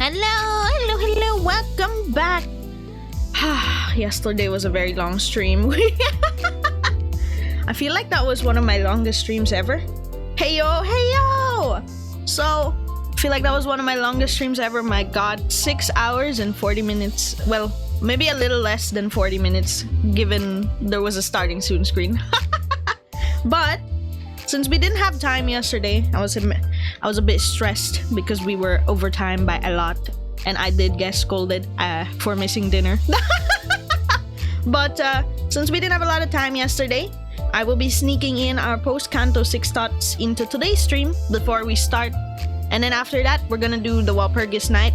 Hello, welcome back. Yesterday was a very long stream. I feel like that was one of my longest streams ever. Hey yo! So, I feel like that was one of my longest streams ever. My god, 6 hours and 40 minutes. Well, maybe a little less than 40 minutes, given there was a starting soon screen. But, since we didn't have time yesterday, I was a bit stressed because we were overtime by a lot. And I did get scolded for missing dinner. But since we didn't have a lot of time yesterday, I will be sneaking in our Post-Canto VI thoughts into today's stream before we start. And then after that, we're gonna do the Walpurgis Night.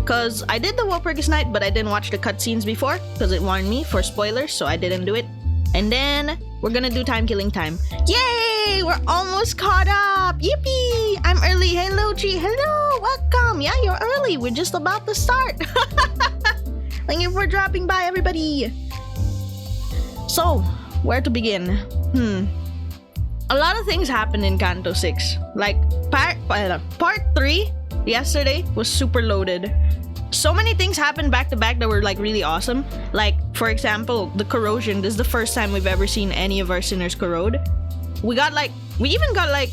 Because I did the Walpurgis Night, but I didn't watch the cutscenes before because it warned me for spoilers, so I didn't do it. And then we're gonna do Time Killing Time. Yay! We're almost caught up! Yippee! I'm early. Hello, G. Hello! Welcome! Yeah, you're early. We're just about to start. Thank you for dropping by, everybody. So, where to begin? A lot of things happened in Canto 6. Like, part 3 yesterday was super loaded. So many things happened back to back that were like really awesome. Like, for example, the corrosion. This is the first time we've ever seen any of our sinners corrode. We even got like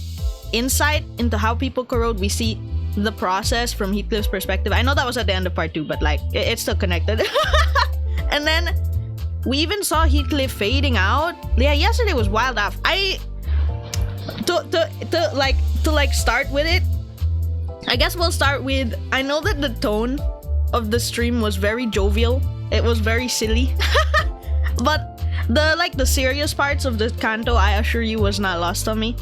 insight into how people corrode. We see the process from Heathcliff's perspective. I know that was at the end of part 2, but like it's still connected. And then we even saw Heathcliff fading out. Yeah, yesterday was wild off. To start with it, I guess we'll start with, I know that the tone of the stream was very jovial. It was very silly. But the serious parts of the canto, I assure you, was not lost on me.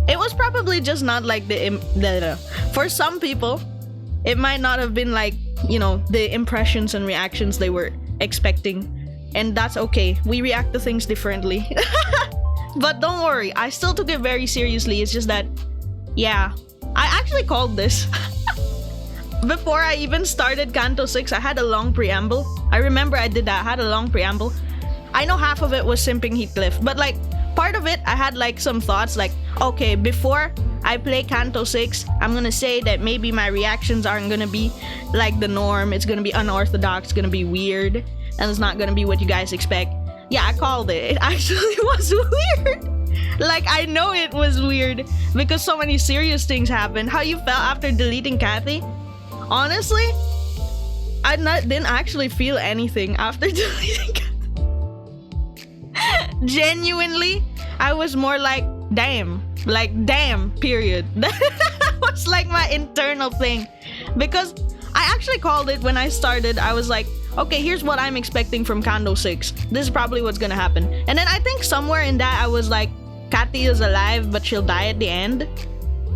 It was probably just not like for some people, it might not have been like, you know, the impressions and reactions they were expecting. And that's okay. We react to things differently. But don't worry, I still took it very seriously. It's just that, yeah, I actually called this. Before I even started Canto 6, I had a long preamble. I remember I did that. I had a long preamble. I know half of it was simping Heathcliff, but like part of it, I had like some thoughts like, okay, before I play Canto 6, I'm gonna say that maybe my reactions aren't gonna be like the norm. It's gonna be unorthodox, gonna be weird, and it's not gonna be what you guys expect. Yeah, I called it. It actually was weird. Like, I know it was weird because so many serious things happened. How you felt after deleting Kathy? Honestly, I didn't actually feel anything after deleting Kathy. Genuinely, I was more like, damn, period. That was like my internal thing. Because I actually called it when I started. I was like, okay, here's what I'm expecting from Canto 6. This is probably what's gonna happen. And then I think somewhere in that I was like, Kathy is alive, but she'll die at the end.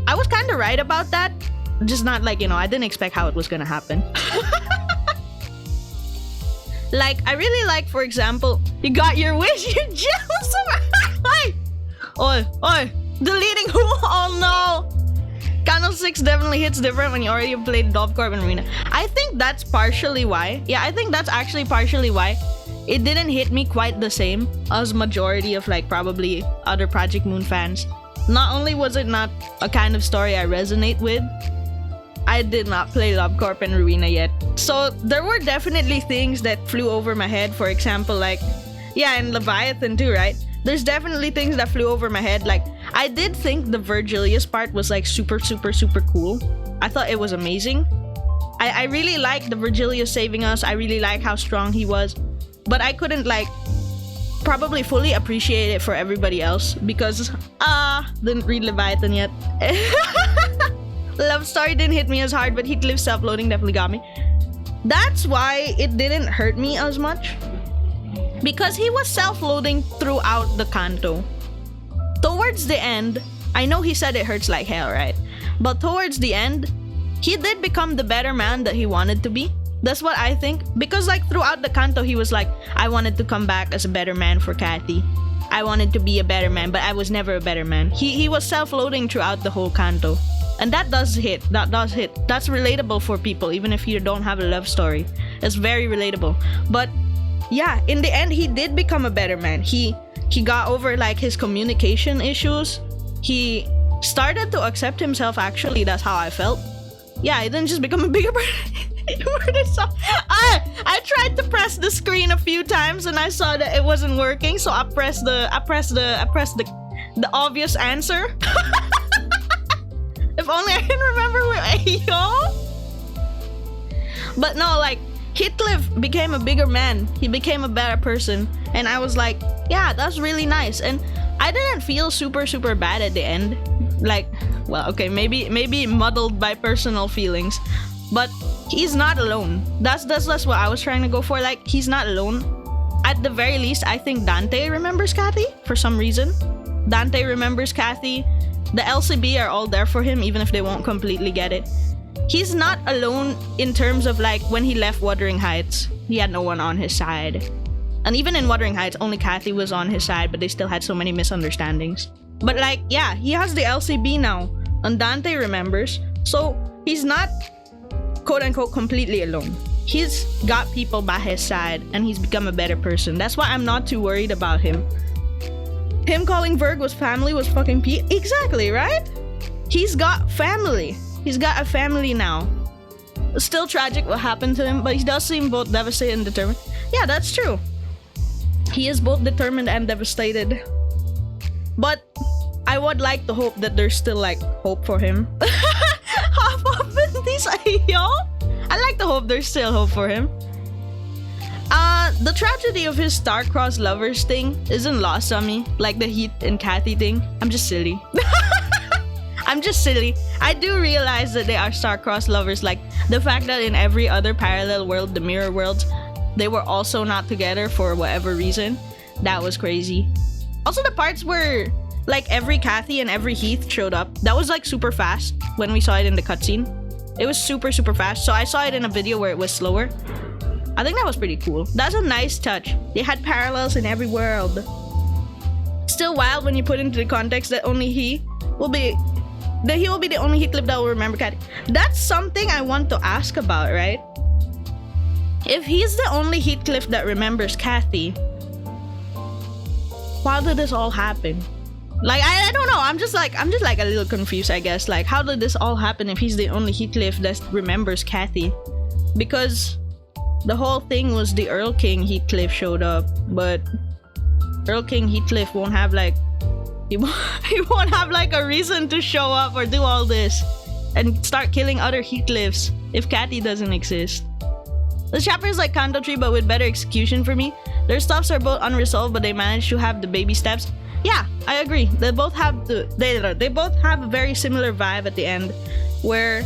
I was kind of right about that. Just not like, you know, I didn't expect how it was gonna happen. Like, I really like, for example, you got your wish, you're jealous of Oi, deleting who? Oh no! Canto 6 definitely hits different when you already played Dolpcorp and Arena. I think that's partially why. Yeah, I think that's actually partially why it didn't hit me quite the same as majority of like probably other Project Moon fans. Not only was it not a kind of story I resonate with, I did not play Lobcorp and Ruina yet. So there were definitely things that flew over my head. For example, like, yeah, and Leviathan too, right? There's definitely things that flew over my head. Like, I did think the Virgilius part was like super cool. I thought it was amazing. I really liked the Virgilius saving us. I really like how strong he was. But I couldn't like probably fully appreciate it for everybody else because didn't read Leviathan yet. Love Story didn't hit me as hard, but Heathcliff's self-loading definitely got me. That's why it didn't hurt me as much. Because he was self-loading throughout the canto. Towards the end, I know he said it hurts like hell, right? But towards the end, he did become the better man that he wanted to be. That's what I think. Because like throughout the canto, he was like, I wanted to come back as a better man for Kathy. I wanted to be a better man, but I was never a better man. He was self-loading throughout the whole canto. And that does hit. That's relatable for people, even if you don't have a love story. It's very relatable. But yeah, in the end, he did become a better man. He got over like his communication issues. He started to accept himself, actually. That's how I felt. Yeah, he didn't just become a bigger person. I tried to press the screen a few times and I saw that it wasn't working, so I pressed the obvious answer. If only I can remember where Ayo. But no, like Heathcliff became a bigger man. He became a better person, and I was like, yeah, that's really nice. And I didn't feel super bad at the end. Like, well, okay, maybe muddled by personal feelings, but he's not alone. That's what I was trying to go for. Like, he's not alone. At the very least, I think Dante remembers Kathy for some reason. Dante remembers Kathy. The LCB are all there for him, even if they won't completely get it. He's not alone in terms of like when he left Wuthering Heights, he had no one on his side. And even in Wuthering Heights, only Kathy was on his side, but they still had so many misunderstandings. But like, yeah, he has the LCB now, and Dante remembers, so he's not quote-unquote completely alone. He's got people by his side, and he's become a better person. That's why I'm not too worried about him. Him calling Virgo's family was fucking exactly, right? He's got family. He's got a family now. It's still tragic what happened to him, but he does seem both devastated and determined. Yeah, that's true. He is both determined and devastated. But I would like to hope that there's still like hope for him. Half of this, yo. I like to hope there's still hope for him. The tragedy of his star-crossed lovers thing isn't lost on me. Like the Heath and Kathy thing. I'm just silly. I'm just silly. I do realize that they are star-crossed lovers. Like the fact that in every other parallel world, the mirror worlds, they were also not together for whatever reason. That was crazy. Also the parts where like every Kathy and every Heath showed up, that was like super fast when we saw it in the cutscene. It was super fast. So I saw it in a video where it was slower. I think that was pretty cool. That's a nice touch. They had parallels in every world. Still wild when you put into the context that only he will be the only Heathcliff that will remember Kathy. That's something I want to ask about, right? If he's the only Heathcliff that remembers Kathy, how did this all happen? Like, I don't know. I'm just like a little confused, I guess. Like, how did this all happen if he's the only Heathcliff that remembers Kathy? Because the whole thing was the Earl King Heathcliff showed up, but Earl King Heathcliff won't have like he won't have like a reason to show up or do all this and start killing other Heathcliffs if Kathy doesn't exist. This chapter is like Canto 3 but with better execution for me. Their stops are both unresolved, but they manage to have the baby steps. Yeah, I agree. They both have they both have a very similar vibe at the end, where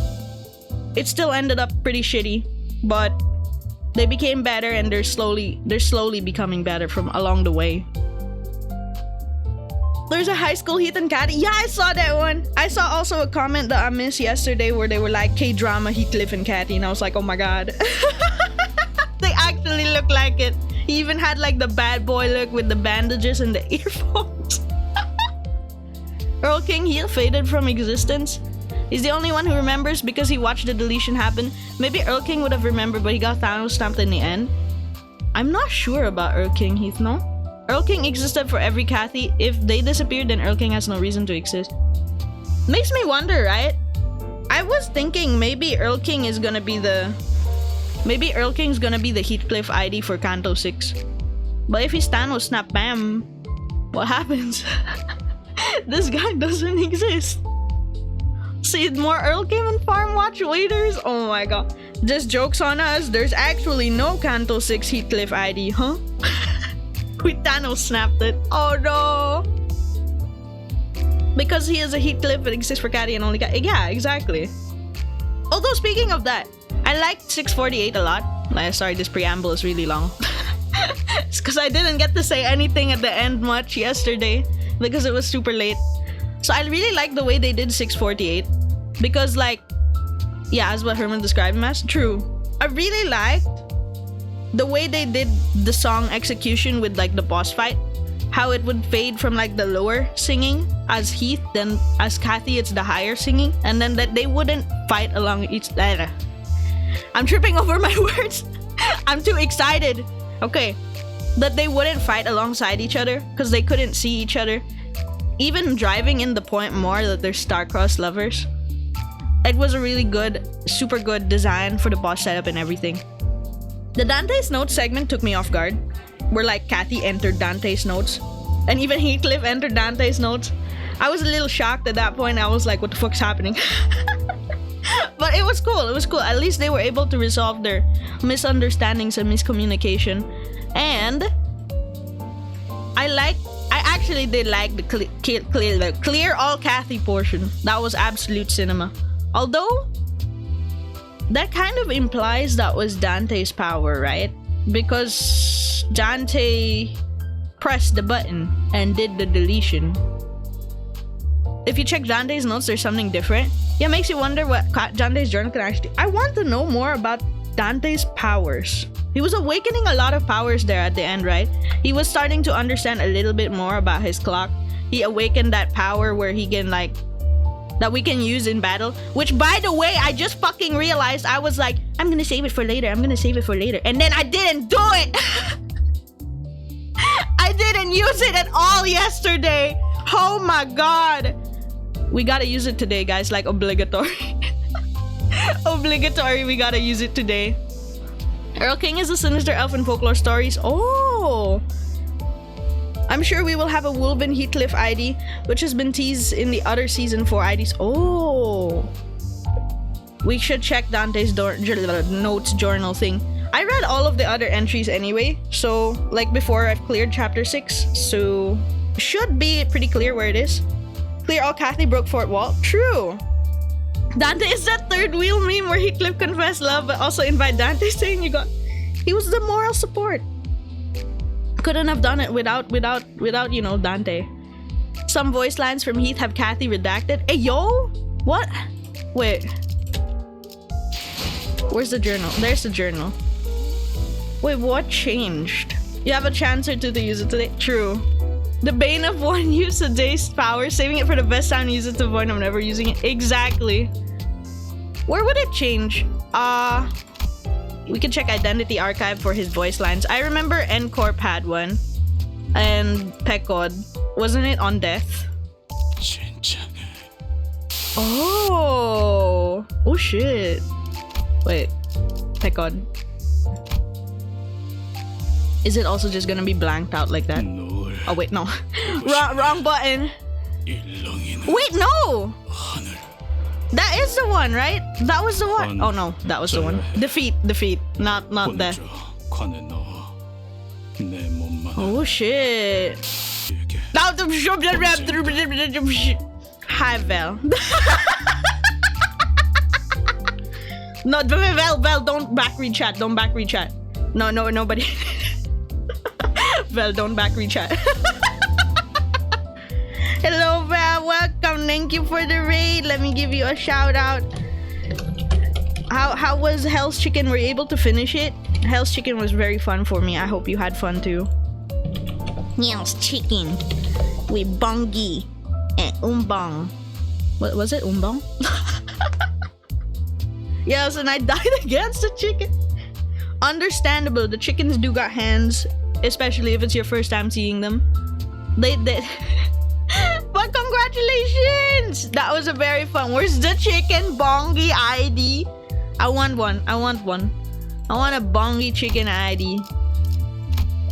it still ended up pretty shitty, but they became better and they're slowly becoming better from along the way. There's a high school Heath and Kathy. Yeah, I saw that one. I saw also a comment that I missed yesterday where they were like K-drama Heathcliff and Kathy, and I was like, oh my god. They actually look like it. He even had like the bad boy look with the bandages and the earphones. Earl King Heath faded from existence. He's the only one who remembers because he watched the deletion happen. Maybe Earl King would have remembered, but he got Thanos stamped in the end. I'm not sure about Earl King Heath, no? Earl King existed for every Kathy. If they disappeared, then Earl King has no reason to exist. Makes me wonder, right? I was thinking maybe Earl King is gonna be the... Maybe Earl King's gonna be the Heathcliff ID for Canto 6. But if he's Thanos snap bam, what happens? This guy doesn't exist. See, more Earl King and Farm Watch waiters? Oh my god. Just jokes on us. There's actually no Canto 6 Heathcliff ID, huh? We Thanos snapped it. Oh no. Because he is a Heathcliff that exists for Kathy and only Kathy. Yeah, exactly. Although speaking of that, I liked 648 a lot. Sorry, this preamble is really long. It's because I didn't get to say anything at the end much yesterday because it was super late. So I really like the way they did 648 because like, yeah, as what Herman described him as, true. I really liked the way they did the song execution with like the boss fight. How it would fade from like the lower singing as Heath, then as Kathy it's the higher singing, and then that they wouldn't fight along each... I'm tripping over my words. I'm too excited. Okay, that they wouldn't fight alongside each other because they couldn't see each other. Even driving in the point more that they're star-crossed lovers. It was a really good, super good design for the boss setup and everything. The Dante's Notes segment took me off guard. Where like Kathy entered Dante's Notes. And even Heathcliff entered Dante's Notes. I was a little shocked at that point. I was like, what the fuck's happening? But it was cool. It was cool. At least they were able to resolve their misunderstandings and miscommunication. And I actually did like the clear all Kathy portion. That was absolute cinema. Although, that kind of implies that was Dante's power, right? Because Dante pressed the button and did the deletion. If you check Dante's notes, there's something different. Yeah, makes you wonder what Dante's journal can actually... I want to know more about Dante's powers. He was awakening a lot of powers there at the end, right? He was starting to understand a little bit more about his clock. He awakened that power where he can like... that we can use in battle. Which, by the way, I just fucking realized. I was like, I'm gonna save it for later. I'm gonna save it for later. And then I didn't do it! I didn't use it at all yesterday! Oh my god! We gotta use it today, guys. Like, obligatory. Obligatory, we gotta use it today. Earl King is a sinister elf in folklore stories. Oh! I'm sure we will have a Wolven Heathcliff ID, which has been teased in the other season 4 IDs. Oh! We should check Dante's notes journal thing. I read all of the other entries anyway, so like before I've cleared chapter 6, so should be pretty clear where it is. Clear all Kathy broke fourth wall. True! Dante is that third wheel meme where Heathcliff confessed love but also invite Dante saying you got... He was the moral support. Couldn't have done it without you know, Dante. Some voice lines from Heath have Kathy redacted. Hey, yo! What? Wait. Where's the journal? There's the journal. Wait, what changed? You have a chance or two to use it today. True. The bane of one use a day's power, saving it for the best time to use it to avoid I'm never using it. Exactly. Where would it change? We can check Identity Archive for his voice lines. I remember Ncorp had one. And Pekod. Wasn't it on death? Oh! Oh shit. Wait. Pekod. Is it also just gonna be blanked out like that? Oh wait, no. Wrong button. Wait, no! That is the one, right? That was the one. Oh no, that was the one. Defeat. Not death. Oh shit. Hi, Vel. No, Vel, don't back read chat. Don't back read chat. No, nobody. Vel, don't back read chat. Hello, Val. Welcome. Thank you for the raid. Let me give you a shout out. How was Hell's Chicken? Were you able to finish it? Hell's Chicken was very fun for me. I hope you had fun too. Hell's Chicken with Bongi and Umbong. What was it? Umbong? Yes, and I died against the chicken. Understandable. The chickens do got hands, especially if it's your first time seeing them. They But congratulations! That was a very fun. Where's the chicken bongi ID? I want one. I want a bongi chicken ID.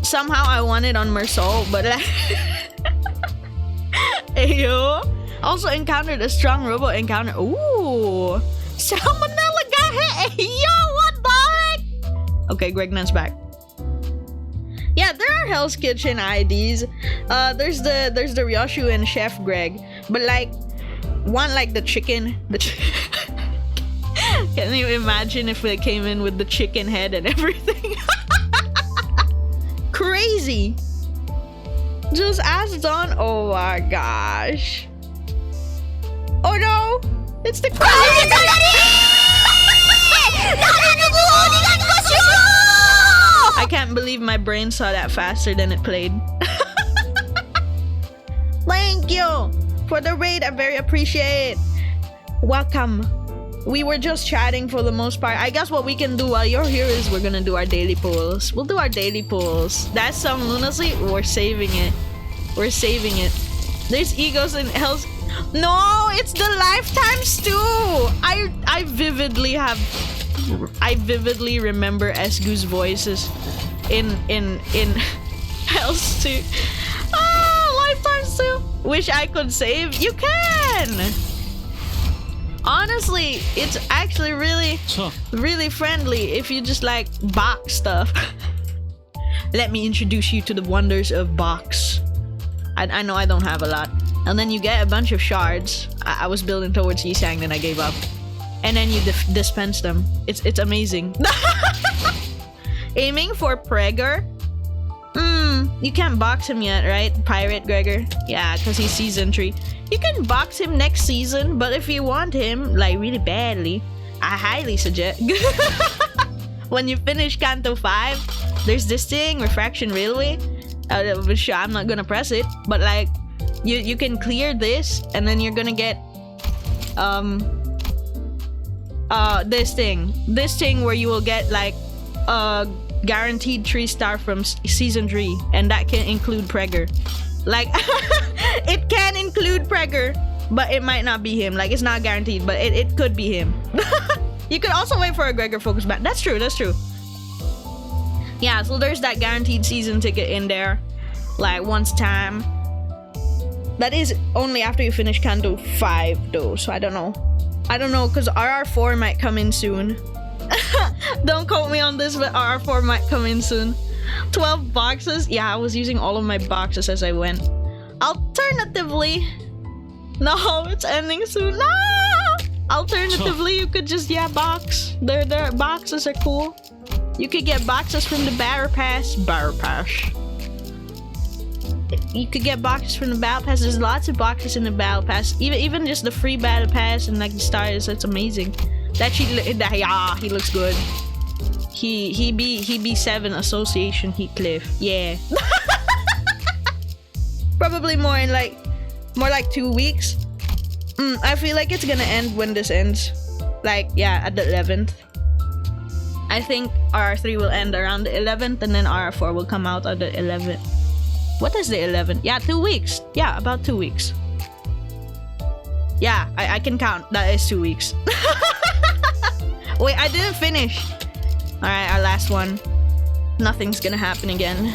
Somehow I want it on Mersol, but like... Ayo. Also encountered a strong robo encounter. Ooh. Salmonella got hit. Ayo, what the heck? Okay, Gregnan's back. Yeah, there are Hell's Kitchen IDs. There's the Ryoshu and Chef Greg, but like one like the chicken. Can you imagine if they came in with the chicken head and everything? Crazy. Just ask Dawn. Oh my gosh. Oh no! It's the I can't believe my brain saw that faster than it played. Thank you for the raid. I very appreciate it. Welcome. We were just chatting for the most part. I guess what we can do while you're here is we're gonna do our daily pulls. We'll do our daily pulls. That's some lunacy. We're saving it. We're saving it. There's egos in Hell's... No, it's the lifetimes too. I vividly remember Esgu's voices in Hells 2. Lifetimes too. Wish I could save. You can. Honestly, it's actually really friendly if you just like box stuff. Let me introduce you to the wonders of box. I know I don't have a lot. And then you get a bunch of shards. I was building towards Yisang, then I gave up. And then you dispense them. It's amazing. Aiming for Prager? You can't box him yet, right? Pirate Gregor? Yeah, because he's season 3. You can box him next season, but if you want him, like, really badly, I highly suggest... When you finish Canto 5, there's this thing, Refraction Railway. Sure, I'm not gonna press it, but like, you can clear this, and then you're gonna get this thing where you will get like a guaranteed 3-star from season 3, and that can include Prager. Like, it can include Prager, but it might not be him. Like, it's not guaranteed, but it could be him. You could also wait for a Gregor focus back. That's true. Yeah, so there's that guaranteed season ticket in there, like once time. That is only after you finish Canto 5 though, so I don't know, because RR4 might come in soon. Don't quote me on this, but RR4 might come in soon. 12 boxes? Yeah, I was using all of my boxes as I went. Alternatively, no, it's ending soon. No! Alternatively, you could just, box. Their boxes are cool. You could get boxes from the Battle Pass. You could get boxes from the Battle Pass. There's lots of boxes in the Battle Pass. Even just the free Battle Pass and like the stars. It's amazing. He looks good. He be 7 Association Heathcliff. Yeah. Probably more like 2 weeks. I feel like it's gonna end when this ends. Like, yeah, at the 11th. I think RR3 will end around the 11th, and then RR4 will come out on the 11th. What is the 11th? Yeah, 2 weeks. Yeah, about 2 weeks. Yeah, I can count. That is 2 weeks. Wait, I didn't finish. Alright, our last one. Nothing's gonna happen again.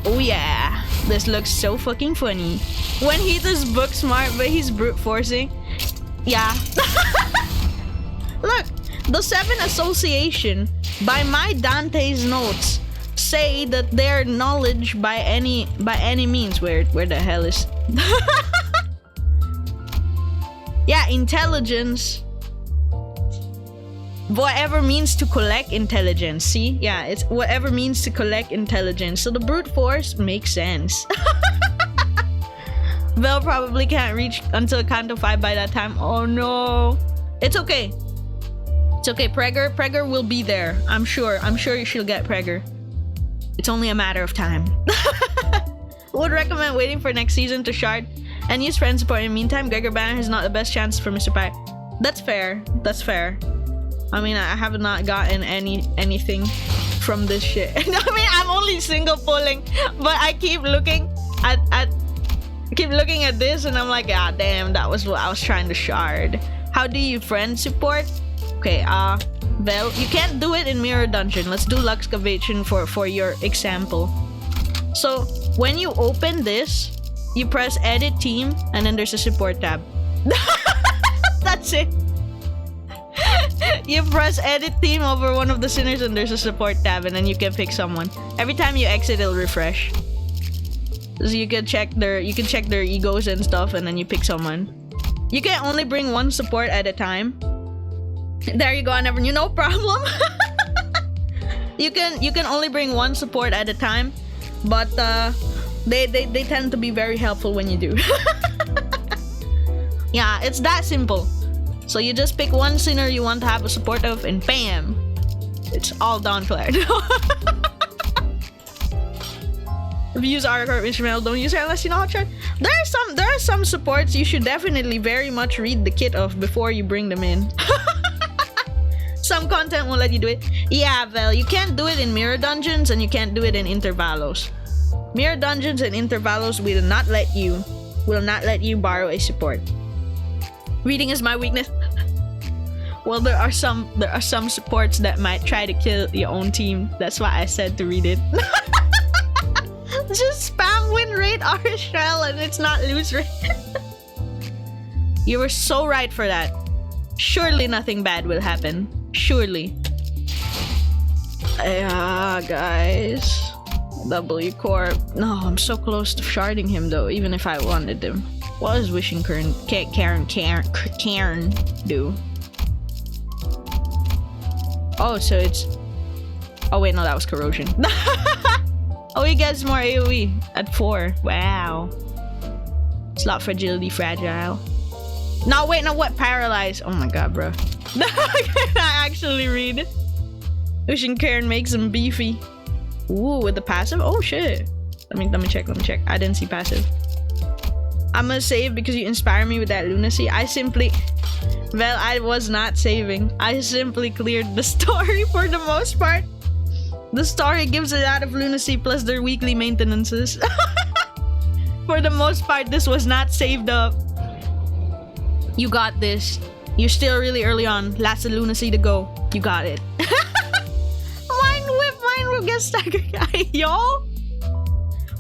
Oh yeah. This looks so fucking funny. When Heath is book smart, but he's brute forcing. Yeah. Look, the 7 Association, by my Dante's notes, say that their knowledge by any means. Where the hell is? Yeah, intelligence. Whatever means to collect intelligence. See? Yeah, it's whatever means to collect intelligence. So the brute force makes sense. Vel probably can't reach until Canto 5 by that time. Oh no. It's okay. It's okay. Prager will be there. I'm sure she'll get Prager. It's only a matter of time. Would recommend waiting for next season to shard and use friend support in the meantime. Gregor Banner is not the best chance for Mr. Pie. That's fair. That's fair. I mean, I have not gotten anything from this shit. I mean, I'm only single pulling, but I keep looking at this, and I'm like, ah, damn, that was what I was trying to shard. How do you friend support? Okay, Vel, you can't do it in Mirror Dungeon. Let's do Luxcavation for your example. So when you open this, you press Edit Team, and then there's a support tab. That's it. You press Edit Team over one of the sinners, and there's a support tab, and then you can pick someone. Every time you exit, it'll refresh. So you can check their egos and stuff, and then you pick someone. You can only bring one support at a time. There you go. I never knew. No problem. You can only bring one support at a time, but they tend to be very helpful when you do. Yeah, it's that simple. So you just pick one sinner you want to have a support of, and bam, it's all done cleared. If you use Arcor instrumental, don't use it unless you know how to try. There are some supports you should definitely very much read the kit of before you bring them in. Some content won't let you do it. Yeah, Vel, you can't do it in Mirror Dungeons, and you can't do it in Intervalos. Mirror Dungeons and Intervalos will not let you will not let you borrow a support. Reading is my weakness. Well, there are some supports that might try to kill your own team. That's why I said to read it. Just spam win rate R shell and it's not lose rate. You were so right for that. Surely nothing bad will happen. Surely. Yeah, guys. W Corp. No, I'm so close to sharding him though, even if I wanted him. What does Wishing Karen do? Oh, so it's... Oh wait, no, that was Corrosion. Oh, he gets more AoE at 4. Wow. Slot fragility fragile. No, wait, no, what? Paralyze. Oh my god, bro. Can I actually read? Wishing Karen makes him beefy. Ooh, with the passive? Oh shit. Let me check. I didn't see passive. I'm gonna save because you inspire me with that lunacy. Well, I was not saving. I simply cleared the story for the most part. The story gives a lot of lunacy plus their weekly maintenances. For the most part, this was not saved up. You got this. You're still really early on. Last of lunacy to go. You got it. Mine whip gets staggered. Yo.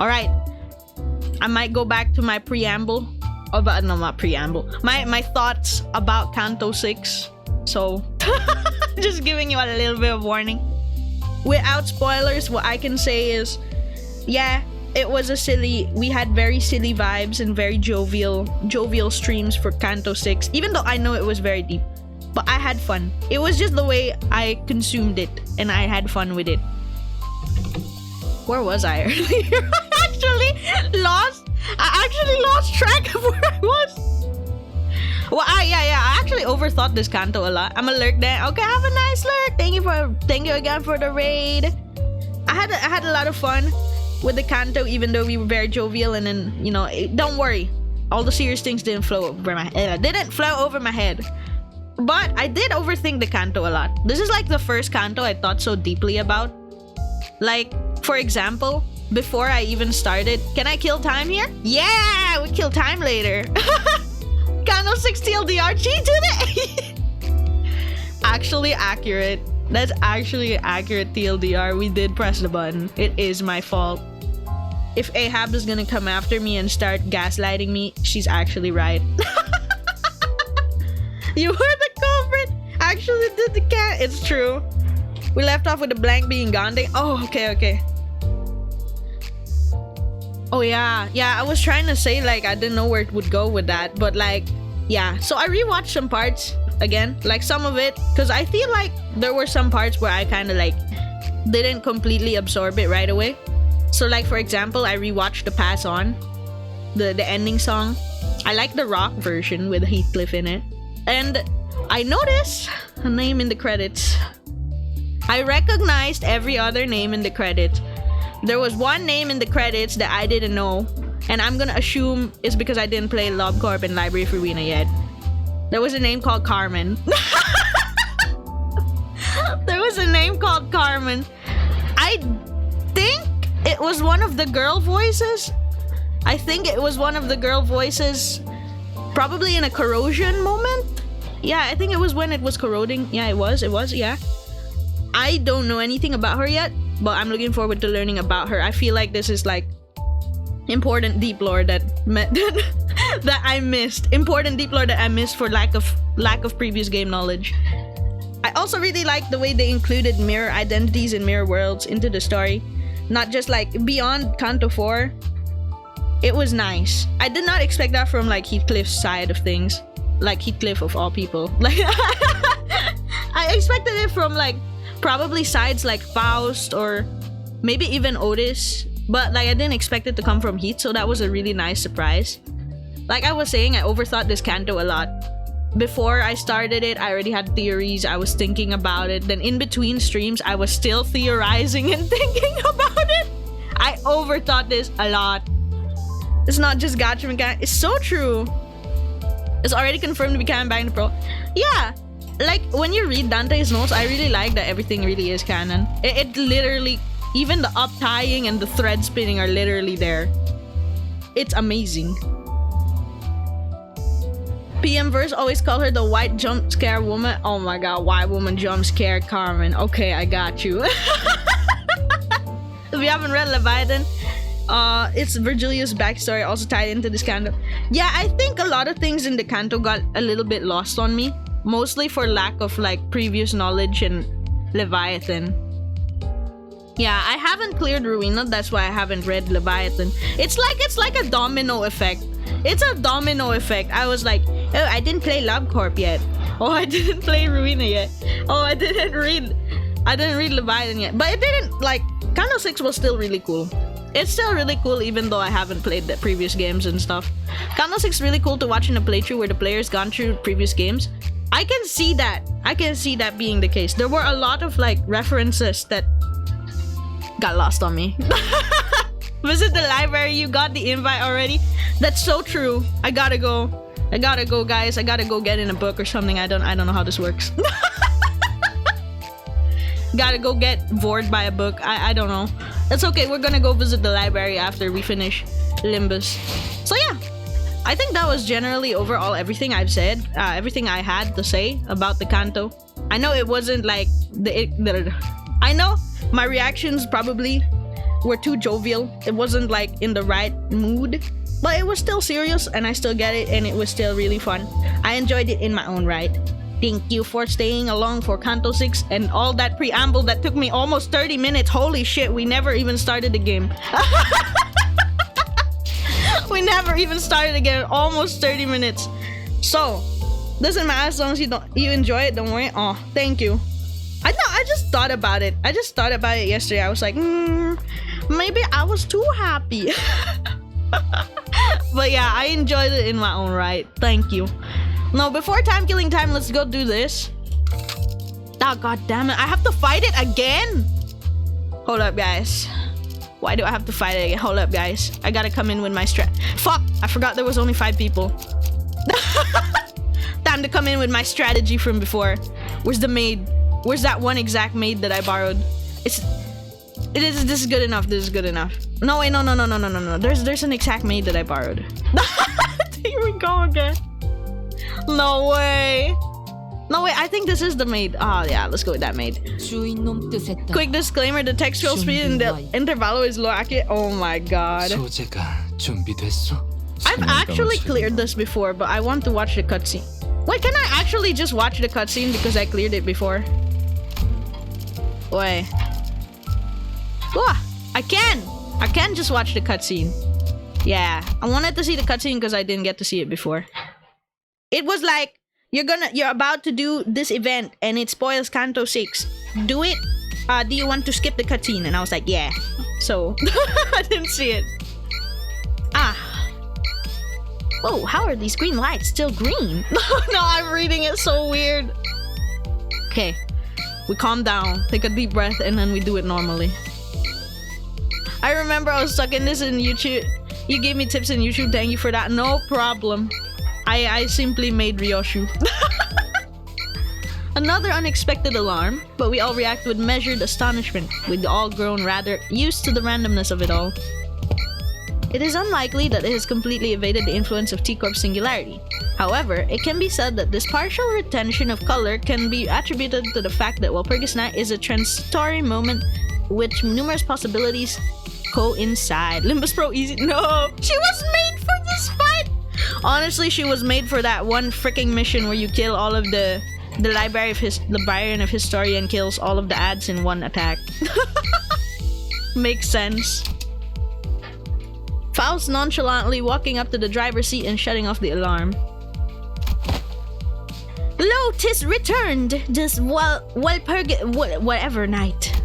Alright. I might go back to my preamble. Oh, but no, not preamble. My thoughts about Canto 6. So, just giving you a little bit of warning. Without spoilers, what I can say is, yeah, it was we had very silly vibes and very jovial streams for Canto 6, even though I know it was very deep. But I had fun. It was just the way I consumed it, and I had fun with it. Where was I earlier? I actually lost track of where I was. Well, I actually overthought this Canto a lot. I'm a lurk there. Okay, have a nice lurk. Thank you again for the raid. I had a lot of fun with the Canto, even though we were very jovial. And then, you know, don't worry, all the serious things didn't flow over my head. But I did overthink the Canto a lot. This is like the first Canto I thought so deeply about. Like, for example, before I even started, can I kill time here? Yeah, we kill time later. Canto 6 TLDR cheat today. Actually accurate. That's actually accurate TLDR. We did press the button. It is my fault. If Ahab is gonna come after me and start gaslighting me, she's actually right. You were the culprit. Actually did the cat. It's true. We left off with the blank being Gandhi. Oh, okay. Oh yeah, I was trying to say like I didn't know where it would go with that, but like, yeah. So I rewatched some parts again, like some of it, because I feel like there were some parts where I kind of like didn't completely absorb it right away. So like, for example, I rewatched the Pass On, the ending song. I like the rock version with Heathcliff in it. And I noticed a name in the credits. I recognized every other name in the credits. There was one name in the credits that I didn't know, and I'm gonna assume it's because I didn't play LobCorp and Library for Rena yet. There was a name called Carmen. There was a name called Carmen. I think it was one of the girl voices. Probably in a corrosion moment. Yeah, I think it was when it was corroding. Yeah, it was, yeah. I don't know anything about her yet, but I'm looking forward to learning about her. I feel like this is like important deep lore that I missed. Important deep lore that I missed for lack of previous game knowledge. I also really like the way they included mirror identities and mirror worlds into the story. Not just like beyond Canto 4. It was nice. I did not expect that from like Heathcliff's side of things. Like Heathcliff of all people. Like I expected it from like probably sides like Faust or maybe even Otis, but like I didn't expect it to come from Heath, so that was a really nice surprise. Like I was saying, I overthought this Canto a lot. Before I started it, I already had theories, I was thinking about it, then in between streams, I was still theorizing and thinking about it. I overthought this a lot. It's not just gacha mechanic, it's so true. It's already confirmed to be canon back in the pro. Yeah. Like, when you read Dante's notes, I really like that everything really is canon. It literally, even the up-tying and the thread spinning are literally there. It's amazing. PM verse always call her the white jump scare woman. Oh my god, white woman jump scare Carmen. Okay, I got you. If you haven't read Leviathan, it's Virgilius' backstory also tied into this canto. Yeah, I think a lot of things in the canto got a little bit lost on me, mostly for lack of like previous knowledge in Leviathan. Yeah, I haven't cleared Ruina, that's why I haven't read Leviathan. It's like a domino effect. It's a domino effect. I was like, oh, I didn't play LabCorp yet. Oh, I didn't play Ruina yet. Oh, I didn't read Leviathan yet. But it didn't, like, Canto 6 was still really cool. It's still really cool even though I haven't played the previous games and stuff. Canto 6 is really cool to watch in a playthrough where the player's gone through previous games. I can see that. I can see that being the case. There were a lot of, like, references that got lost on me. Visit the library. You got the invite already. That's so true. I gotta go, guys. I gotta go get in a book or something. I don't know how this works. Gotta go get bored by a book. I don't know. It's okay. We're gonna go visit the library after we finish Limbus. So yeah, I think that was generally overall everything I've said. Everything I had to say about the canto. I know it wasn't like I know my reactions probably were too jovial. It wasn't like in the right mood, but it was still serious and I still get it and it was still really fun. I enjoyed it in my own right. Thank you for staying along for Canto 6 and all that preamble that took me almost 30 minutes. Holy shit, we never even started the game. We never even started the game. Almost 30 minutes. So, doesn't matter as long as you enjoy it, don't worry. Oh, thank you. I just thought about it. I just thought about it yesterday. I was like, maybe I was too happy. But yeah, I enjoyed it in my own right. Thank you. No, before time killing time, let's go do this. Oh, god damn it. I have to fight it again? Hold up, guys. Why do I have to fight it again? Hold up, guys. I gotta come in with my strat. Fuck! I forgot there was only 5 people. Time to come in with my strategy from before. Where's the maid? Where's that one exact maid that I borrowed? This is good enough. This is good enough. No, wait, no. There's an exact maid that I borrowed. Here we go again. No way. No, wait, I think this is the maid. Oh, yeah, let's go with that maid. Quick disclaimer, the textual speed in the intervallo is low accurate. Oh my god. I've actually cleared this before, but I want to watch the cutscene. Wait, can I actually just watch the cutscene because I cleared it before? Wait. Oh, I can just watch the cutscene. Yeah, I wanted to see the cutscene because I didn't get to see it before. It was like, you're about to do this event and it spoils Canto 6. Do it. Do you want to skip the cutscene? And I was like, yeah. So, I didn't see it. Ah. Whoa, how are these green lights still green? No, I'm reading it so weird. Okay. We calm down, take a deep breath, and then we do it normally. I remember I was stuck in this in YouTube. You gave me tips in YouTube. Thank you for that. No problem. I simply made Ryoshu. Another unexpected alarm, but we all react with measured astonishment. We'd all grown rather used to the randomness of it all. It is unlikely that it has completely evaded the influence of T-Corp's singularity. However, it can be said that this partial retention of color can be attributed to the fact that Walpurgis Night is a transitory moment which numerous possibilities coincide. Limbus Pro easy. No! She was made for this fight! Honestly, she was made for that one freaking mission where you kill all of the Librarian of Historian kills all of the ads in one attack. Makes sense. Faust nonchalantly walking up to the driver's seat and shutting off the alarm. Lo, 'tis returned! This Walpurgis whatever night.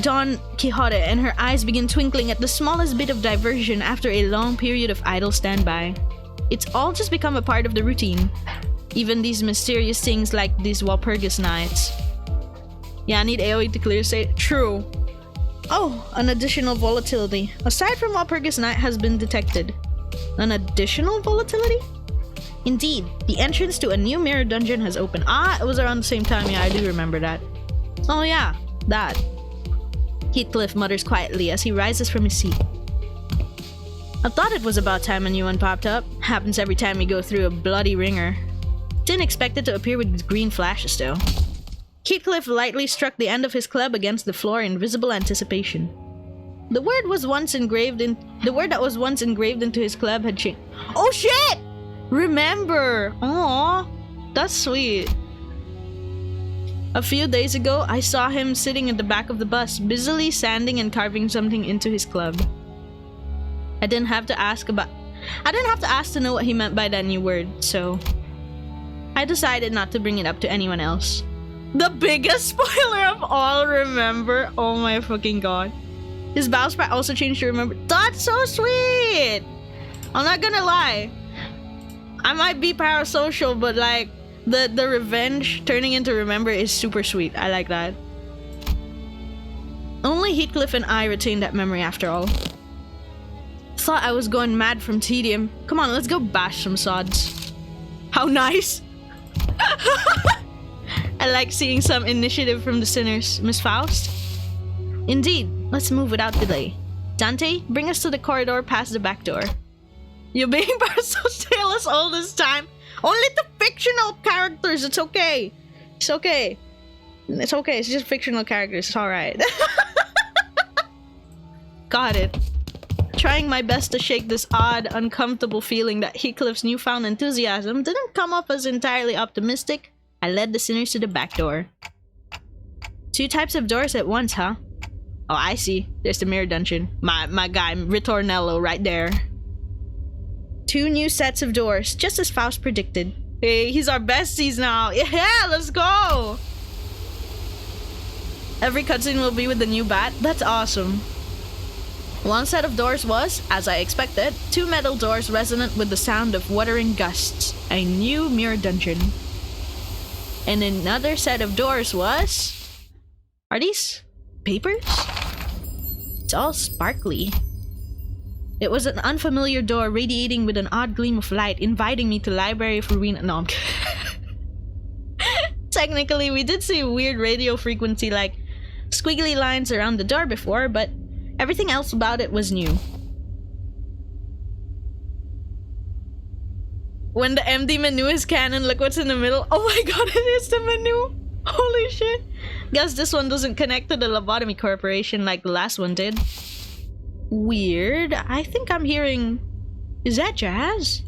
Don Quixote and her eyes begin twinkling at the smallest bit of diversion after a long period of idle standby. It's all just become a part of the routine. Even these mysterious things like these Walpurgis nights. Yeah, I need AoE to clear state. True. Oh, an additional volatility. Aside from Walpurgis Night has been detected. An additional volatility? Indeed, the entrance to a new mirror dungeon has opened. Ah, it was around the same time. Yeah, I do remember that. Oh yeah, that. Heathcliff mutters quietly as he rises from his seat. I thought it was about time a new one popped up. Happens every time you go through a bloody ringer. Didn't expect it to appear with green flashes though. Heathcliff lightly struck the end of his club against the floor in visible anticipation. The word that was once engraved into his club had changed. Oh shit! Remember! Aww, that's sweet. A few days ago, I saw him sitting at the back of the bus, busily sanding and carving something into his club. I didn't have to ask to know what he meant by that new word, so I decided not to bring it up to anyone else. The biggest spoiler of all, remember? Oh my fucking god. His bowsprat also changed to remember. That's so sweet! I'm not gonna lie. I might be parasocial, but like, the revenge turning into remember is super sweet. I like that. Only Heathcliff and I retained that memory after all. Thought I was going mad from tedium. Come on, let's go bash some sods. How nice! I like seeing some initiative from the sinners. Miss Faust? Indeed. Let's move without delay. Dante, bring us to the corridor past the back door. You're being parasocial all this time. Only to fictional characters. It's okay. It's okay. It's okay. It's just fictional characters. It's alright. Got it. Trying my best to shake this odd, uncomfortable feeling that Heathcliff's newfound enthusiasm didn't come off as entirely optimistic, I led the sinners to the back door. 2 types of doors at once, huh? Oh, I see. There's the mirror dungeon. My guy, Ritornello, right there. 2 new sets of doors, just as Faust predicted. Hey, he's our besties now. Yeah, let's go! Every cutscene will be with the new bat. That's awesome. One set of doors was, as I expected, 2 metal doors resonant with the sound of wuthering gusts. A new mirror dungeon. And another set of doors was... Are these papers? It's all sparkly. It was an unfamiliar door radiating with an odd gleam of light, inviting me to Library of Ruina. No, I'm Technically, we did see a weird radio frequency like squiggly lines around the door before, but everything else about it was new. When the empty menu is canon, look what's in the middle. Oh my god, it is the menu! Holy shit! Guess this one doesn't connect to the Lobotomy Corporation like the last one did. Weird. I think I'm hearing... Is that jazz?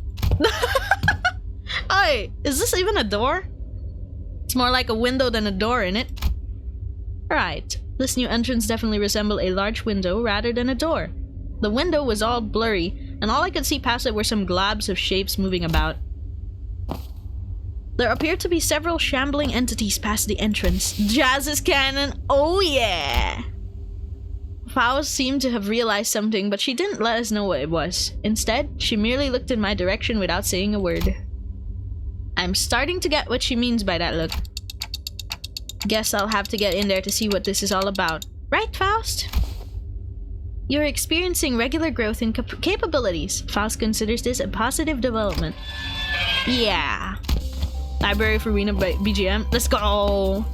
Hey, is this even a door? It's more like a window than a door, innit? Right. This new entrance definitely resembled a large window rather than a door. The window was all blurry, and all I could see past it were some globs of shapes moving about. There appeared to be several shambling entities past the entrance. Jazz is canon! Oh yeah! Faust seemed to have realized something, but she didn't let us know what it was. Instead, she merely looked in my direction without saying a word. I'm starting to get what she means by that look. Guess I'll have to get in there to see what this is all about. Right, Faust? You're experiencing regular growth in capabilities. Faust considers this a positive development. Yeah. Library for Ruina by BGM. Let's go!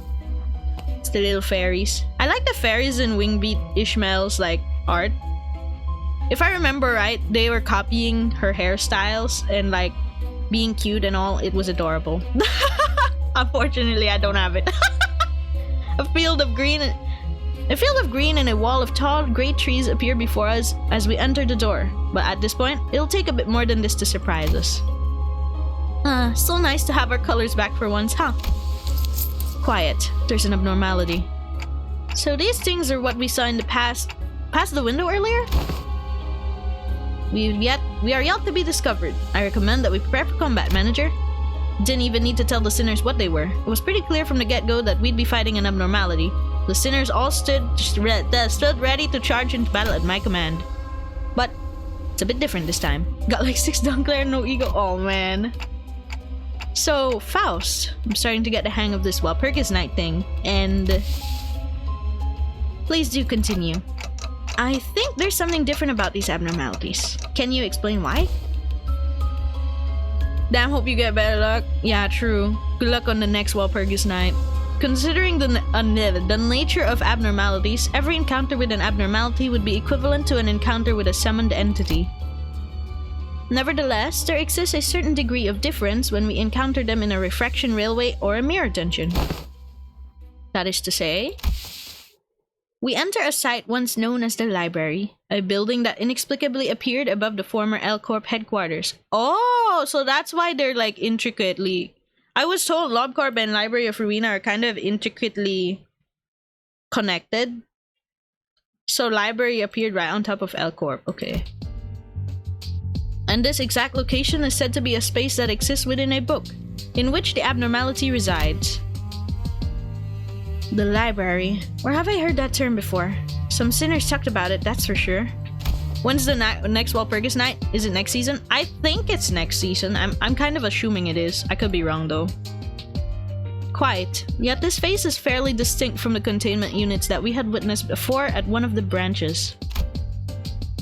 It's the little fairies. I like the fairies in Wingbeat Ishmael's like art. If I remember right, they were copying her hairstyles and like being cute and all. It was adorable. Unfortunately, I don't have it. A field of green and a wall of tall, great trees appear before us as we enter the door. But at this point, it'll take a bit more than this to surprise us. So nice to have our colors back for once, huh? Quiet. There's an abnormality. So these things are what we saw in the past the window earlier? We are yet to be discovered. I recommend that we prepare for combat, manager. Didn't even need to tell the sinners what they were. It was pretty clear from the get-go that we'd be fighting an abnormality. The sinners all stood ready to charge into battle at my command. But it's a bit different this time. Got like 6 Dunkler and no ego. Oh man. So, Faust, I'm starting to get the hang of this Walpurgis Night thing, and... Please do continue. I think there's something different about these abnormalities. Can you explain why? Damn, hope you get better luck. Yeah, true. Good luck on the next Walpurgis Night. Considering the nature of abnormalities, every encounter with an abnormality would be equivalent to an encounter with a summoned entity. Nevertheless, there exists a certain degree of difference when we encounter them in a refraction railway or a mirror dungeon. That is to say, we enter a site once known as the library, a building that inexplicably appeared above the former L Corp headquarters. Oh, so that's why they're like intricately... I was told LobCorp and Library of Ruina are kind of intricately connected. So library appeared right on top of L Corp. Okay. And this exact location is said to be a space that exists within a book, in which the abnormality resides. The library. Where have I heard that term before? Some sinners talked about it, that's for sure. When's the next Walpurgis Night? Is it next season? I think it's next season. I'm kind of assuming it is. I could be wrong though. Quite. Yet this face is fairly distinct from the containment units that we had witnessed before at one of the branches.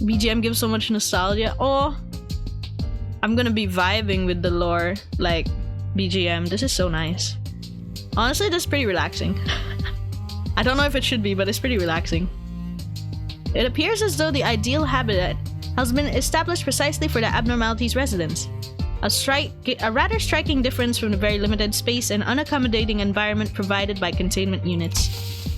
BGM gives so much nostalgia. Oh, I'm gonna be vibing with the lore, like, BGM. This is so nice. Honestly, this is pretty relaxing. I don't know if it should be, but it's pretty relaxing. It appears as though the ideal habitat has been established precisely for the abnormality's residence. A rather striking difference from the very limited space and unaccommodating environment provided by containment units.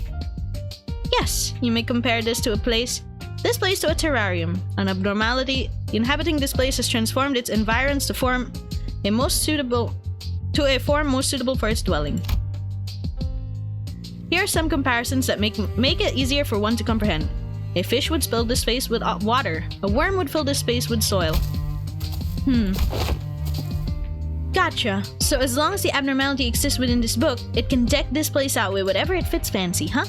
Yes, you may compare this place to a terrarium. An abnormality inhabiting this place has transformed its environs to a form most suitable for its dwelling. Here are some comparisons that make it easier for one to comprehend. A fish would fill this space with water. A worm would fill this space with soil. Gotcha. So as long as the abnormality exists within this book, it can deck this place out with whatever it fits fancy, huh?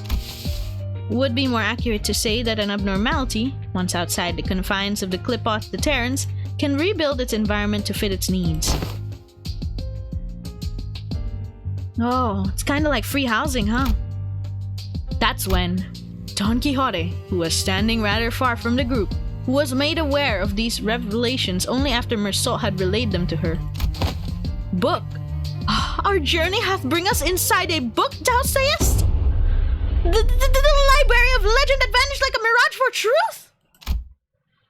Would be more accurate to say that an abnormality, once outside the confines of the Clipoth the Terrans, can rebuild its environment to fit its needs. Oh, it's kinda like free housing, huh? That's when Don Quixote, who was standing rather far from the group, was made aware of these revelations only after Meursault had relayed them to her. Book? Our journey hath bring us inside a book, thou sayest? The library of legend that vanished like a mirage for truth?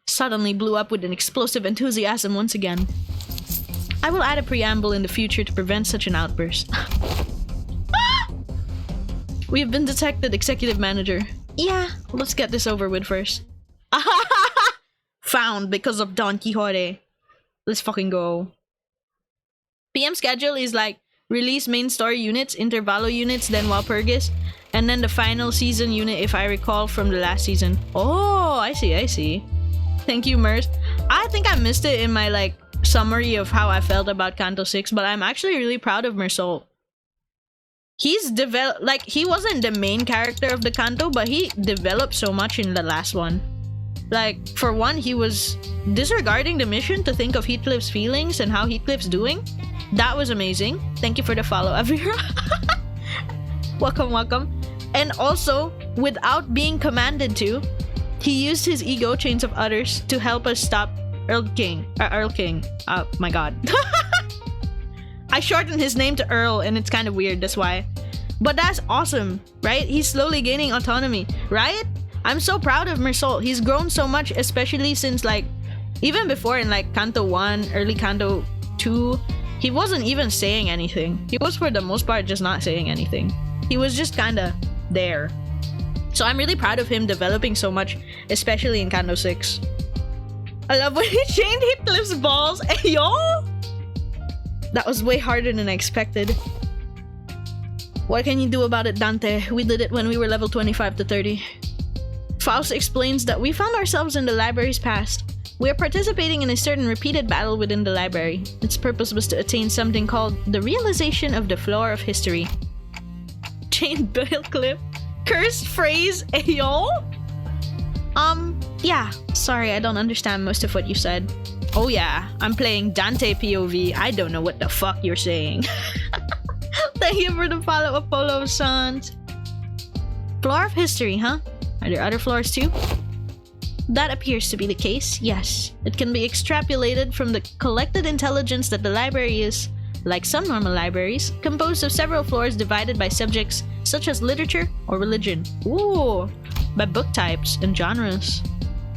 Suddenly blew up with an explosive enthusiasm once again. I will add a preamble in the future to prevent such an outburst. We have been detected, Executive Manager. Yeah, let's get this over with first. Found because of Don Quixote. Let's fucking go. PM schedule is like release main story units, intervallo units, then Walpurgis, and then the final season unit if I recall from the last season. Oh, I see. Thank you, Mers. I think I missed it in my like summary of how I felt about Canto 6, but I'm actually really proud of Meursault. He's developed, like, he wasn't the main character of the Canto, but he developed so much in the last one. Like, for one, he was disregarding the mission to think of Heathcliff's feelings and how Heathcliff's doing. That was amazing. Thank you for the follow, Avira. Welcome. And also, without being commanded to, he used his ego, Chains of Others, to help us stop Earl King. Oh my god. I shortened his name to Earl, and it's kind of weird, that's why. But that's awesome, right? He's slowly gaining autonomy, right? I'm so proud of Meursault. He's grown so much, especially since, like, even before in, like, Canto 1, early Canto 2, he wasn't even saying anything. He was, for the most part, just not saying anything. He was just kinda there. So I'm really proud of him developing so much, especially in Canto 6. I love when he chained Heathcliff's balls. Hey, yo! That was way harder than I expected. What can you do about it, Dante? We did it when we were level 25 to 30. Faust explains that we found ourselves in the library's past. We are participating in a certain repeated battle within the library. Its purpose was to attain something called the realization of the floor of history. Chained Billcliff? Cursed phrase? Ayo? Yeah. Sorry, I don't understand most of what you said. Oh yeah, I'm playing Dante POV. I don't know what the fuck you're saying. Thank you for the follow, Apollo Sons. Floor of history, huh? Are there other floors too? That appears to be the case, yes. It can be extrapolated from the collected intelligence that the library is, like some normal libraries, composed of several floors divided by subjects such as literature or religion. Ooh, by book types and genres.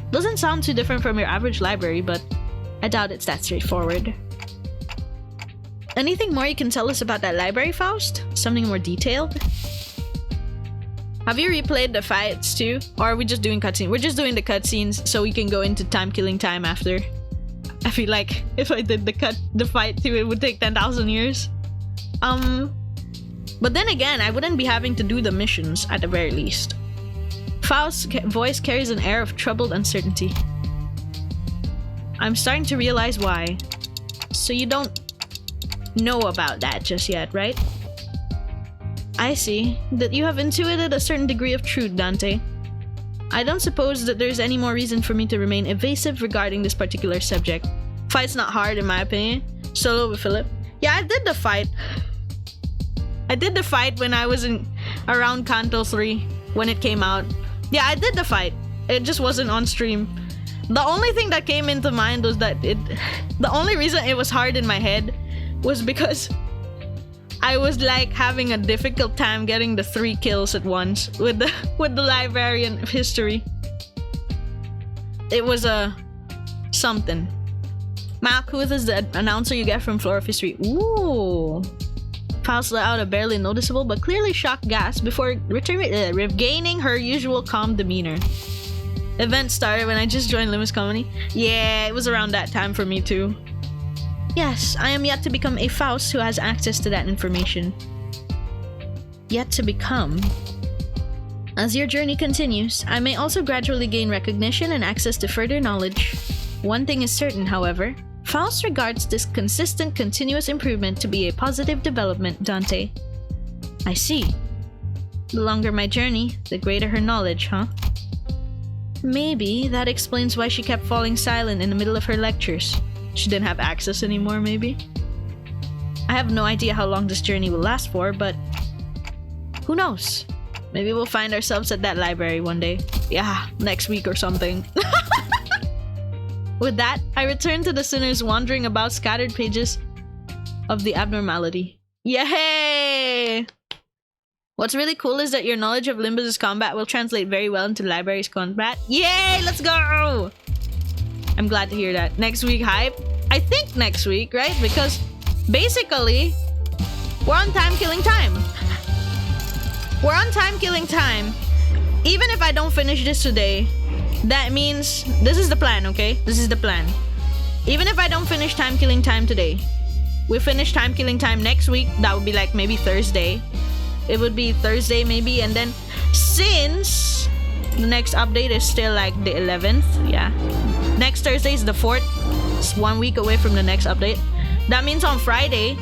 Doesn't sound too different from your average library, but I doubt it's that straightforward. Anything more you can tell us about that library, Faust? Something more detailed? Have you replayed the fights too? Or are we just doing cutscenes? We're just doing the cutscenes so we can go into killing time after. I feel like if I did the fight too, it would take 10,000 years. But then again, I wouldn't be having to do the missions at the very least. Faust's voice carries an air of troubled uncertainty. I'm starting to realize why. So you don't know about that just yet, right? I see. That you have intuited a certain degree of truth, Dante. I don't suppose that there's any more reason for me to remain evasive regarding this particular subject. Fight's not hard in my opinion. Solo with Philip. Yeah, I did the fight. I did the fight when I was around Canto 3 when it came out. Yeah, I did the fight. It just wasn't on stream. The only thing that came into mind was that the only reason it was hard in my head was because I was like having a difficult time getting the 3 kills at once with the Librarian of History. It was something. Malkuth is the announcer you get from Floor of History. Ooh. Faust let out a barely noticeable but clearly shocked gasp before regaining her usual calm demeanor. Event started when I just joined Limbus Company. Yeah, it was around that time for me too. Yes, I am yet to become a Faust who has access to that information. Yet to become. As your journey continues, I may also gradually gain recognition and access to further knowledge. One thing is certain, however. Faust regards this consistent, continuous improvement to be a positive development, Dante. I see. The longer my journey, the greater her knowledge, huh? Maybe that explains why she kept falling silent in the middle of her lectures. She didn't have access anymore, maybe? I have no idea how long this journey will last for, but who knows? Maybe we'll find ourselves at that library one day. Yeah, next week or something. With that, I return to the sinners wandering about scattered pages of the abnormality. Yay! What's really cool is that your knowledge of Limbus' combat will translate very well into the library's combat. Yay! Let's go! I'm glad to hear that. Next week hype? I think next week, right? Because basically, we're on time killing time. We're on time killing time. Even if I don't finish this today, that means this is the plan, okay? This is the plan. Even if I don't finish time killing time today, we finish time killing time next week. That would be like maybe Thursday. It would be Thursday maybe, and then since the next update is still like the 11th, yeah. Next Thursday is the 4th. It's 1 week away from the next update. That means on Friday,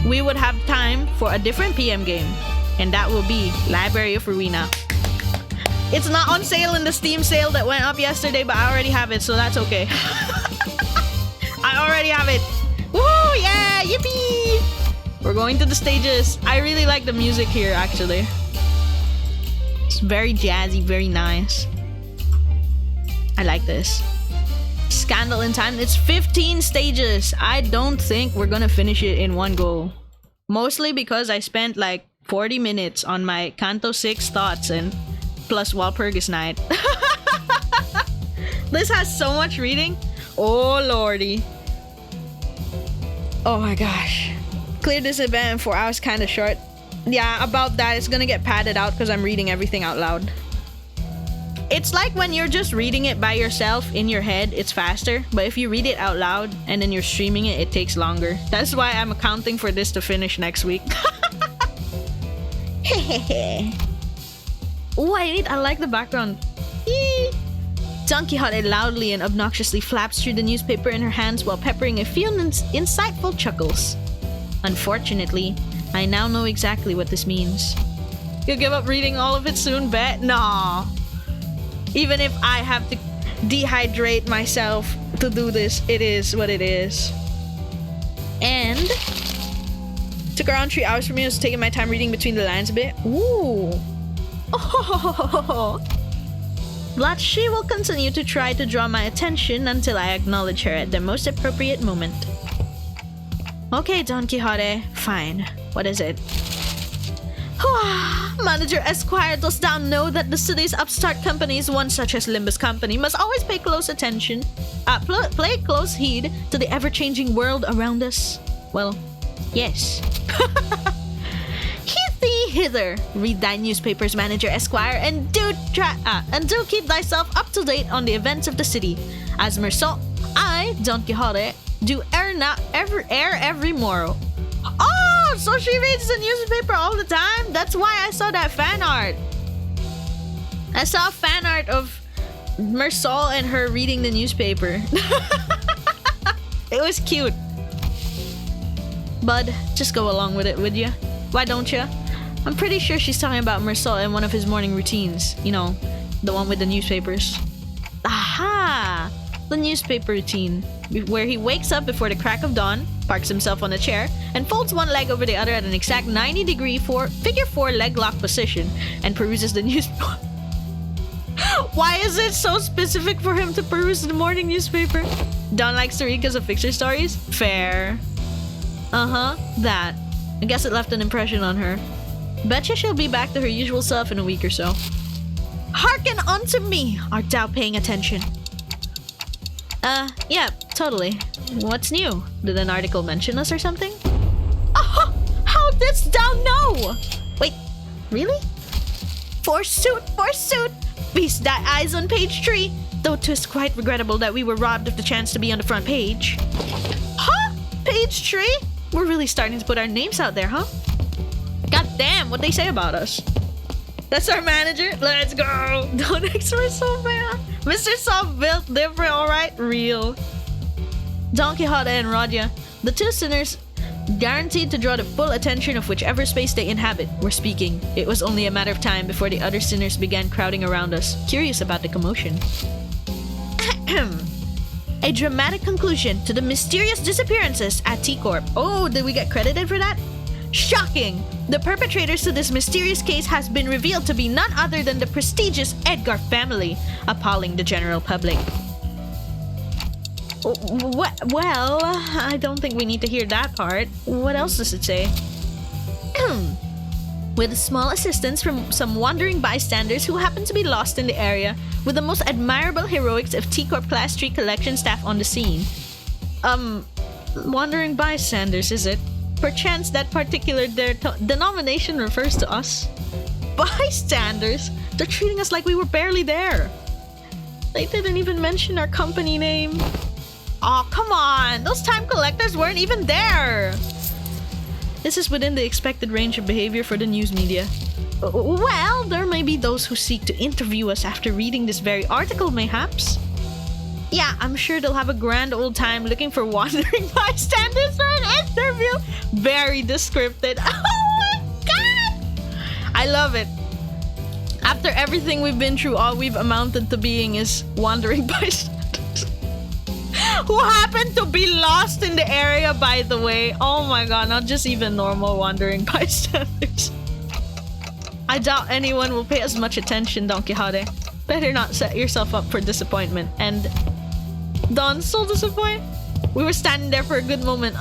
we would have time for a different PM game. And that will be Library of Arena. It's not on sale in the Steam sale that went up yesterday, but I already have it, so that's okay. I already have it. Woohoo! Yeah! Yippee! We're going to the stages. I really like the music here, actually. It's very jazzy, very nice. I like this. Scandal in time. It's 15 stages. I don't think we're gonna finish it in one go. Mostly because I spent like 40 minutes on my Canto 6 thoughts and plus Walpurgis Night. This has so much reading. Oh lordy. Oh my gosh. Cleared this event in 4 hours, kind of short. Yeah, about that. It's gonna get padded out because I'm reading everything out loud. It's like when you're just reading it by yourself in your head, it's faster. But if you read it out loud and then you're streaming it, it takes longer. That's why I'm accounting for this to finish next week. Oh, I like the background. Eee. Don Quixote loudly and obnoxiously flaps through the newspaper in her hands while peppering a few insightful chuckles. Unfortunately, I now know exactly what this means. You'll give up reading all of it soon, bet? Nah. Even if I have to dehydrate myself to do this, it is what it is. And took around 3 hours for me. I was taking my time reading between the lines a bit. Ooh. Oh. But she will continue to try to draw my attention until I acknowledge her at the most appropriate moment. Okay, Don Quixote. Fine. What is it? Manager Esquire, dost thou know that the city's upstart companies, one such as Limbus Company, must always pay close attention, play close heed to the ever-changing world around us? Well, yes. Heed thee hither, read thy newspapers, Manager Esquire, and do keep thyself up to date on the events of the city. As Mersault, I, Don Quixote, do air every morrow. Oh, so she reads the newspaper all the time? That's why I saw that fan art. I saw fan art of Mersault and her reading the newspaper. It was cute. Bud, just go along with it, would ya? Why don't ya? I'm pretty sure she's talking about Mersault in one of his morning routines. You know, the one with the newspapers. Aha! The newspaper routine, where he wakes up before the crack of dawn, parks himself on a chair, and folds one leg over the other at an exact 90-degree figure 4 leg lock position, and peruses the newspaper. Why is it so specific for him to peruse the morning newspaper? Don likes to read because of fiction stories? Fair. That. I guess it left an impression on her. Betcha she'll be back to her usual self in a week or so. Hearken unto me! Art thou paying attention? Yeah, totally. What's new? Did an article mention us or something? Oh, how didst thou know? Wait, really? Forsooth! Feast thy eyes on page 3, though 'tis quite regrettable that we were robbed of the chance to be on the front page. Huh? Page 3? We're really starting to put our names out there, huh? God damn, what they say about us. That's our manager. Let's go. Don't express so bad. Mr. Soft built different, alright? Real. Don Quixote and Rodia, the two sinners guaranteed to draw the full attention of whichever space they inhabit, were speaking. It was only a matter of time before the other sinners began crowding around us, curious about the commotion. A dramatic conclusion to the mysterious disappearances at T-Corp. Oh, did we get credited for that? Shocking! The perpetrators to this mysterious case has been revealed to be none other than the prestigious Edgar family, appalling the general public. Well, I don't think we need to hear that part. What else does it say? With small assistance from some wandering bystanders who happen to be lost in the area, with the most admirable heroics of T-Corp Class 3 collection staff on the scene. Wandering bystanders, is it? Perchance that particular denomination refers to us. Bystanders? They're treating us like we were barely there. They didn't even mention our company name. Aw, come on! Those time collectors weren't even there! This is within the expected range of behavior for the news media. Well, there may be those who seek to interview us after reading this very article, mayhaps. Yeah, I'm sure they'll have a grand old time looking for wandering bystanders for an interview. Very descriptive. Oh my god! I love it. After everything we've been through, all we've amounted to being is wandering bystanders. Who happen to be lost in the area, by the way. Oh my god, not just even normal wandering bystanders. I doubt anyone will pay as much attention, Don Quixote. Better not set yourself up for disappointment. And Don's so disappointed. We were standing there for a good moment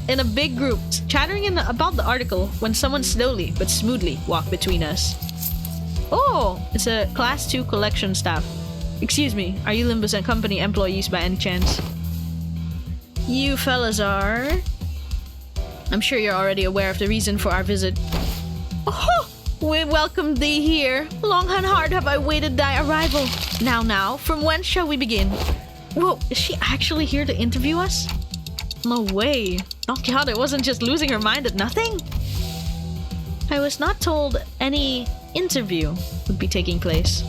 in a big group, chattering about the article, when someone slowly but smoothly walked between us. Oh, it's a Class 2 collection staff. Excuse me, are you Limbus and Company employees by any chance? You fellas are... I'm sure you're already aware of the reason for our visit. Oh, we welcome thee here. Long and hard have I waited thy arrival. Now, from whence shall we begin? Whoa, is she actually here to interview us? No way. Don Quixote wasn't just losing her mind at nothing? I was not told any interview would be taking place.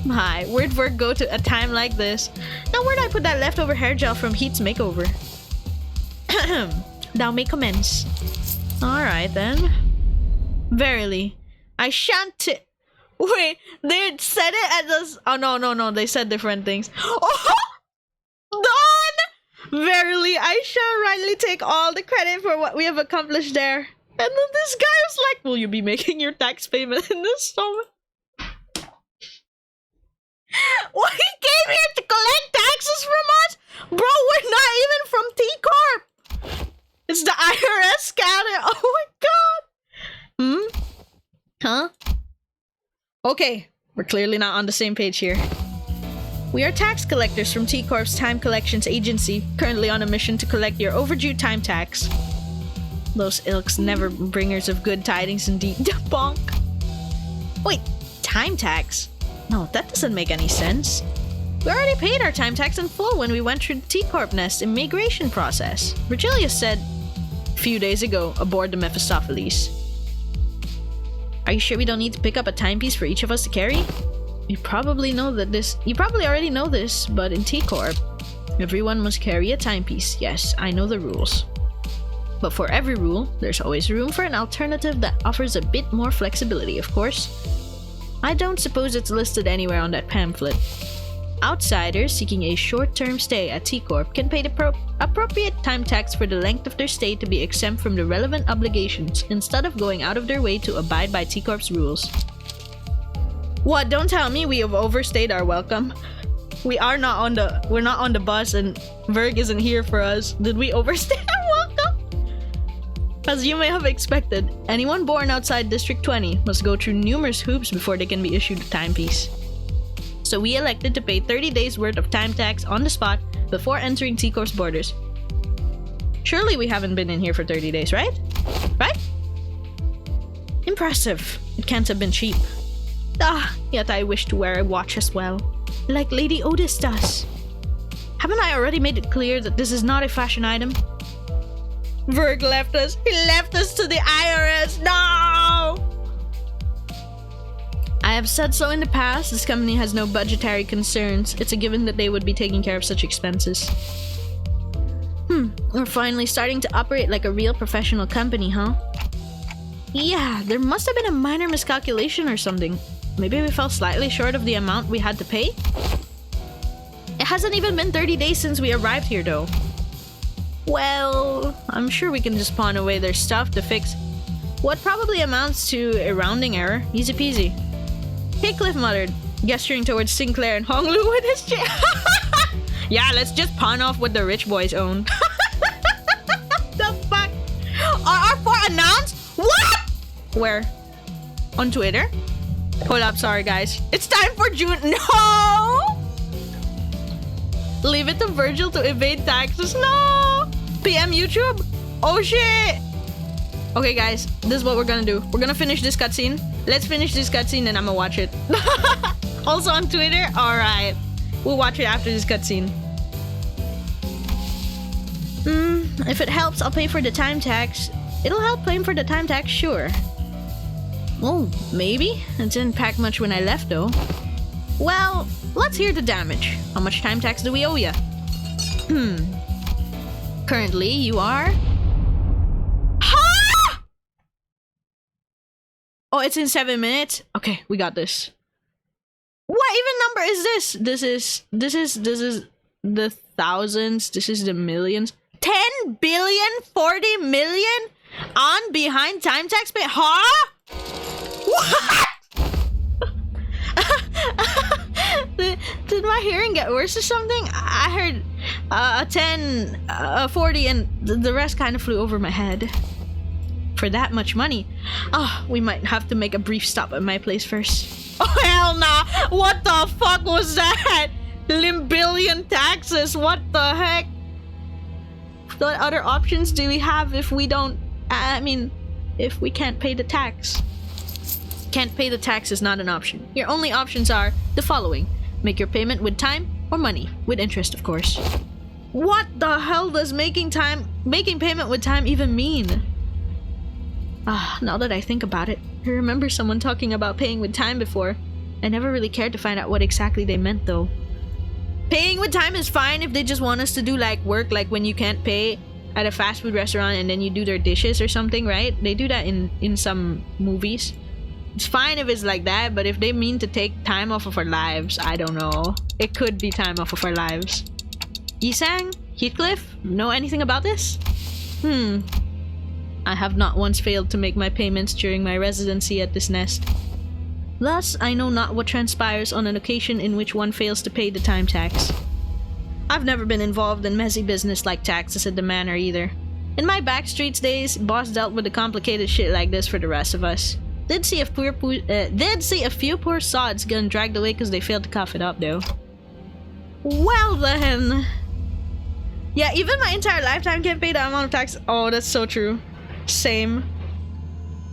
My, where'd work go to a time like this? Now where'd I put that leftover hair gel from Heat's makeover? Thou may commence. Alright then. Verily, I shan't... Wait, they said it as us... Oh, no, they said different things. Oh! Dawn! Verily, I shall rightly take all the credit for what we have accomplished there. And then this guy was like, will you be making your tax payment in this summer? Well, he came here to collect taxes from us? Bro, we're not even from T-Corp. It's the IRS scanner. Oh my god. Huh? Okay, we're clearly not on the same page here. We are tax collectors from T-Corp's Time Collections Agency, currently on a mission to collect your overdue time tax. Those ilks never bringers of good tidings indeed. Bonk. Wait, time tax? No, that doesn't make any sense. We already paid our time tax in full when we went through the T-Corp Nest immigration process. Virgilius said a few days ago aboard the Mephistopheles. Are you sure we don't need to pick up a timepiece for each of us to carry? You probably already know this, but in T-Corp, everyone must carry a timepiece. Yes, I know the rules. But for every rule, there's always room for an alternative that offers a bit more flexibility, of course. I don't suppose it's listed anywhere on that pamphlet. Outsiders seeking a short-term stay at T-Corp can pay the appropriate time tax for the length of their stay to be exempt from the relevant obligations, instead of going out of their way to abide by T-Corp's rules. What? Don't tell me we have overstayed our welcome. We're not on the bus and Verg isn't here for us. Did we overstay our welcome? As you may have expected, anyone born outside District 20 must go through numerous hoops before they can be issued a timepiece. So we elected to pay 30 days worth of time tax on the spot before entering T-Corp's borders. Surely we haven't been in here for 30 days, right? Right? Impressive. It can't have been cheap. Yet I wish to wear a watch as well, like Lady Otis does. Haven't I already made it clear that this is not a fashion item? Verg left us. He left us to the IRS. No! I have said so in the past. This company has no budgetary concerns. It's a given that they would be taking care of such expenses. We're finally starting to operate like a real professional company, huh? Yeah, there must have been a minor miscalculation or something. Maybe we fell slightly short of the amount we had to pay? It hasn't even been 30 days since we arrived here, though. Well, I'm sure we can just pawn away their stuff to fix what probably amounts to a rounding error. Easy peasy. Hey, Cliff muttered, gesturing towards Sinclair and Honglu with his chin. Yeah, let's just pawn off what the rich boys own. The fuck? Are R4 announced? What? Where? On Twitter? Hold up, sorry guys. It's time for June. No! Leave it to Virgil to evade taxes. No! PM YouTube? Oh shit! Okay guys, this is what we're gonna do. We're gonna finish this cutscene. Let's finish this cutscene and I'm gonna watch it. Also on Twitter? Alright. We'll watch it after this cutscene. If it helps, I'll pay for the time tax. It'll help paying for the time tax, sure. Oh, maybe? It didn't pack much when I left, though. Well, let's hear the damage. How much time tax do we owe ya? Currently, you are... Ha! Oh, it's in 7 minutes? Okay, we got this. What even number is this? This is the thousands. This is the millions. 10 billion? 40 million? On behind time tax pay? Huh? What? Did my hearing get worse or something? I heard a 10, a 40, and the rest kind of flew over my head. For that much money, we might have to make a brief stop at my place first. Oh hell nah! What the fuck was that? Limbillion taxes, what the heck? What other options do we have if we don't... if we can't pay the tax? Can't pay the tax is not an option. Your only options are the following. Make your payment with time or money, with interest of course. What the hell does making payment with time even mean? Now that I think about it, I remember someone talking about paying with time before. I never really cared to find out what exactly they meant though. Paying with time is fine if they just want us to do like work, like when you can't pay at a fast food restaurant and then you do their dishes or something, right? They do that in some movies. It's fine if it's like that, but if they mean to take time off of our lives, I don't know. It could be time off of our lives. Yisang? Heathcliff? Know anything about this? I have not once failed to make my payments during my residency at this nest. Thus, I know not what transpires on an occasion in which one fails to pay the time tax. I've never been involved in messy business like taxes at the manor either. In my backstreets days, boss dealt with the complicated shit like this for the rest of us. Did see a few poor sods getting dragged away because they failed to cough it up though. Well then. Yeah, even my entire lifetime can't pay that amount of tax. Oh, that's so true. Same.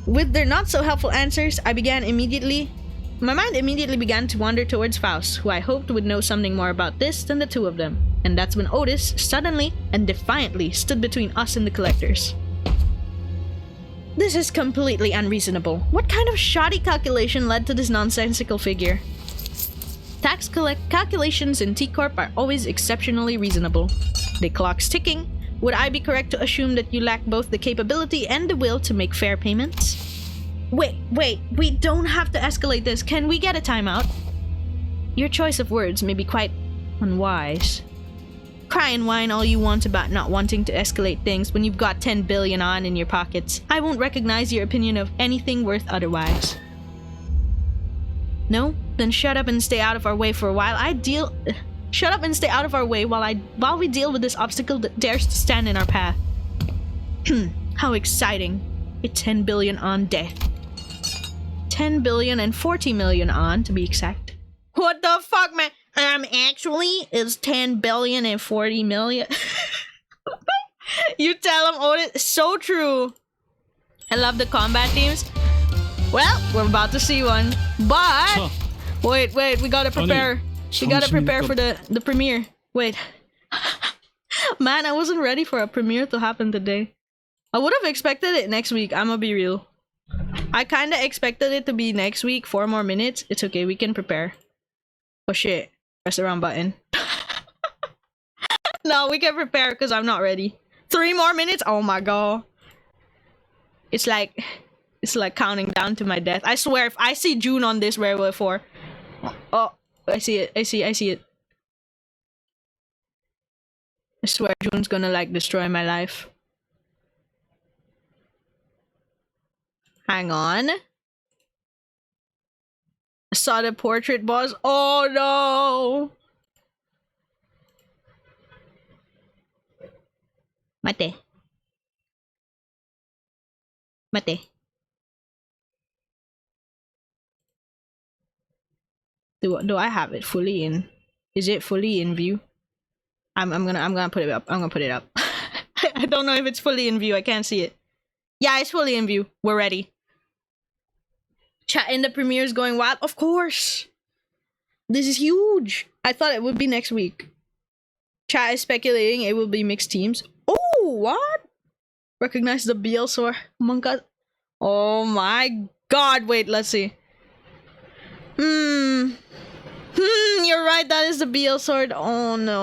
With their not so helpful answers, my mind immediately began to wander towards Faust, who I hoped would know something more about this than the two of them. And that's when Otis suddenly and defiantly stood between us and the collectors. This is completely unreasonable. What kind of shoddy calculation led to this nonsensical figure? Tax calculations in T-Corp are always exceptionally reasonable. The clock's ticking. Would I be correct to assume that you lack both the capability and the will to make fair payments? Wait, we don't have to escalate this. Can we get a timeout? Your choice of words may be quite unwise. Cry and whine all you want about not wanting to escalate things when you've got 10 billion on in your pockets. I won't recognize your opinion of anything worth otherwise. No? Then shut up and stay out of our way for a while. Shut up and stay out of our way while we deal with this obstacle that dares to stand in our path. How exciting. A 10 billion on death. 10 billion and 40 million on, to be exact. What the fuck, man? Actually, it's 10 billion and 40 million. You tell him, Otis. So true. I love the combat teams. Well, we're about to see one. But wait, we gotta prepare. We gotta prepare for the premiere. Wait. Man, I wasn't ready for a premiere to happen today. I would have expected it next week, I'm gonna be real. I kinda expected it to be next week, 4 more minutes. It's okay, we can prepare. Oh shit. Press the wrong button. No, we can prepare because I'm not ready. 3 more minutes? Oh my god. It's like counting down to my death. I swear, if I see June on this Werewolf 4. Oh, I see it. I see it. I swear June's gonna like destroy my life. Hang on. I saw the portrait boss. Oh no! Mate. Do I have it fully in? Is it fully in view? I'm gonna put it up. I'm gonna put it up. I don't know if it's fully in view. I can't see it. Yeah, it's fully in view. We're ready. Chat in the premiere is going wild. Of course. This is huge. I thought it would be next week. Chat is speculating it will be mixed teams. Oh, what? Recognize the BL sword among us. Oh my god. Wait, let's see. You're right, that is the BL sword. Oh no.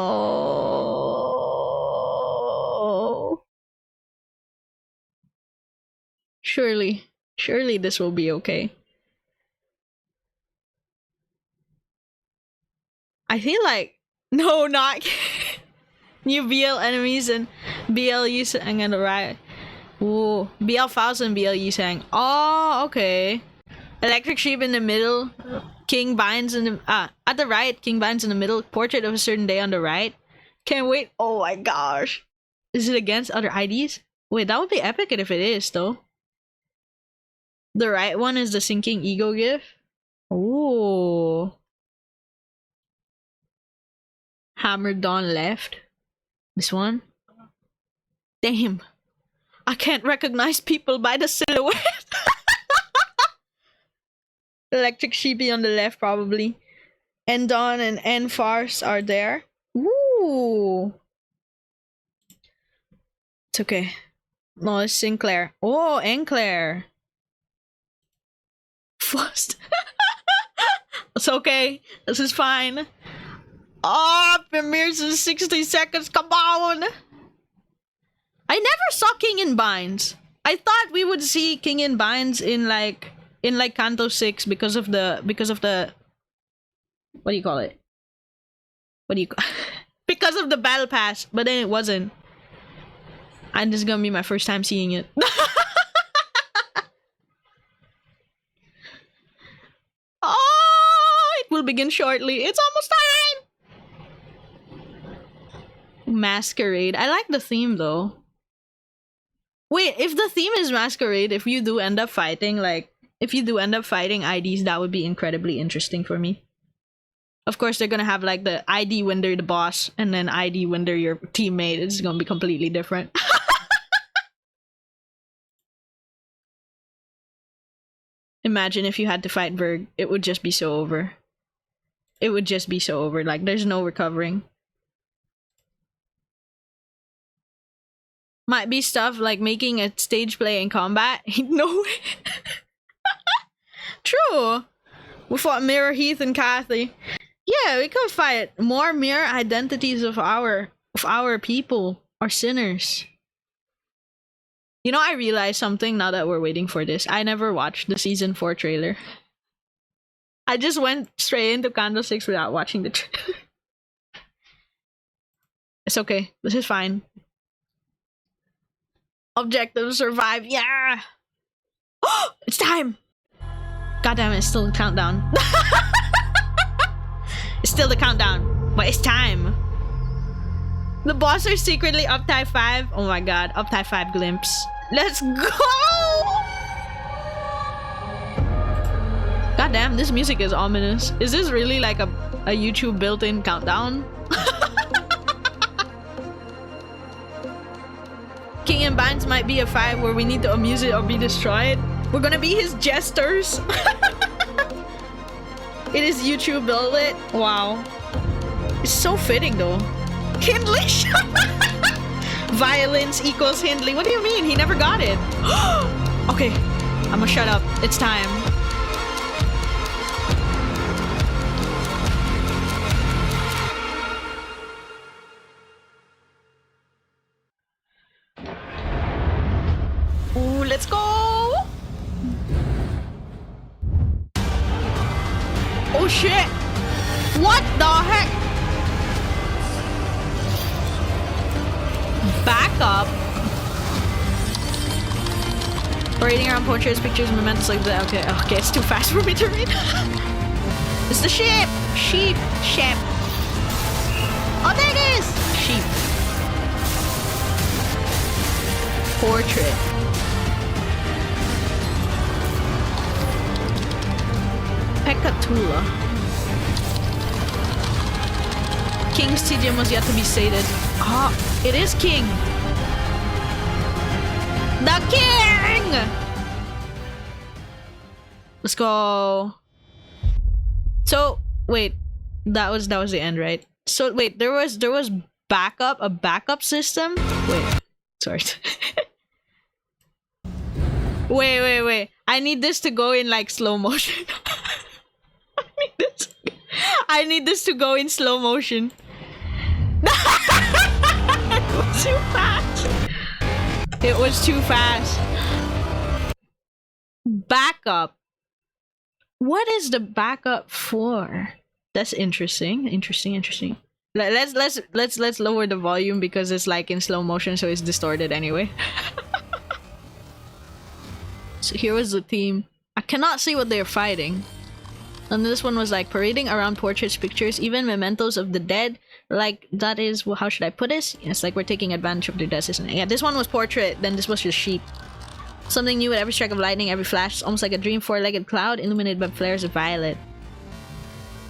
Surely this will be okay. I feel like no, not new BL enemies and BL Yusang and the right. Ooh, BL Faust and BL Yusang. Oh, okay. Electric Sheep in the middle. King Binds in the at the right. King Binds in the middle. Portrait of a Certain Day on the right. Can't wait. Oh my gosh. Is it against other IDs? Wait, that would be epic if it is though. The right one is the Sinking Ego GIF. Ooh. Hammer Dawn left. This one. Damn. I can't recognize people by the silhouette. Electric Sheepy on the left, probably. Endon and Enfars are there. Ooh. It's okay. No, it's Sinclair. Oh, Enclair. First. It's okay. This is fine. Oh, premieres in 60 seconds. Come on. I never saw King in Binds. I thought we would see King in Binds in like Canto 6 because of the what do you call it? Because of the battle pass, but then it wasn't. And this is gonna be my first time seeing it. Oh, it will begin shortly. It's almost time. Masquerade. I like the theme though. Wait, if the theme is Masquerade, if you do end up fighting like If you do end up fighting IDs, that would be incredibly interesting for me. Of course, they're gonna have like the ID when they're the boss, and then ID when they're your teammate. It's gonna be completely different. Imagine if you had to fight Berg. It would just be so over. It would just be so over. Like, there's no recovering. Might be stuff like making a stage play in combat. No way. True. We fought Mirror Heath and Kathy. Yeah, we could fight more mirror identities of our people, our sinners. You know, I realized something now that we're waiting for this. I never watched the season 4 trailer. I just went straight into Canto 6 without watching the trailer. It's okay. This is fine. Objective survive. Yeah. Oh, it's time. God damn it! It's still the countdown. It's still the countdown, but it's time. The boss are secretly up type 5. Oh my god, up type 5 glimpse. Let's go! God damn, this music is ominous. Is this really like a YouTube built-in countdown? King and Binds might be a 5 where we need to amuse it or be destroyed. We're gonna be his jesters. It is YouTube build it. Wow. It's so fitting though. Hindley. Violence equals Hindley. What do you mean? He never got it. Okay, I'ma shut up. It's time. Ooh, let's go. Oh shit! What the heck? Back up. Parading around portraits, pictures, mementos like that. Okay, okay, it's too fast for me to read. It's the ship! Sheep! Ship! Oh, there it is! Sheep. Portrait. Pekatula. King's TGM was yet to be sated. Ah, it is King. The King! Let's go. So wait, that was the end, right? So wait, there was a backup system. Wait, sorry. wait. I need this to go in like slow motion. I need this to go in slow motion. It was too fast. It was too fast. Backup. What is the backup for? That's interesting. Interesting. Let's lower the volume because it's like in slow motion, so it's distorted anyway. So here was the theme. I cannot see what they're fighting. And this one was like parading around portraits, pictures, even mementos of the dead. Like, that is, well, how should I put this? It's like we're taking advantage of their deaths, isn't it? Yeah, this one was portrait, then this was just sheep. Something new with every strike of lightning, every flash. It's almost like a dream four-legged cloud illuminated by flares of violet.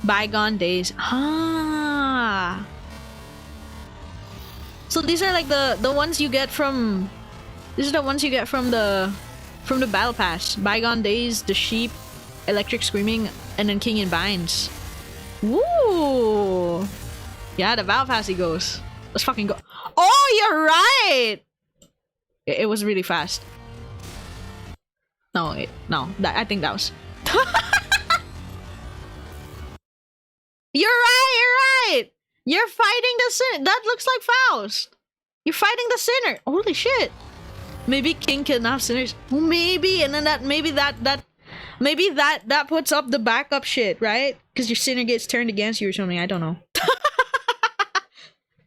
Bygone days. Ah. So these are like the ones you get from... These are the ones you get from the battle pass. Bygone days, the sheep, electric screaming, and then King in Binds. Woo! Yeah, the battle pass he goes. Let's fucking go. Oh, you're right! It was really fast. No, I think that was... You're right! You're fighting the sinner. That looks like Faust. You're fighting the sinner. Holy shit. Maybe King can have sinners. Oh, maybe, and then maybe that puts up the backup shit, right? Because your sinner gets turned against you or something. I don't know.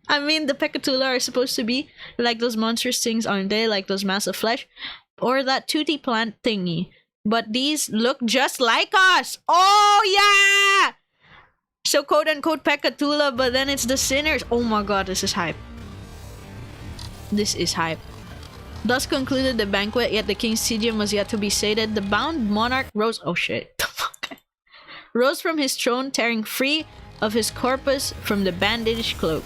I mean, the Pekatula are supposed to be like those monstrous things, aren't they? Like those massive flesh. Or that tutti plant thingy. But these look just like us. Oh, yeah! So quote-unquote Pekatula, but then it's the sinners. Oh my god, this is hype. This is hype. Thus concluded the banquet, yet the king's tedium was yet to be sated. The bound monarch rose... Oh shit. Rose from his throne, tearing free of his corpus from the bandaged cloak.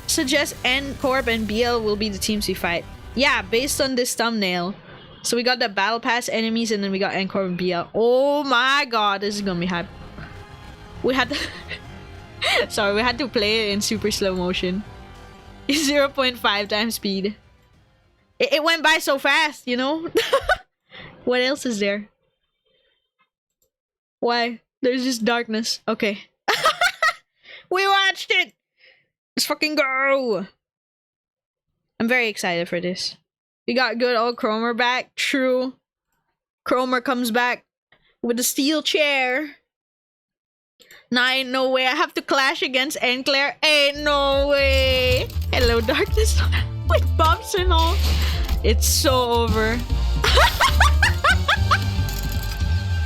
Suggest N Corp and BL will be the teams we fight. Yeah, based on this thumbnail. So we got the battle pass enemies and then we got N Corp and BL. Oh my god, this is gonna be hype. We had to... Sorry, we had to play it in super slow motion. 0.5 times speed. It went by so fast, you know? What else is there? Why? There's just darkness. Okay. We watched it! Let's fucking go! I'm very excited for this. We got good old Cromer back. True. Cromer comes back with the steel chair. Nah, ain't no way. I have to clash against Enclair. Ain't no way. Hello, darkness. With bumps and all. It's so over.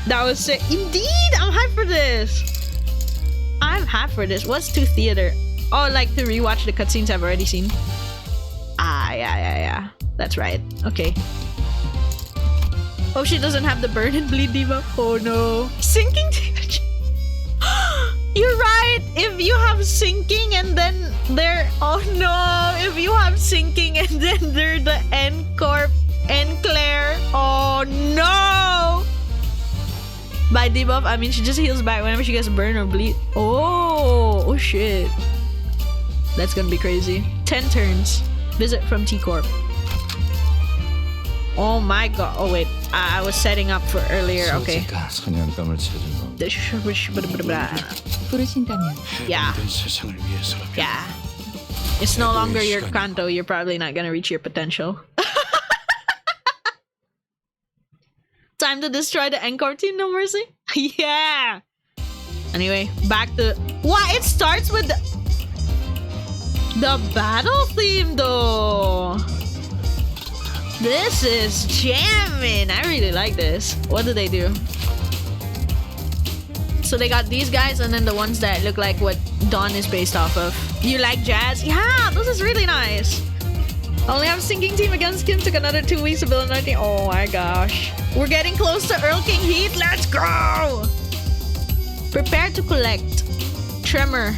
That was sick. Indeed! I'm hyped for this. I'm hyped for this. What's to theater? Oh, like to rewatch the cutscenes I've already seen. Ah, yeah. That's right. Okay. Hope she doesn't have the burn and bleed debuff. Oh no. Sinking damage. You're right. If you have sinking and then they're... Oh no. If you have sinking and then they're the N-Corp, Enclair. Oh no. By debuff, I mean she just heals back whenever she gets burn or bleed. Oh shit. That's gonna be crazy. 10 turns. Visit from T-Corp. Oh my god. Oh wait. I was setting up for earlier. Okay. Yeah. Yeah. It's no longer your Kanto. You're probably not gonna reach your potential. Time to destroy the Encore team, no mercy. Yeah. Anyway, back to... What? It starts with the battle theme though. This is jamming. I really like this. What do they do? So they got these guys and then the ones that look like what Dawn is based off of. You like jazz? Yeah, this is really nice. Only have sinking team against Kim. Took another 2 weeks to build another team. Oh my gosh. We're getting close to Earl King Heat. Let's go! Prepare to collect. Tremor.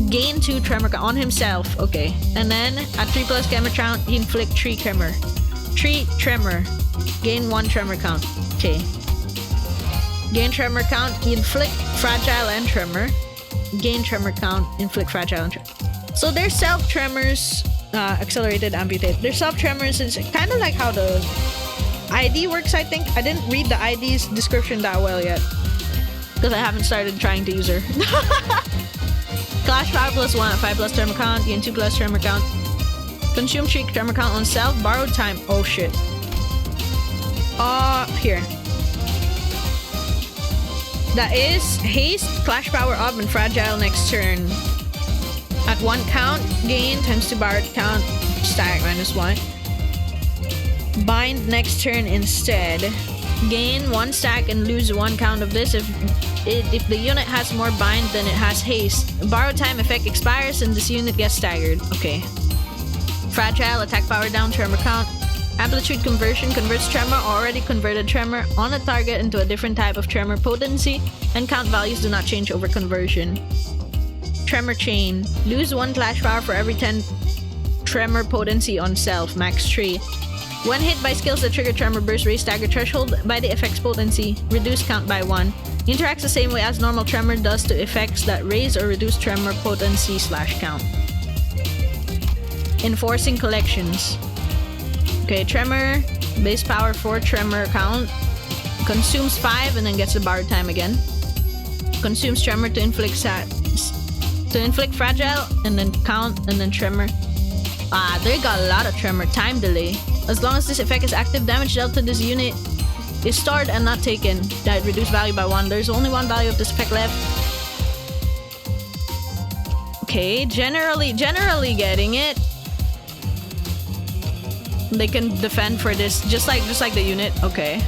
Gain 2 tremor on himself. Okay. And then at 3+ tremor count, he inflict 3 tremor. 3 tremor. Gain 1 tremor count. Okay. Gain tremor count, inflict fragile and tremor. Gain tremor count, inflict fragile and tremor. So their self tremors, accelerated, amputate. Their self tremors is kind of like how the ID works, I think. I didn't read the ID's description that well yet. Because I haven't started trying to use her. Clash 5+1 at 5+ tremor count, gain 2+ tremor count. Consume 3 tremor count on self, borrowed time. Oh shit. Here. That is haste, clash power up, and fragile next turn. At 1 count, gain times 2 borrowed count, stack -1. Bind next turn instead. Gain 1 stack and lose 1 count of this. If the unit has more bind than it has haste. Borrow time effect expires and this unit gets staggered. Okay. Fragile, attack power down, tremor count. Amplitude conversion converts tremor or already converted tremor on a target into a different type of tremor potency, and count values do not change over conversion. Tremor chain. Lose 1 clash power for every 10 tremor potency on self, max 3. When hit by skills that trigger tremor burst, raise stagger threshold by the effect's potency, reduce count by 1. Interacts the same way as normal tremor does to effects that raise or reduce tremor potency / count. Enforcing collections. Okay, tremor, base power 4 tremor count, consumes 5 and then gets the borrowed time again. Consumes tremor to inflict fragile and then count and then tremor. They got a lot of tremor. Time delay. As long as this effect is active, damage dealt to this unit is stored and not taken. That reduced value by 1. There's only 1 value of this effect left. Okay, generally getting it. They can defend for this just like the unit. Okay.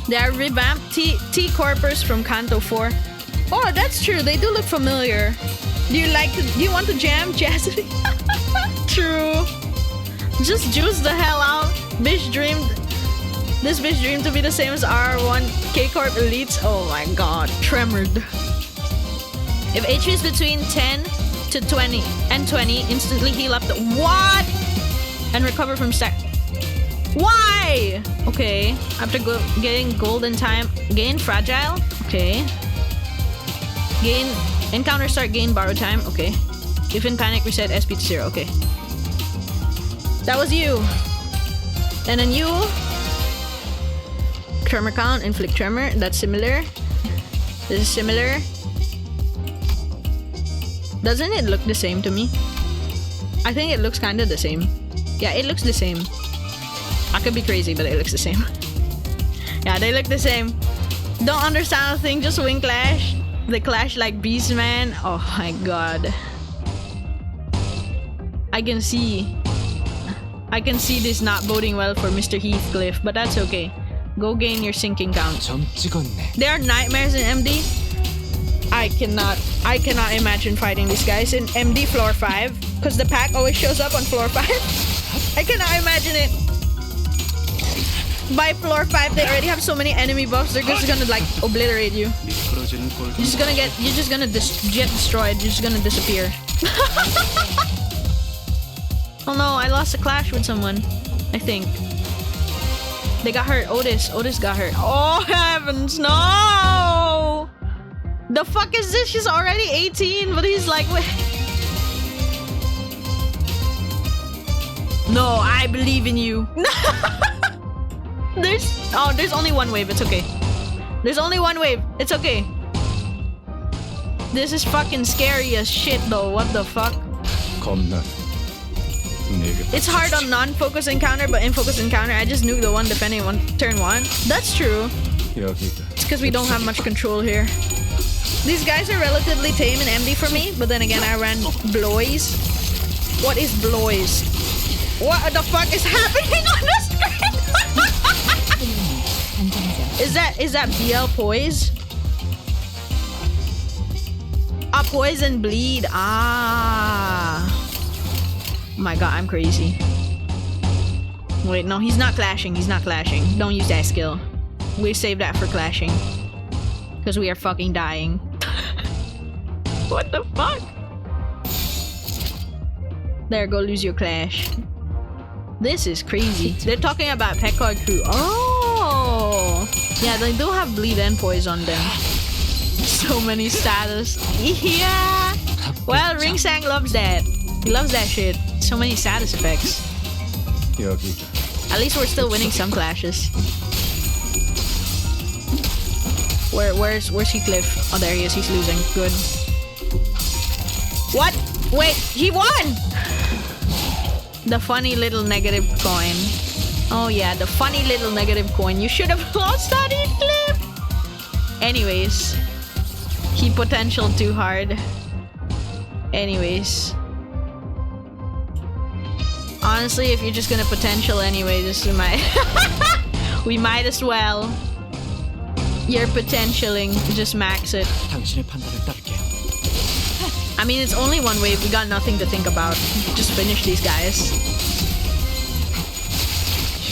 They are revamped T-Corpers from Canto 4. Oh, that's true. They do look familiar. Do you want to jam Chastity? True. Just juice the hell out. Bitch dreamed. This bitch dreamed to be the same as R1 K-Corp elites. Oh my god. Tremored. If HP is between 10 to 20 and 20, instantly heal up the what? And recover from stack. Why? Okay. After getting golden time, gain fragile. Okay. Gain encounter start, gain borrow time. Okay. If in panic, reset SP to 0. Okay. That was you. And then you. Tremor count, inflict tremor. That's similar. This is similar. Doesn't it look the same to me? I think it looks kind of the same. Yeah, it looks the same. I could be crazy, but it looks the same. Yeah, they look the same. Don't understand a thing, just wing clash. They clash like beast, man. Oh my god. I can see this not boding well for Mr. Heathcliff, but that's okay. Go gain your sinking count. There are nightmares in MD. I cannot imagine fighting these guys in MD floor 5 because the pack always shows up on floor 5. I cannot imagine it. By floor 5 they already have so many enemy buffs, they're just gonna like obliterate you. You're just gonna get destroyed, you're just gonna disappear. Oh no, I lost a clash with someone. I think. They got hurt. Otis got hurt. Oh heavens, no! The fuck is this? She's already 18, but he's like, wait. No, I believe in you. There's only one wave, it's okay. There's only one wave, it's okay. This is fucking scary as shit though, what the fuck? It's hard on non-focus encounter, but in focus encounter, I just nuke the one defending turn 1. That's true. It's because we don't have much control here. These guys are relatively tame in MD for me, but then again, I ran Blois. What is Blois? What the fuck is happening on the screen? Is that BL Poise? Ah, Poison Bleed. Ah. Oh my god, I'm crazy. Wait, no, he's not clashing. He's not clashing. Don't use that skill. We save that for clashing. Because we are fucking dying. What the fuck? There, go lose your clash. This is crazy. They're talking about Pekard crew. Oh! Yeah, they do have bleed and poise on them. So many status. Yeah! Well, Ringsang loves that. He loves that shit. So many status effects. At least we're still winning some clashes. Where's Heathcliff? Oh, there he is. He's losing. Good. What? Wait, he won! The funny little negative coin. Oh yeah, the funny little negative coin. You should have lost that Heathcliff! Anyways. He potential too hard. Anyways. Honestly, if you're just gonna potential anyway, this is my... We might as well. You're potentialing, just max it. I mean, it's only one wave, we got nothing to think about. Just finish these guys.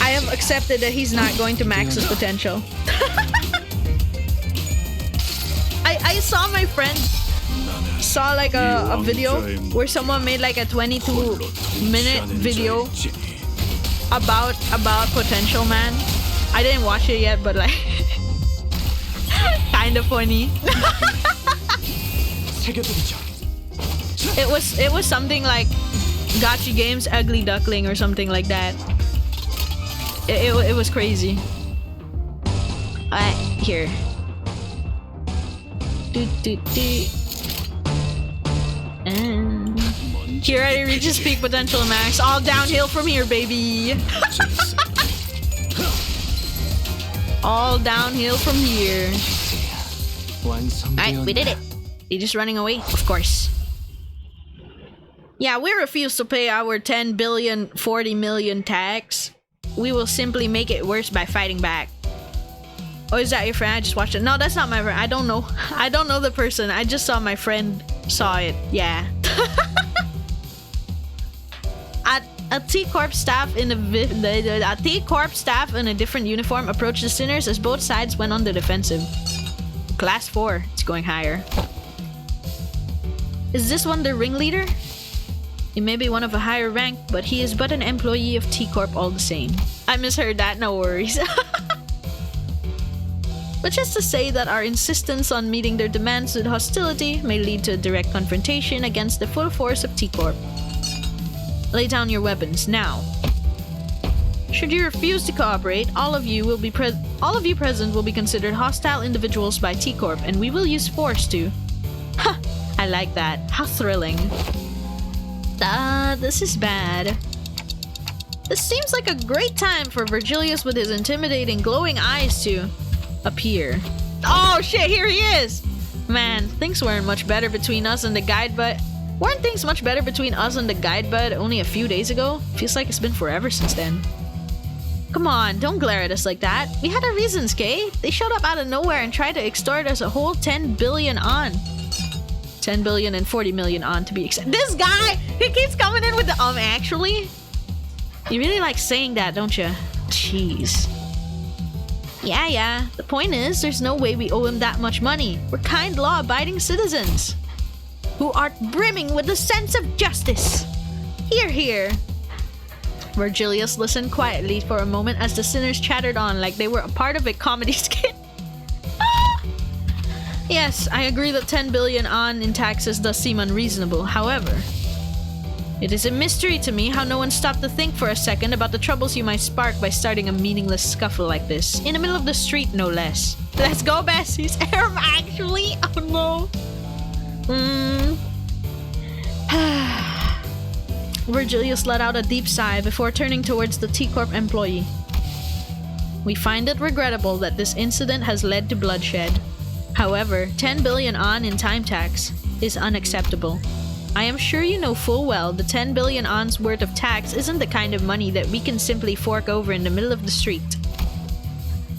I have accepted that he's not going to max his potential. I saw my friend saw like a video where someone made like a 22-minute video about potential, man. I didn't watch it yet, but like kind of funny. It was something like Gotcha Games Ugly Duckling or something like that. It was crazy. Here. And here I reach his peak potential max. All downhill from here, baby. All downhill from here. Alright, we did it. They're just running away, of course. Yeah, we refuse to pay our 10 billion, 40 million tax. We will simply make it worse by fighting back. Oh, is that your friend? I just watched it. No, that's not my friend. I don't know. I don't know the person. I just saw my friend saw it. Yeah. A T-Corp staff in a T-Corp staff in a different uniform approached the sinners as both sides went on the defensive. Class 4. It's going higher. Is this one the ringleader? He may be one of a higher rank, but he is but an employee of T-Corp all the same. I misheard that, no worries. But just to say that our insistence on meeting their demands with hostility may lead to a direct confrontation against the full force of T-Corp. Lay down your weapons, now. Should you refuse to cooperate, all of you present will be considered hostile individuals by T-Corp, and we will use force to... Ha! I like that. How thrilling. This is bad. This seems like a great time for Virgilius with his intimidating glowing eyes to appear. Oh shit, here he is! Man, things weren't much better between us and the guide, but... Weren't things much better between us and the guide bud only a few days ago? Feels like it's been forever since then. Come on, don't glare at us like that. We had our reasons, Kay. They showed up out of nowhere and tried to extort us a whole 10 billion on. 10 billion and 40 million on to be exact. This guy! He keeps coming in with the actually? You really like saying that, don't you? Jeez. Yeah. The point is, there's no way we owe him that much money. We're kind, law-abiding citizens who are brimming with a sense of justice. Hear, hear. Virgilius listened quietly for a moment as the sinners chattered on like they were a part of a comedy skit. Yes, I agree that 10 billion on in taxes does seem unreasonable. However, it is a mystery to me how no one stopped to think for a second about the troubles you might spark by starting a meaningless scuffle like this. In the middle of the street, no less. Let's go, Bessies. Actually? Oh no. Virgilius let out a deep sigh before turning towards the T-Corp employee. We find it regrettable that this incident has led to bloodshed. However, 10 billion on in time tax is unacceptable. I am sure you know full well the 10 billion on's worth of tax isn't the kind of money that we can simply fork over in the middle of the street.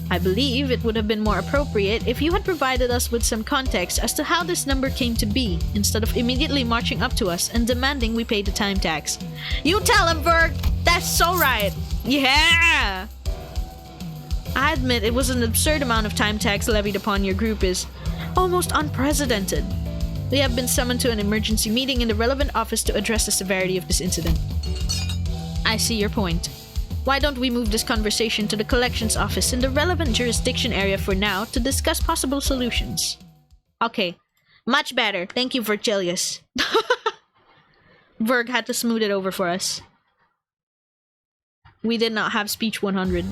I believe it would have been more appropriate if you had provided us with some context as to how this number came to be, instead of immediately marching up to us and demanding we pay the time tax. You tell him, Berg! That's so right! Yeah! I admit it was an absurd amount of time tax levied upon your group is almost unprecedented. We have been summoned to an emergency meeting in the relevant office to address the severity of this incident. I see your point. Why don't we move this conversation to the collections office in the relevant jurisdiction area for now to discuss possible solutions? Okay. Much better. Thank you, Virgilius. Verg had to smooth it over for us. We did not have speech 100.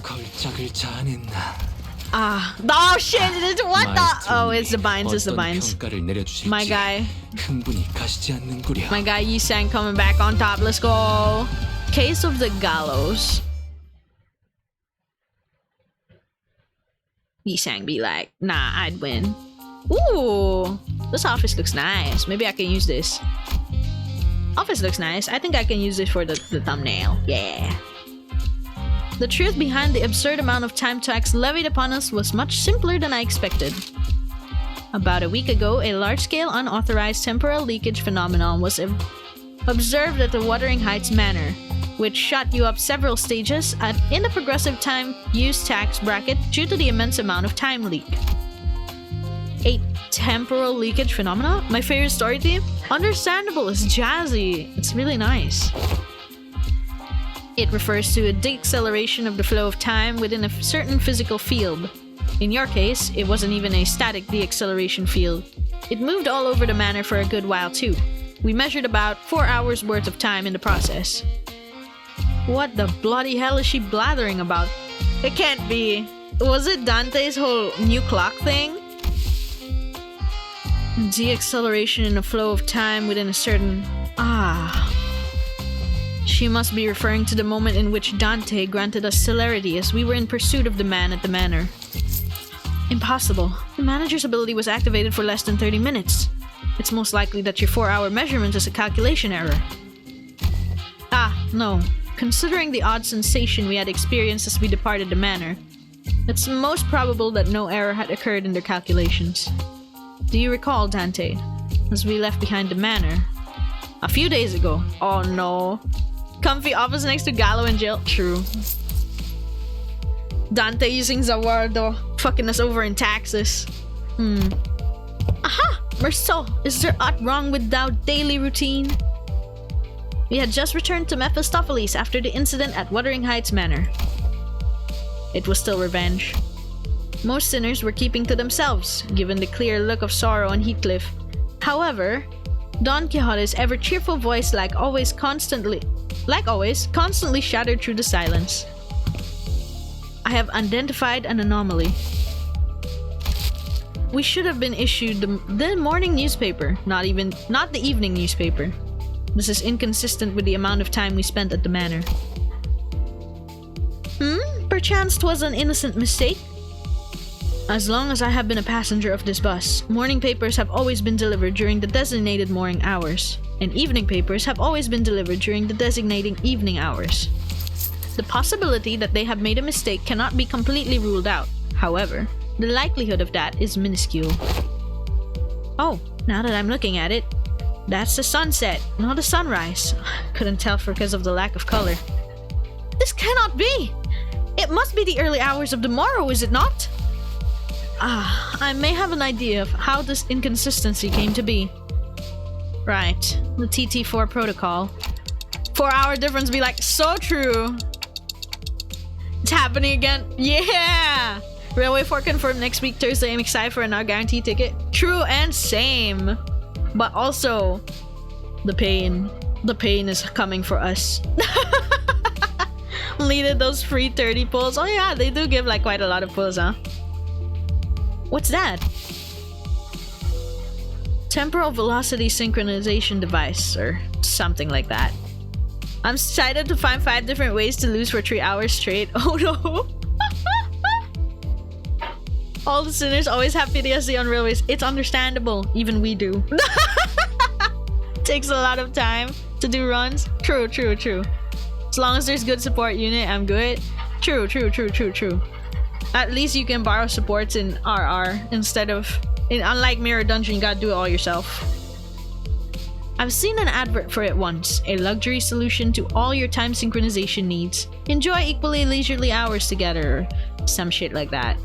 Oh shit! What the? Oh, it's the binds, My guy Yi-sang coming back on top. Let's go. Case of the gallows. Yi-sang be like, nah, I'd win. Ooh, this office looks nice. Maybe I can use this. Office looks nice. I think I can use this for the thumbnail. Yeah. The truth behind the absurd amount of time tax levied upon us was much simpler than I expected. About a week ago, a large-scale unauthorized temporal leakage phenomenon was observed at the Wuthering Heights Manor, which shot you up several stages in the progressive time use tax bracket due to the immense amount of time leak. A temporal leakage phenomena? My favorite story theme? Understandable, it's jazzy. It's really nice. It refers to a deceleration of the flow of time within a certain physical field. In your case, it wasn't even a static deacceleration field. It moved all over the manor for a good while too. We measured about 4 hours worth of time in the process. What the bloody hell is she blathering about? It can't be. Was it Dante's whole new clock thing? Deacceleration in a flow of time within a certain... She must be referring to the moment in which Dante granted us celerity as we were in pursuit of the man at the manor. Impossible. The manager's ability was activated for less than 30 minutes. It's most likely that your 4-hour measurement is a calculation error. No. Considering the odd sensation we had experienced as we departed the manor, it's most probable that no error had occurred in their calculations. Do you recall, Dante, as we left behind the manor? A few days ago. Oh no. Comfy office next to Gallo in jail. True. Dante using Zawardo. Fucking us over in taxes. Aha! Merceau, is there aught wrong with thou daily routine? We had just returned to Mephistopheles after the incident at Wuthering Heights Manor. It was still revenge. Most sinners were keeping to themselves, given the clear look of sorrow on Heathcliff. However, Don Quixote's ever-cheerful voice, like always, constantly shattered through the silence. I have identified an anomaly. We should have been issued the morning newspaper, not the evening newspaper. This is inconsistent with the amount of time we spent at the manor. Perchance 'twas an innocent mistake? As long as I have been a passenger of this bus, morning papers have always been delivered during the designated morning hours, and evening papers have always been delivered during the designating evening hours. The possibility that they have made a mistake cannot be completely ruled out. However, the likelihood of that is minuscule. Oh, now that I'm looking at it, that's the sunset, not the sunrise. Couldn't tell because of the lack of color. This cannot be! It must be the early hours of the morrow, is it not? I may have an idea of how this inconsistency came to be. Right, the TT4 protocol. 4-hour difference be like, so true! It's happening again. Yeah! Railway 4 confirmed next week Thursday. I'm excited for a not guaranteed ticket. True and same. But also, the pain. The pain is coming for us. Needed those free 30 pulls. Oh yeah, they do give like quite a lot of pulls, huh? What's that? Temporal velocity synchronization device, or something like that. I'm excited to find 5 different ways to lose for 3 hours straight. Oh no! All the sinners always have PTSD on railways. It's understandable. Even we do. Takes a lot of time to do runs. True, true, true. As long as there's good support unit, I'm good. True, true, true, true, true. At least you can borrow supports in RR instead of... unlike Mirror Dungeon, you gotta do it all yourself. I've seen an advert for it once. A luxury solution to all your time synchronization needs. Enjoy equally leisurely hours together. Some shit like that.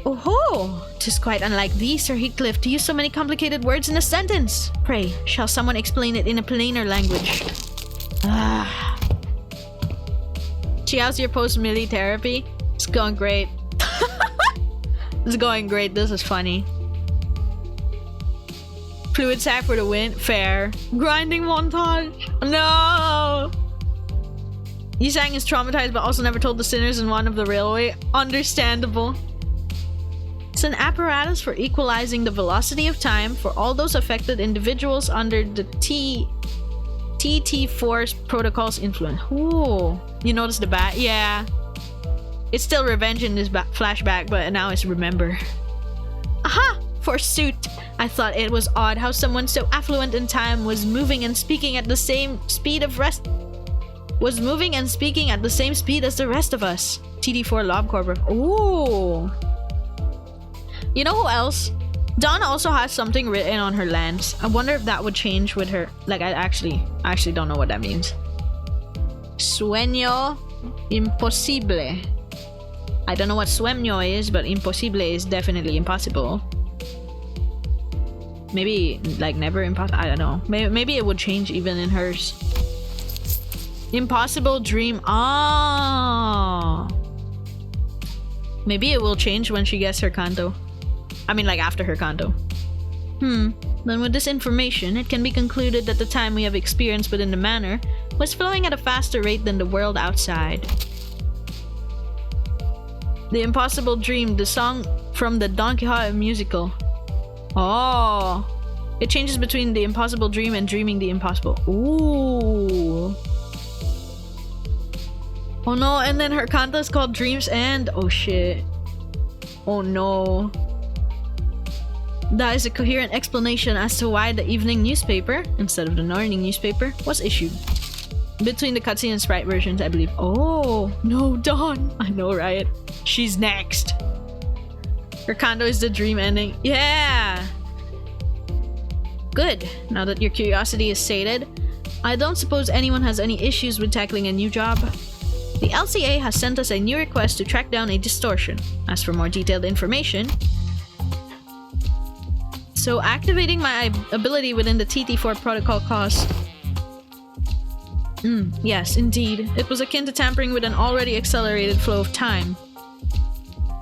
Oh-ho! 'Tis quite unlike thee, Sir Heathcliff, to use so many complicated words in a sentence. Pray, shall someone explain it in a plainer language? Gee, how's your post-milli therapy? It's going great. It's going great. This is funny. Fluid sack for the win. Fair. Grinding montage. No! Yisang is traumatized but also never told the sinners in one of the railway. Understandable. It's an apparatus for equalizing the velocity of time for all those affected individuals under the TT4's protocol's influence. Ooh. You notice the bat? Yeah. It's still revenge in this flashback, but now it's remember. Aha! Forsooth! I thought it was odd how someone so affluent in time was moving and speaking at the same speed as the rest of us. TD4 Lob Corp. Ooh. You know who else? Dawn also has something written on her lance. I wonder if that would change with her. Like, I actually don't know what that means. Sueño imposible. I don't know what sueño is, but imposible is definitely impossible. Maybe, like, never impossible. I don't know. Maybe it would change even in hers. Impossible dream. Ah. Maybe it will change when she gets her canto. I mean, like, after her canto. Then with this information, it can be concluded that the time we have experienced within the manor was flowing at a faster rate than the world outside. The Impossible Dream, the song from the Don Quixote musical. Oh. It changes between the impossible dream and dreaming the impossible. Ooh. Oh no, and then her canto is called Dreams End. Oh shit. Oh no. That is a coherent explanation as to why the evening newspaper, instead of the morning newspaper, was issued. Between the cutscene and sprite versions, I believe. Oh, no, Dawn. I know, right? She's next. Her canto is the dream ending. Yeah! Good. Now that your curiosity is sated, I don't suppose anyone has any issues with tackling a new job. The LCA has sent us a new request to track down a distortion. As for more detailed information... So activating my ability within the TT4 protocol cost... yes, indeed. It was akin to tampering with an already accelerated flow of time.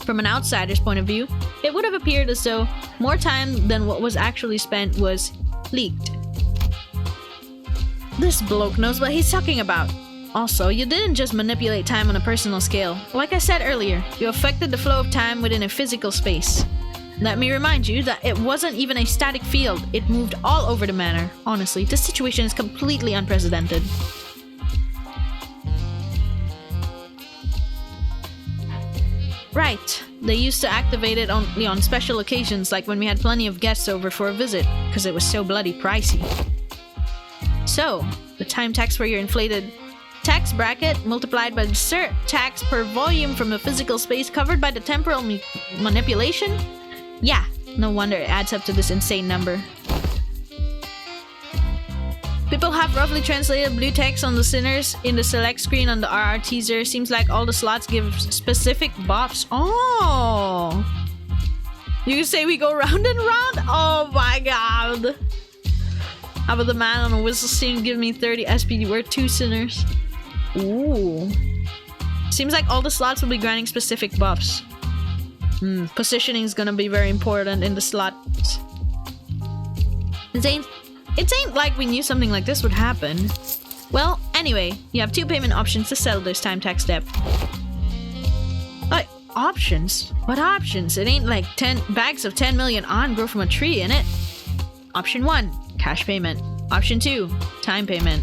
From an outsider's point of view, it would have appeared as though more time than what was actually spent was leaked. This bloke knows what he's talking about. Also, you didn't just manipulate time on a personal scale. Like I said earlier, you affected the flow of time within a physical space. Let me remind you that it wasn't even a static field. It moved all over the manor. Honestly, this situation is completely unprecedented. Right. They used to activate it only on special occasions, like when we had plenty of guests over for a visit, because it was so bloody pricey. So, the time tax for your inflated tax bracket multiplied by the cert tax per volume from the physical space covered by the temporal manipulation? Yeah, no wonder it adds up to this insane number. People have roughly translated blue text on the sinners in the select screen on the RR teaser. Seems like all the slots give specific buffs. Oh! You can say we go round and round? Oh my god! How about the man on a whistle scene give me 30 SP worth 2 sinners? Ooh. Seems like all the slots will be granting specific buffs. Positioning is gonna be very important in the slots. It ain't like we knew something like this would happen. Well, anyway, you have 2 payment options to settle this time tax debt. Options? What options? It ain't like 10 bags of 10 million on grow from a tree, innit? Option 1, cash payment. Option 2, time payment.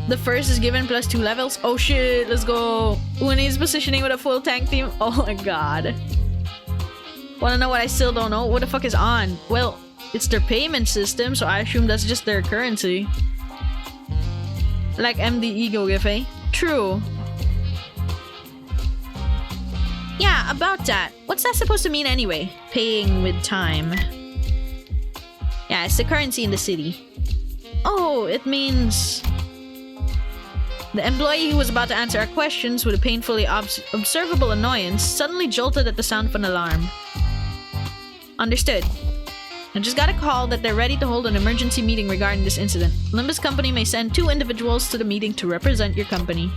The first is given plus 2 levels. Oh shit, let's go. Uni's positioning with a full tank team. Oh my god. Wanna know what I still don't know? What the fuck is on? Well, it's their payment system, so I assume that's just their currency. Like MD Ego Gif, eh? True. Yeah, about that. What's that supposed to mean anyway? Paying with time. Yeah, it's the currency in the city. Oh, it means... The employee who was about to answer our questions with a painfully observable annoyance suddenly jolted at the sound of an alarm. Understood. I just got a call that they're ready to hold an emergency meeting regarding this incident. Limbus Company may send 2 individuals to the meeting to represent your company.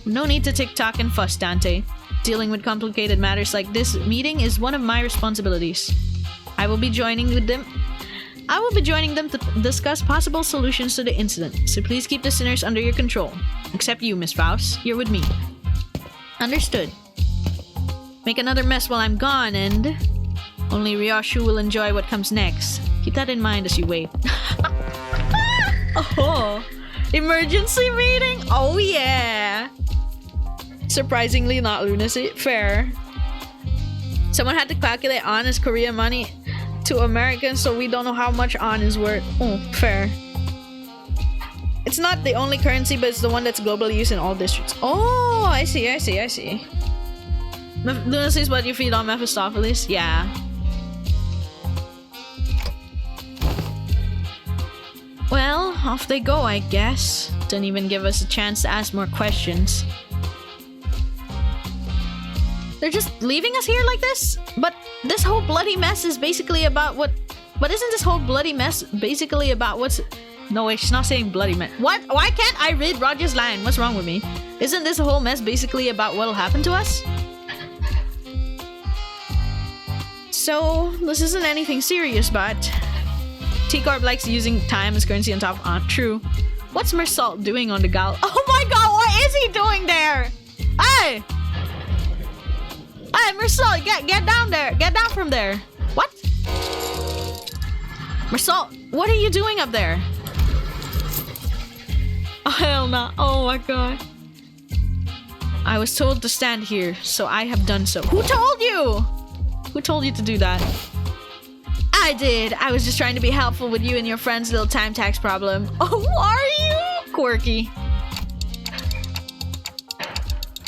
No need to tick-tock and fuss, Dante. Dealing with complicated matters like this meeting is one of my responsibilities. I will be joining them to discuss possible solutions to the incident, so please keep the sinners under your control. Except you, Miss Faust. You're with me. Understood. Make another mess while I'm gone, and... only Ryoshu will enjoy what comes next. Keep that in mind as you wait. Oh! Emergency meeting? Oh yeah! Surprisingly not lunacy. Fair. Someone had to calculate on as Korean money to Americans, so we don't know how much on is worth. Oh, fair. It's not the only currency, but it's the one that's globally used in all districts. Oh, I see. Lunacy is what you feed on Mephistopheles? Yeah. Well, off they go, I guess. Didn't even give us a chance to ask more questions. They're just leaving us here like this? But this whole bloody mess is basically about what... But isn't this whole bloody mess basically about what's... No, wait, she's not saying bloody mess. What? Why can't I read Roger's line? What's wrong with me? Isn't this whole mess basically about what'll happen to us? So, this isn't anything serious, but... T-Corp likes using time as currency on top of... True. What's Mersault doing on the gal? Oh my god, what is he doing there? Hey! Hey, Mersault, get down there. Get down from there. What? Mersault, what are you doing up there? Oh, hell no. Oh my god. I was told to stand here, so I have done so. Who told you? Who told you to do that? I did. I was just trying to be helpful with you and your friend's little time tax problem. Oh, are you? Quirky.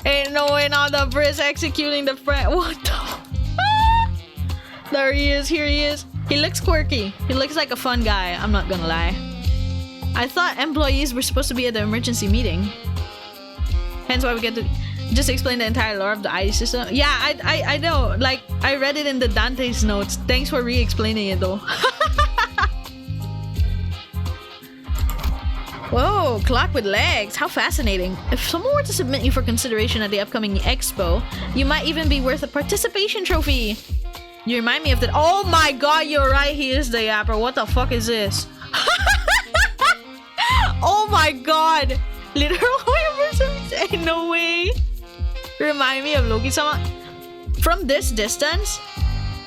Ain't no way now the Brit's executing the friend. What the? There he is. Here he is. He looks quirky. He looks like a fun guy, I'm not gonna lie. I thought employees were supposed to be at the emergency meeting. Hence why we get to just explain the entire lore of the ID system. Yeah, I know. Like, I read it in the Dante's notes. Thanks for re-explaining it though. Whoa, clock with legs. How fascinating. If someone were to submit you for consideration at the upcoming expo, you might even be worth a participation trophy. You remind me of that. Oh my god, you're right. He is the yapper. What the fuck is this? Oh my god. Literal ain't no way. Remind me of Loki-sama. From this distance,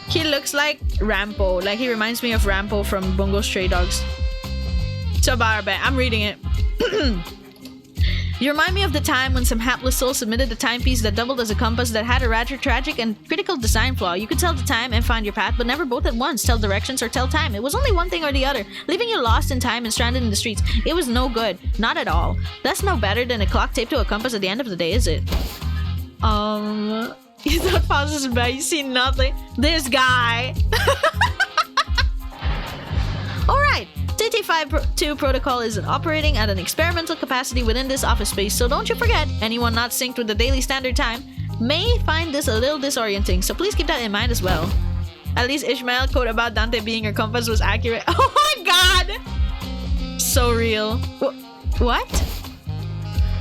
he looks like Rampo. Like, he reminds me of Rampo from Bungo Stray Dogs. So about our bet. I'm reading it. You remind me of the time when some hapless soul submitted a timepiece that doubled as a compass that had a rather tragic and critical design flaw. You could tell the time and find your path, but never both at once. Tell directions or tell time. It was only one thing or the other, leaving you lost in time and stranded in the streets. It was no good. Not at all. That's no better than a clock taped to a compass at the end of the day, is it? You thought pauses by, you see nothing. This guy. Alright. TT52 protocol is operating at an experimental capacity within this office space, so don't you forget, anyone not synced with the daily standard time may find this a little disorienting, so please keep that in mind as well. At least Ishmael's quote about Dante being her compass was accurate. Oh my god! So real. What?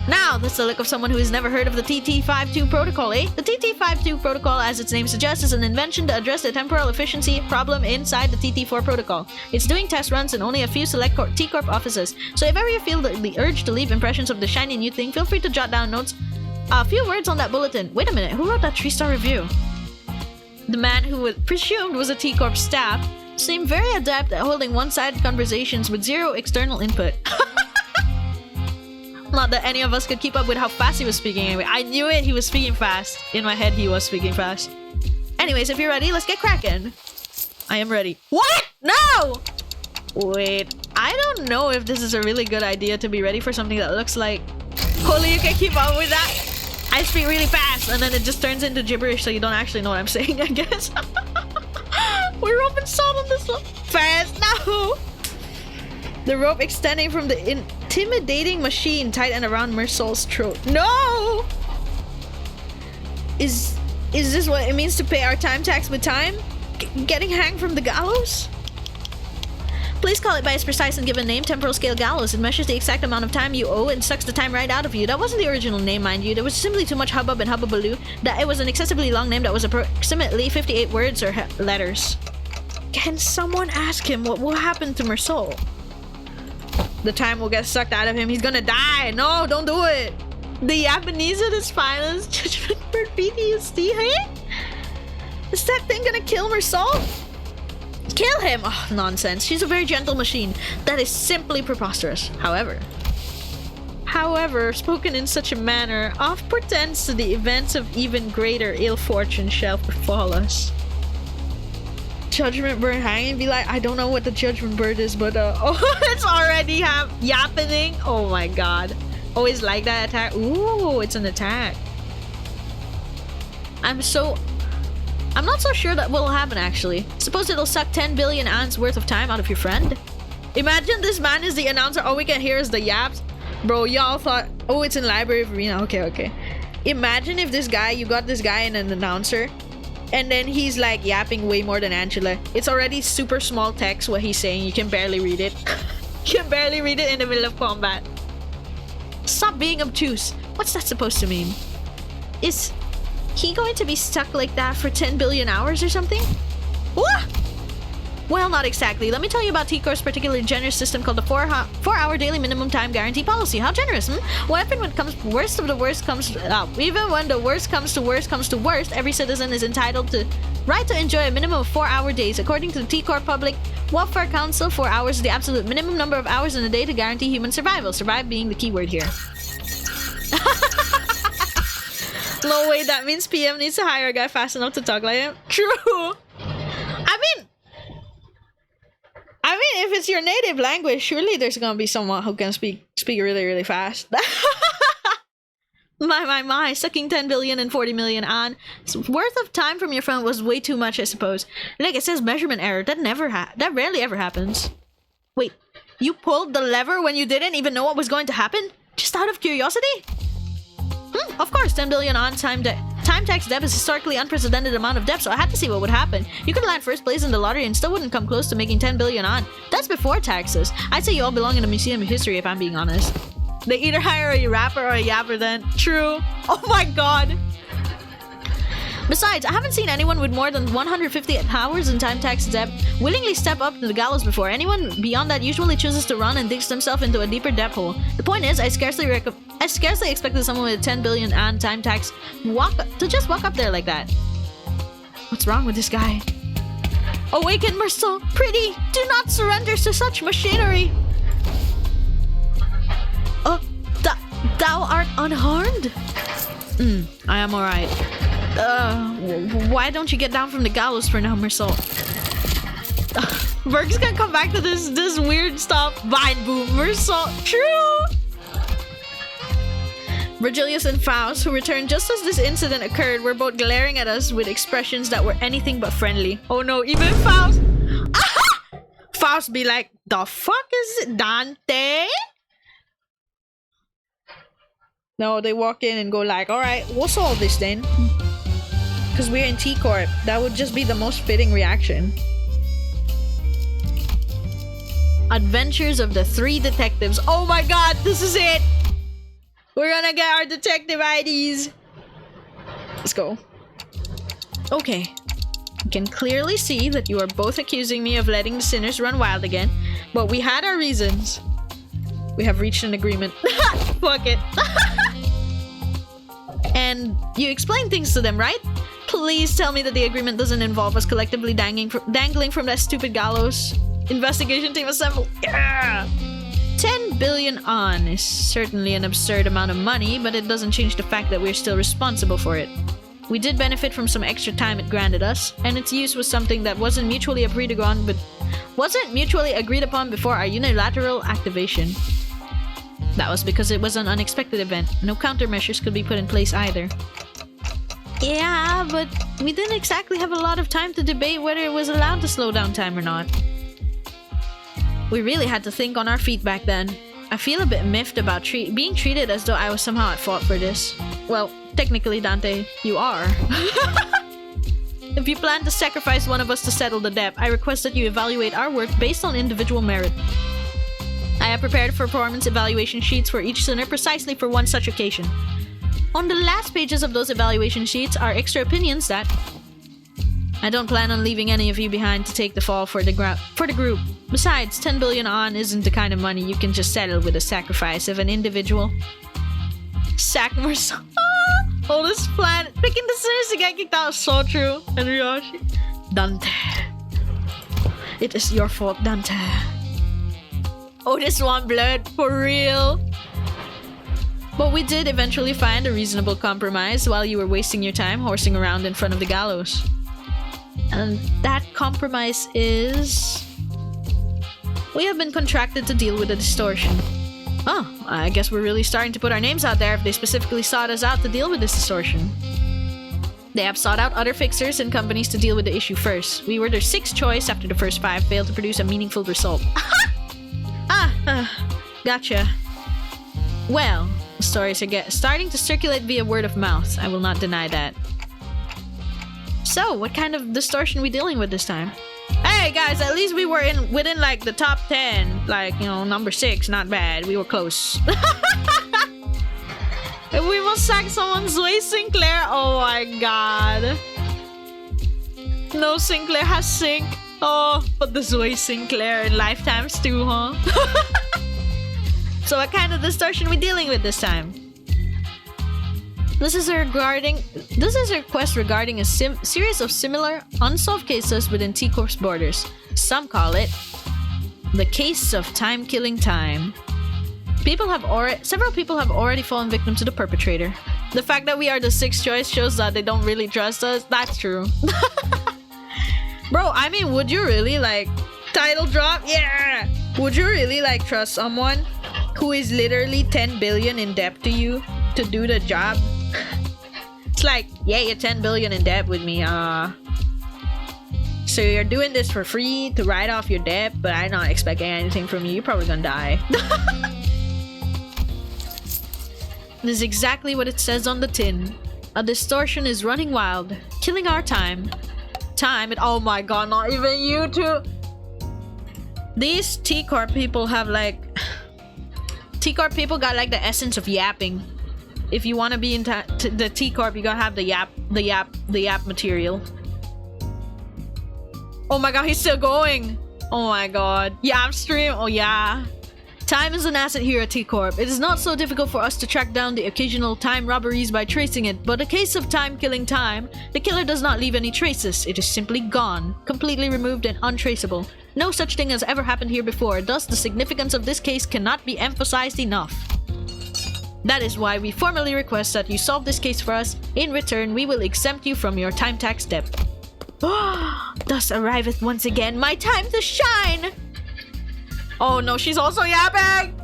Now, that's the look of someone who has never heard of the TT52 protocol, eh? The TT52 protocol, as its name suggests, is an invention to address the temporal efficiency problem inside the TT4 protocol. It's doing test runs in only a few select T-Corp offices, so if ever you feel the urge to leave impressions of the shiny new thing, feel free to jot down notes. A few words on that bulletin. Wait a minute, who wrote that 3-star review? The man who was presumed was a T-Corp staff seemed very adept at holding one-sided conversations with zero external input. Not that any of us could keep up with how fast he was speaking anyway. I knew it, he was speaking fast. In my head, he was speaking fast. Anyways, if you're ready, let's get cracking. I am ready. What? No! Wait, I don't know if this is a really good idea to be ready for something that looks like... Holy, you can keep up with that? I speak really fast, and then it just turns into gibberish, so you don't actually know what I'm saying, I guess. We're rubbing salt on this one. Fast, no! The rope extending from the intimidating machine tight and around Mersol's throat. No! Is this what it means to pay our time tax with time? Getting hanged from the gallows? Please call it by its precise and given name, temporal scale gallows. It measures the exact amount of time you owe and sucks the time right out of you. That wasn't the original name, mind you. There was simply too much hubbub and hubbubaloo that it was an excessively long name that was approximately 58 words or letters. Can someone ask him what will happen to Mersol? The time will get sucked out of him. He's gonna die. No, don't do it. The Japanese at his finest judgment for PTSD, hey? Is that thing gonna kill Mersol? Kill him! Oh, nonsense. She's a very gentle machine. That is simply preposterous. However, spoken in such a manner oft portends to the events of even greater ill fortune shall befall us. Judgment bird hanging, be like, I don't know what the judgment bird is, but oh, it's already happening. Oh my god. Always like that attack. Ooh, it's an attack. I'm not so sure that will happen actually. Suppose it'll suck 10 billion ants worth of time out of your friend. Imagine this man is the announcer. All we can hear is the yaps. Bro, y'all thought, oh, it's in library of arena. Okay. Imagine if you got this guy in an announcer, and then he's like yapping way more than Angela. It's already super small text what he's saying. You can barely read it. You can barely read it in the middle of combat. Stop being obtuse. What's that supposed to mean? Is he going to be stuck like that for 10 billion hours or something? What? Well, not exactly. Let me tell you about T-Corp's particularly generous system called the 4-hour daily minimum time guarantee policy. How generous, What even when it comes worst of the worst comes even when the worst comes to worst, every citizen is entitled to right to enjoy a minimum of 4-hour days. According to the T-Corp Public Welfare Council, 4 hours is the absolute minimum number of hours in a day to guarantee human survival. Survive being the key word here. No way, that means PM needs to hire a guy fast enough to talk like him. True. I mean, if it's your native language, surely there's gonna be someone who can speak really, really fast. My, sucking 10 billion and 40 million on worth of time from your phone was way too much, I suppose. Like, it says measurement error. That rarely ever happens. Wait, you pulled the lever when you didn't even know what was going to happen? Just out of curiosity? Of course, 10 billion on time tax debt is historically unprecedented amount of debt, so I had to see what would happen. You could land first place in the lottery and still wouldn't come close to making 10 billion on. That's before taxes. I'd say you all belong in a museum of history if I'm being honest. They either hire a rapper or a yapper then. True. Oh my god. Besides, I haven't seen anyone with more than 150 hours in time tax debt willingly step up to the gallows before. Anyone beyond that usually chooses to run and digs themselves into a deeper debt hole. The point is, I scarcely expected someone with 10 billion on time tax to just walk up there like that. What's wrong with this guy? Awaken, Merceau! Pretty! Do not surrender to such machinery! Thou art unharmed? I am alright. Why don't you get down from the gallows for now, Merceau? Berg's gonna come back to this weird stuff. Vine boom, Merceau. True! Virgilius and Faust, who returned just as this incident occurred, were both glaring at us with expressions that were anything but friendly. Oh no, even Faust! Aha! Faust be like, the fuck is it, Dante? No, they walk in and go like, alright, we'll solve this then. Because we're in T-Corp. That would just be the most fitting reaction. Adventures of the Three Detectives. Oh my god, this is it! We're gonna get our detective IDs. Let's go. Okay. I can clearly see that you are both accusing me of letting the sinners run wild again. But we had our reasons. We have reached an agreement. Fuck it. And you explained things to them, right? Please tell me that the agreement doesn't involve us collectively dangling from that stupid gallows. Investigation team assembled. Yeah! 10 billion on is certainly an absurd amount of money, but it doesn't change the fact that we're still responsible for it. We did benefit from some extra time it granted us, and its use was something that wasn't mutually agreed upon before our unilateral activation. That was because it was an unexpected event. No countermeasures could be put in place either. Yeah, but we didn't exactly have a lot of time to debate whether it was allowed to slow down time or not. We really had to think on our feet back then. I feel a bit miffed about being treated as though I was somehow at fault for this. Well, technically, Dante, you are. If you plan to sacrifice one of us to settle the debt, I request that you evaluate our work based on individual merit. I have prepared performance evaluation sheets for each sinner precisely for one such occasion. On the last pages of those evaluation sheets are extra opinions that... I don't plan on leaving any of you behind to take the fall for the group. Besides, 10 billion on isn't the kind of money you can just settle with the sacrifice of an individual. Merceau. Oh, this plan. Picking the sinners to get kicked out is so true. And Ryoshi. Dante. It is your fault, Dante. Oh, this one blood. For real. But we did eventually find a reasonable compromise while you were wasting your time horsing around in front of the gallows. And that compromise is... we have been contracted to deal with the distortion. Oh, I guess we're really starting to put our names out there if they specifically sought us out to deal with this distortion. They have sought out other fixers and companies to deal with the issue first. We were their sixth choice after the first 5 failed to produce a meaningful result. Gotcha. Well, stories are starting to circulate via word of mouth. I will not deny that. So, what kind of distortion are we dealing with this time? Hey guys, at least we were within like the top 10. Like, you know, number 6, not bad. We were close. If we must sack someone, Zoe Sinclair. Oh my god. No, Sinclair has sync. Oh, but the Zoe Sinclair in lifetimes too, huh? So what kind of distortion are we dealing with this time? This is a request regarding a series of similar unsolved cases within T-Corp's borders. Some call it the case of time-killing time. Several people have already fallen victim to the perpetrator. The fact that we are the 6th choice shows that they don't really trust us. That's true. Bro, I mean, would you really like title drop? Yeah. Would you really like trust someone who is literally 10 billion in debt to you? to do the job. It's like, yeah, you're 10 billion in debt with me. So you're doing this for free to write off your debt, but I'm not expecting anything from you. You're probably gonna die. This is exactly what it says on the tin. A distortion is running wild, killing our time. Oh my god, not even you two. These T-Corp people have like... T-Corp people got like the essence of yapping. If you want to be in the T-Corp, you gotta have the yap material. Oh my god, he's still going. Oh my god. Yap stream, oh yeah. Time is an asset here at T-Corp. It is not so difficult for us to track down the occasional time robberies by tracing it, but in case of time killing time, the killer does not leave any traces. It is simply gone, completely removed and untraceable. No such thing has ever happened here before, thus the significance of this case cannot be emphasized enough. That is why we formally request that you solve this case for us. In return, we will exempt you from your time tax debt. Thus arriveth once again my time to shine! Oh no, she's also yapping!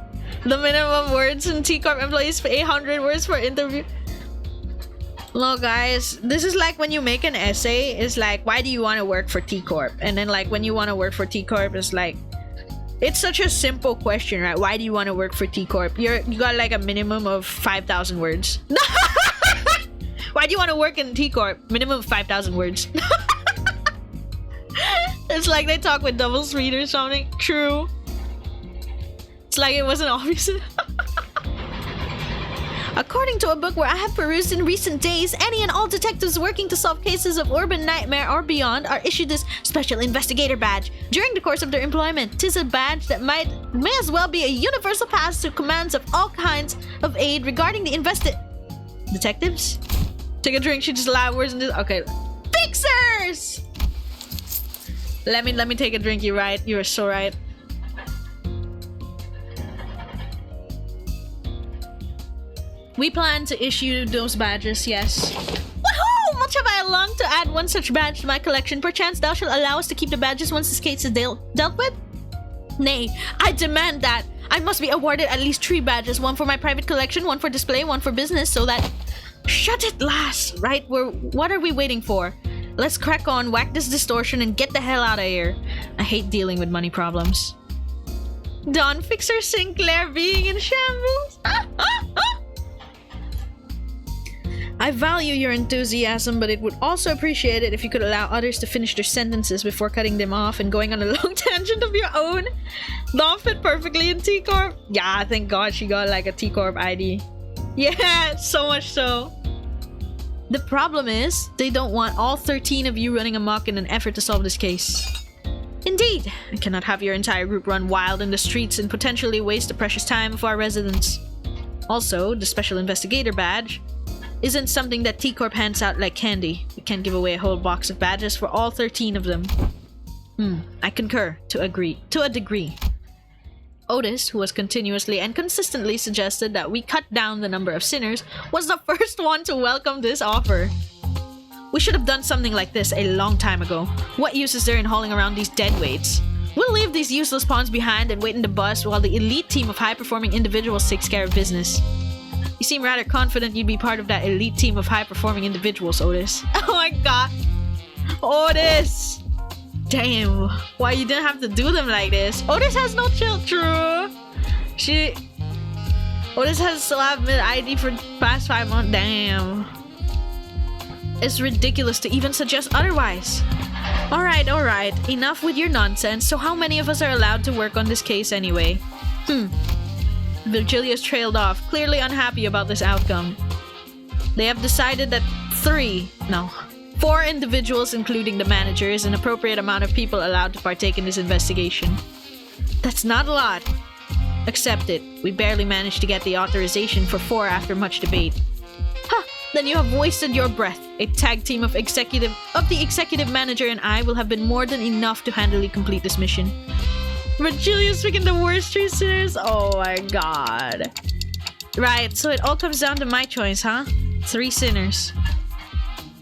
The minimum words in T-Corp employees for 800 words per interview. Look guys, this is like when you make an essay, it's like, why do you want to work for T-Corp? And then like when you want to work for T-Corp, it's like, it's such a simple question, right? Why do you want to work for T-Corp? You got like a minimum of 5,000 words. Why do you want to work in T-Corp? Minimum of 5,000 words. It's like they talk with double speed or something. True. It's like it wasn't obvious. According to a book where I have perused in recent days, any and all detectives working to solve cases of urban nightmare or beyond are issued this special investigator badge during the course of their employment. 'Tis a badge that may as well be a universal pass to commands of all kinds of aid regarding the detectives? Take a drink, she just loud words and okay. Fixers! Let me take a drink, you're right. You are so right. We plan to issue those badges, yes. Woohoo! Much have I longed to add one such badge to my collection. Perchance thou shalt allow us to keep the badges once this case is dealt with? Nay, I demand that. I must be awarded at least 3 badges. One for my private collection, one for display, one for business, so that... Shut it, lass! Right? What are we waiting for? Let's crack on, whack this distortion, and get the hell out of here. I hate dealing with money problems. Don Fixer Sinclair being in shambles? I value your enthusiasm, but it would also appreciate it if you could allow others to finish their sentences before cutting them off and going on a long tangent of your own. Don't fit perfectly in T-Corp. Yeah, thank God she got like a T-Corp ID. Yeah, so much so. The problem is, they don't want all 13 of you running amok in an effort to solve this case. Indeed, I cannot have your entire group run wild in the streets and potentially waste the precious time of our residents. Also, the Special Investigator Badge isn't something that T-Corp hands out like candy. We can't give away a whole box of badges for all 13 of them. I concur, to a degree. Otis, who was continuously and consistently suggested that we cut down the number of sinners, was the first one to welcome this offer. We should have done something like this a long time ago. What use is there in hauling around these dead weights? We'll leave these useless pawns behind and wait in the bus while the elite team of high-performing individuals takes care of business. You seem rather confident you'd be part of that elite team of high-performing individuals, Otis. Oh my god! Otis! Damn, why you didn't have to do them like this? Otis has no chill, true. Otis has still have mid ID for the past 5 months. Damn. It's ridiculous to even suggest otherwise. Alright. Enough with your nonsense. So how many of us are allowed to work on this case anyway? Virgilius trailed off, clearly unhappy about this outcome. They have decided that 4 individuals, including the manager, is an appropriate amount of people allowed to partake in this investigation. That's not a lot. Accept it. We barely managed to get the authorization for 4 after much debate. Then you have wasted your breath. A tag team of the executive manager and I will have been more than enough to handily complete this mission. Virgilius picking the worst 3 sinners? Oh my god. Right, so it all comes down to my choice, huh? 3 sinners.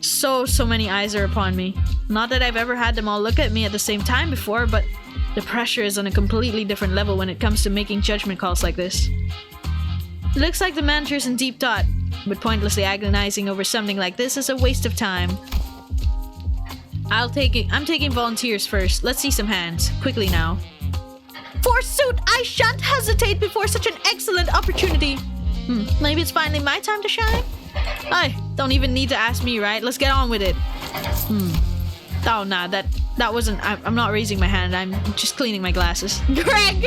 So many eyes are upon me. Not that I've ever had them all look at me at the same time before, but the pressure is on a completely different level when it comes to making judgment calls like this. Looks like the manager's in deep thought. but pointlessly agonizing over something like this is a waste of time. I'm taking volunteers first. Let's see some hands. Quickly now. Forsooth, I shan't hesitate before such an excellent opportunity. Maybe it's finally my time to shine? I don't even need to ask me, right? Let's get on with it. Oh, nah, that wasn't... I'm not raising my hand. I'm just cleaning my glasses. Greg!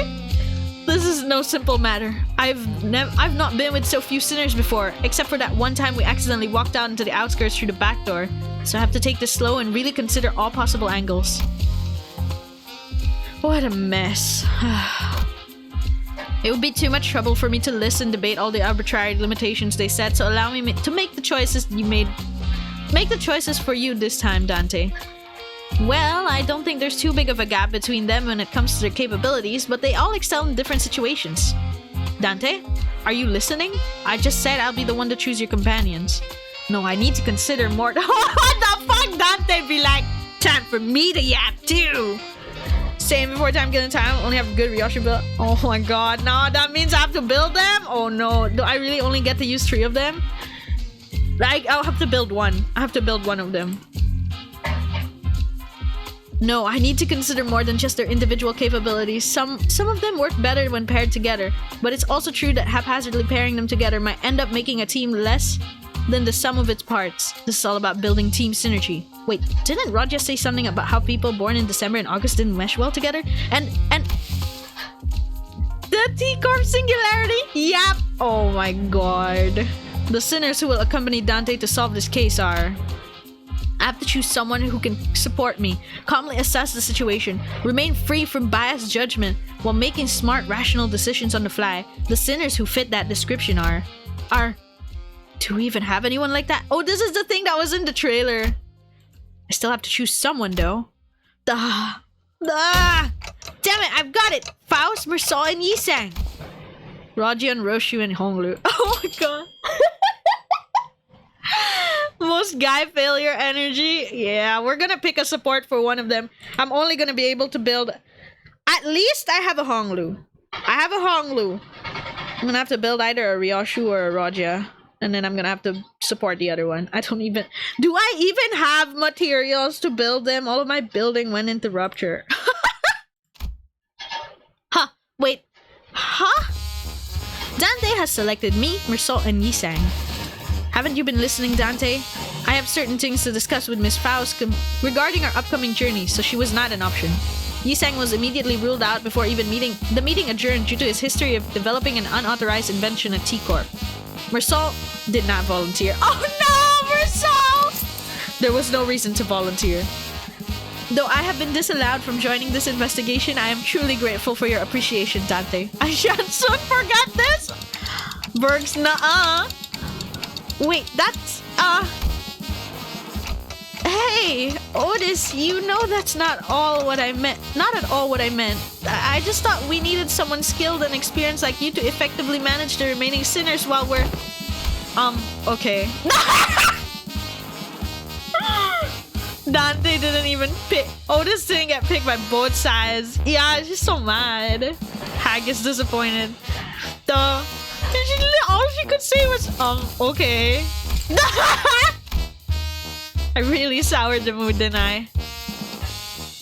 This is no simple matter. I've not been with so few sinners before, except for that one time we accidentally walked out into the outskirts through the back door. So I have to take this slow and really consider all possible angles. What a mess. It would be too much trouble for me to list and debate all the arbitrary limitations they set, so allow me to make the choices you made. Make the choices for you this time, Dante. Well, I don't think there's too big of a gap between them when it comes to their capabilities, but they all excel in different situations. Dante, are you listening? I just said I'll be the one to choose your companions. No, I need to consider more. What the fuck, Dante be like? Time for me to yap too. Same before time getting time. Only have a good Ryoshi build. Oh my god, no, that means I have to build them? Oh no, do I really only get to use 3 of them? Like, I'll have to build one. I have to build one of them. No, I need to consider more than just their individual capabilities. Some of them work better when paired together, but it's also true that haphazardly pairing them together might end up making a team less than the sum of its parts. This is all about building team synergy. Wait, didn't Rod just say something about how people born in December and August didn't mesh well together? And the T-Corp singularity? Yep. Oh my god. The sinners who will accompany Dante to solve this case are... I have to choose someone who can support me, calmly assess the situation, remain free from biased judgment, while making smart, rational decisions on the fly. The sinners who fit that description are... Do we even have anyone like that? Oh, this is the thing that was in the trailer. I still have to choose someone, though. Damn it, I've got it! Faust, Mersal, and Yisang. Rajian, Roshu, and Honglu. Oh my god. Most guy failure energy. Yeah, we're gonna pick a support for one of them. I'm only gonna be able to build... At least I have a Honglu. I'm gonna have to build either a Ryoshu or a Raja. And then I'm gonna have to support the other one. I don't even... Do I even have materials to build them? All of my building went into rupture. Huh. Wait. Huh? Dante has selected me, Mersal, and Yisang. Haven't you been listening, Dante? I have certain things to discuss with Miss Faust regarding our upcoming journey, so she was not an option. Yisang was immediately ruled out before even the meeting adjourned due to his history of developing an unauthorized invention at T-Corp. Mersal did not volunteer. Oh no, Mersal! There was no reason to volunteer. Though I have been disallowed from joining this investigation, I am truly grateful for your appreciation, Dante. I shan't soon forget this! Berg's nuh-uh. Wait, that's, Hey, Otis, you know that's not all what I meant. Not at all what I meant. I just thought we needed someone skilled and experienced like you to effectively manage the remaining sinners while we're... okay. Dante didn't even pick... Otis didn't get picked by both sides. Yeah, she's so mad. Hag is disappointed. All she could say was, okay. I really soured the mood, didn't I?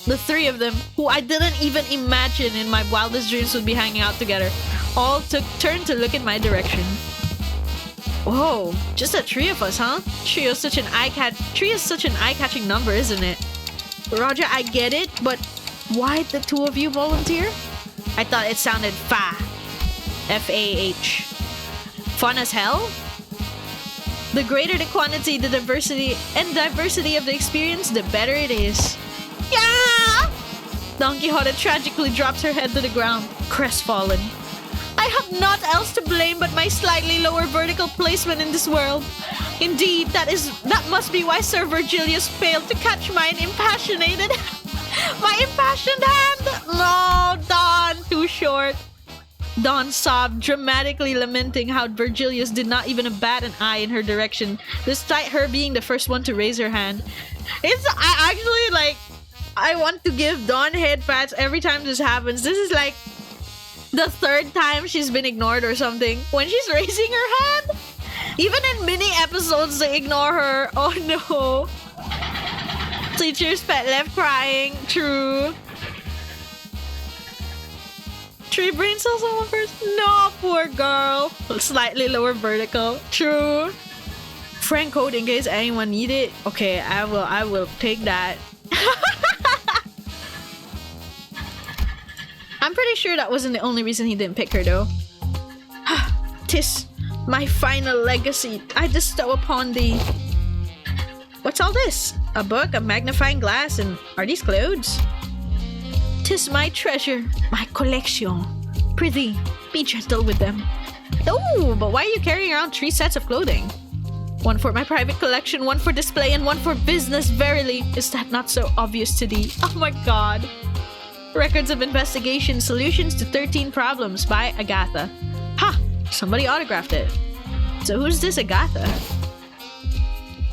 The 3 of them, who I didn't even imagine in my wildest dreams would be hanging out together, all took turn to look in my direction. Whoa, just the 3 of us, huh? Three is such an eye-catching number, isn't it? Roger, I get it, but why'd the 2 of you volunteer? I thought it sounded fa. F-A-H. Fun as hell? The greater the quantity, the diversity of the experience, the better it is. Yeah! Don Quixote tragically drops her head to the ground, crestfallen. I have naught else to blame but my slightly lower vertical placement in this world. Indeed, that must be why Sir Virgilius failed to catch my impassioned hand. No, Don, too short. Dawn sobbed, dramatically lamenting how Virgilius did not even bat an eye in her direction, despite her being the first one to raise her hand. I want to give Dawn head pats every time this happens. This is like the 3rd time she's been ignored or something. When she's raising her hand, Even in mini episodes, they ignore her. Oh no. Teacher's pet left crying. True. Tree brain cells on first. No, poor girl. Slightly lower vertical. True. Frank code in case anyone need it. Okay, I will take that. I'm pretty sure that wasn't the only reason he didn't pick her though. Tis my final legacy I bestow upon thee. What's all this? A book, a magnifying glass, and are these clothes? Tis my treasure, my collection. Prithee, be gentle with them. Oh, but why are you carrying around 3 sets of clothing? One for my private collection, one for display, and one for business. Verily, is that not so obvious to thee? Oh my god. Records of investigation, solutions to 13 problems by Agatha. Ha! Somebody autographed it. So who's this Agatha?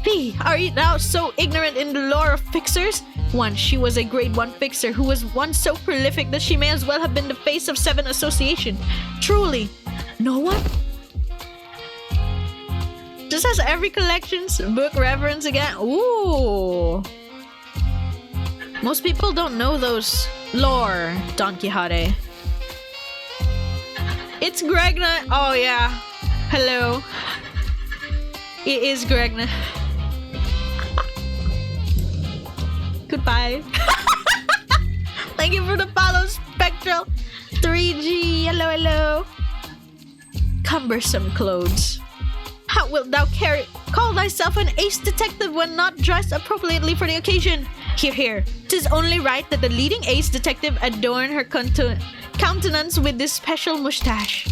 Hey, are you now so ignorant in the lore of fixers? Once she was a grade 1 fixer who was once so prolific that she may as well have been the face of 7 association. Truly. No one? This has every collection's book reference again. Ooh. Most people don't know those lore, Don Quixote. It's Gregna. Oh yeah. Hello. It is Gregna. Goodbye. Thank you for the follow, Spectral 3G. Hello, hello. Cumbersome clothes. How wilt thou call thyself an ace detective when not dressed appropriately for the occasion? Hear, hear. 'Tis only right that the leading ace detective adorn her countenance with this special mustache.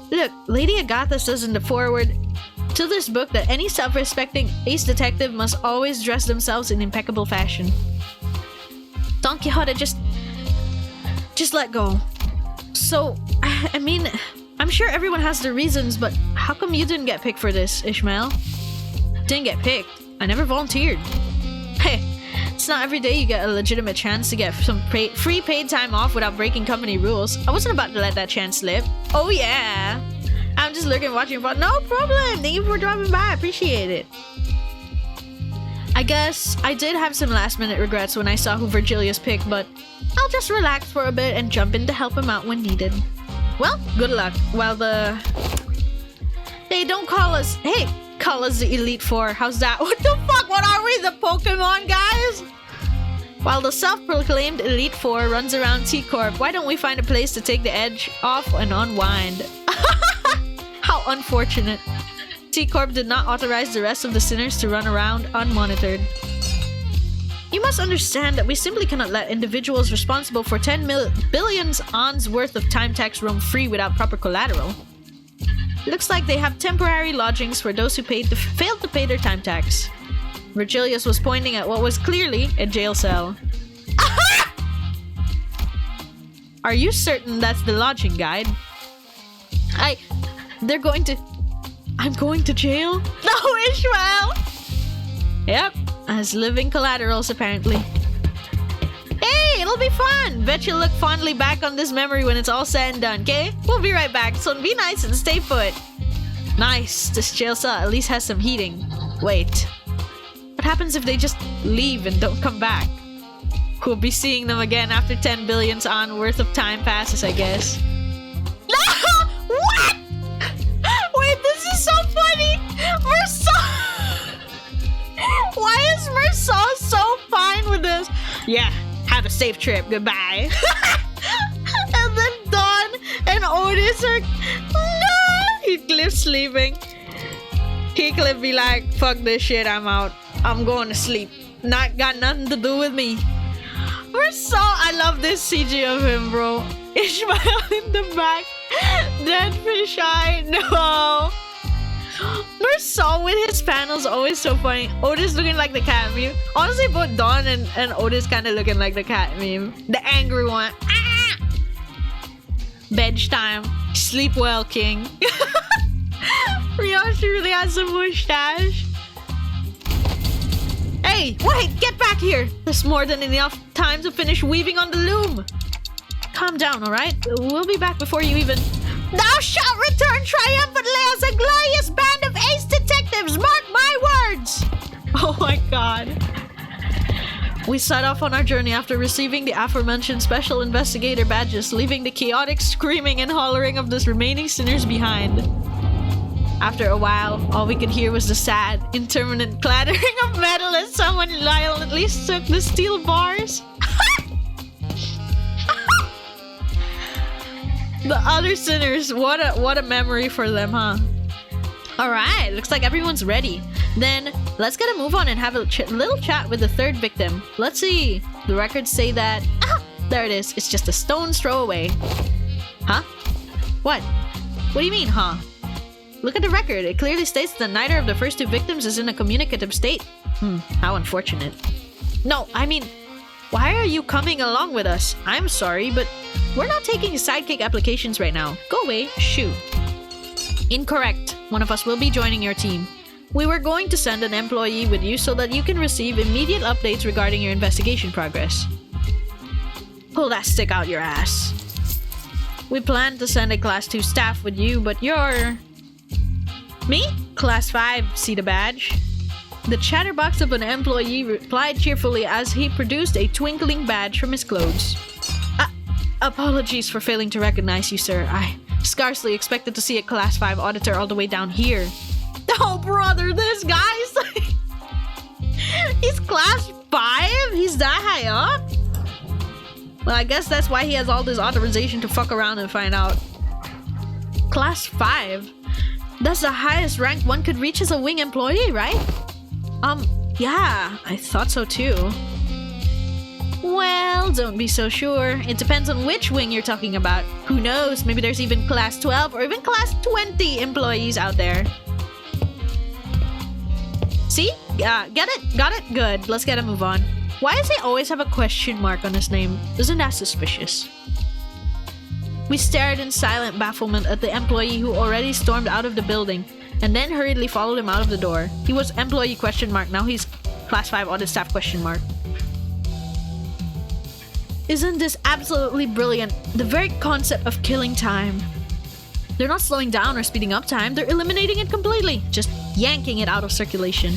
Look, Lady Agatha says in the foreword to this book that any self-respecting ace detective must always dress themselves in impeccable fashion. Don Quixote, just let go. So, I mean, I'm sure everyone has their reasons, but how come you didn't get picked for this, Ishmael? Didn't get picked. I never volunteered. Hey, it's not every day you get a legitimate chance to get some free paid time off without breaking company rules. I wasn't about to let that chance slip. Oh yeah. I'm just lurking, watching for. No problem. Thank you for dropping by. I appreciate it. I guess I did have some last minute regrets when I saw who Virgilius picked, but I'll just relax for a bit and jump in to help him out when needed. Well, good luck. While Hey, don't call us. Hey, call us the Elite Four. How's that? What the fuck? What are we? The Pokemon guys? While the self-proclaimed Elite Four runs around T-Corp, why don't we find a place to take the edge off and unwind? How unfortunate. T-Corp did not authorize the rest of the sinners to run around unmonitored. You must understand that we simply cannot let individuals responsible for 10 billion ons worth of time tax roam free without proper collateral. Looks like they have temporary lodgings for those who failed to pay their time tax. Virgilius was pointing at what was clearly a jail cell. Are you certain that's the lodging guide? I'm going to jail? No, Ishmael! Yep, as living collaterals apparently. Hey, it'll be fun! Bet you'll look fondly back on this memory when it's all said and done, okay? We'll be right back, so be nice and stay put. Nice, this jail cell at least has some heating. Wait, what happens if they just leave and don't come back? We'll be seeing them again after 10 billion on worth of time passes, I guess. No! What? Wait, this is so funny! Why is Mersault so fine with this? Yeah, have a safe trip, goodbye. And then Dawn and Otis are... No! Heathcliff's sleeping. Heathcliff be like, fuck this shit, I'm out. I'm going to sleep. Not got nothing to do with me. Mersault, I love this CG of him, bro. Ishmael in the back. Dead fish eye, no. Mersault with his panels always so funny. Otis looking like the cat meme. Honestly, both Dawn and Otis kind of looking like the cat meme. The angry one. Ah! Bedge time. Sleep well, king. Ryoshi really has some mustache. Hey, wait, get back here. There's more than enough time to finish weaving on the loom. Calm down, alright? We'll be back before you even... Thou shalt return triumphantly as a glorious band of detectives, mark my words! Oh my god. We set off on our journey after receiving the aforementioned special investigator badges, leaving the chaotic screaming and hollering of the remaining sinners behind. After a while, all we could hear was the sad, intermittent clattering of metal as someone violently shook the steel bars. The other sinners, what a memory for them, huh? Alright, looks like everyone's ready. Then, let's get a move on and have a little chat with the third victim. Let's see. The records say that... Ah! There it is. It's just a stone's throw away. Huh? What? What do you mean, huh? Look at the record. It clearly states that neither of the first two victims is in a communicative state. How unfortunate. No, I mean... Why are you coming along with us? I'm sorry, but we're not taking sidekick applications right now. Go away. Shoo. Incorrect. One of us will be joining your team. We were going to send an employee with you so that you can receive immediate updates regarding your investigation progress. Pull that stick out your ass. We planned to send a Class 2 staff with you, but you're... Me? Class 5, see the badge? The chatterbox of an employee replied cheerfully as he produced a twinkling badge from his clothes. Apologies for failing to recognize you, sir. I scarcely expected to see a Class 5 auditor all the way down here. Oh, brother, this guy's like... He's Class 5? He's that high up? Well, I guess that's why he has all this authorization to fuck around and find out. Class 5? That's the highest rank one could reach as a wing employee, right? Yeah, I thought so too. Well, don't be so sure. It depends on which wing you're talking about. Who knows, maybe there's even Class 12 or even Class 20 employees out there. See? Get it? Got it? Good. Let's get a move on. Why does he always have a question mark on his name? Isn't that suspicious? We stared in silent bafflement at the employee who already stormed out of the building, and then hurriedly followed him out of the door. He was employee question mark, now he's Class 5 audit staff question mark. Isn't this absolutely brilliant? The very concept of killing time. They're not slowing down or speeding up time, they're eliminating it completely. Just yanking it out of circulation.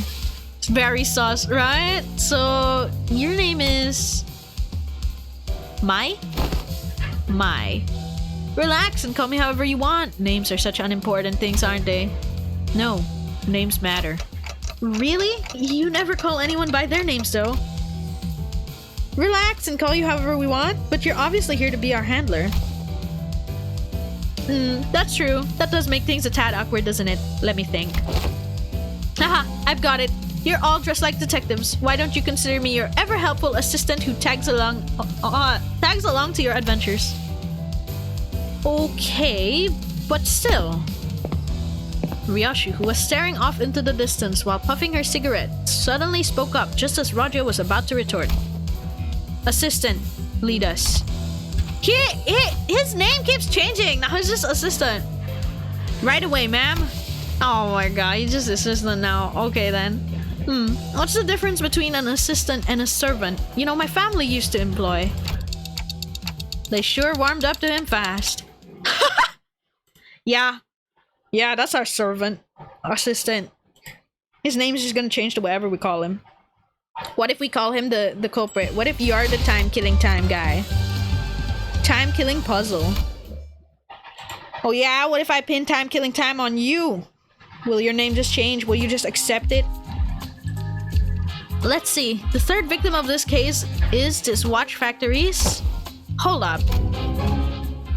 It's very sus, right? So, your name is... Mai? Mai. Relax and call me however you want. Names are such unimportant things, aren't they? No, names matter. Really? You never call anyone by their names, though. Relax and call you however we want, but you're obviously here to be our handler. That's true. That does make things a tad awkward, doesn't it? Let me think. Haha, I've got it. You're all dressed like detectives. Why don't you consider me your ever-helpful assistant who tags along to your adventures? Okay, but still. Ryoshu, who was staring off into the distance while puffing her cigarette, suddenly spoke up just as Roger was about to retort. Assistant, lead us. His name keeps changing. Now he's just assistant. Right away, ma'am. Oh my god, he's just assistant now. Okay then. What's the difference between an assistant and a servant? You know, my family used to employ. They sure warmed up to him fast. Yeah, that's our servant. Assistant. His name's just gonna change to whatever we call him. What if we call him the culprit? What if you're the time-killing time guy? Time-killing puzzle. Oh yeah, what if I pin time-killing time on you? Will your name just change? Will you just accept it? Let's see. The third victim of this case is this watch factory's... Hold up.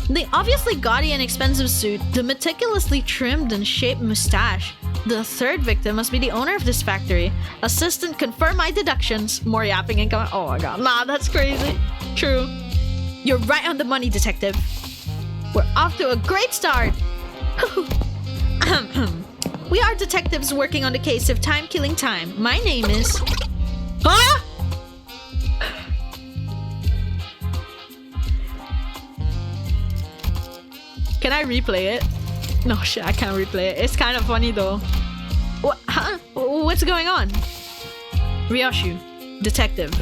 The obviously gaudy and expensive suit, the meticulously trimmed and shaped mustache. The third victim must be the owner of this factory. Assistant, confirm my deductions. More yapping and going. Oh my god. Nah, that's crazy. True. You're right on the money, detective. We're off to a great start. We are detectives working on the case of time-killing time. My name is... Huh? Can I replay it? No shit, I can't replay it. It's kind of funny though. What? Huh? What's going on? Ryoshu, detective.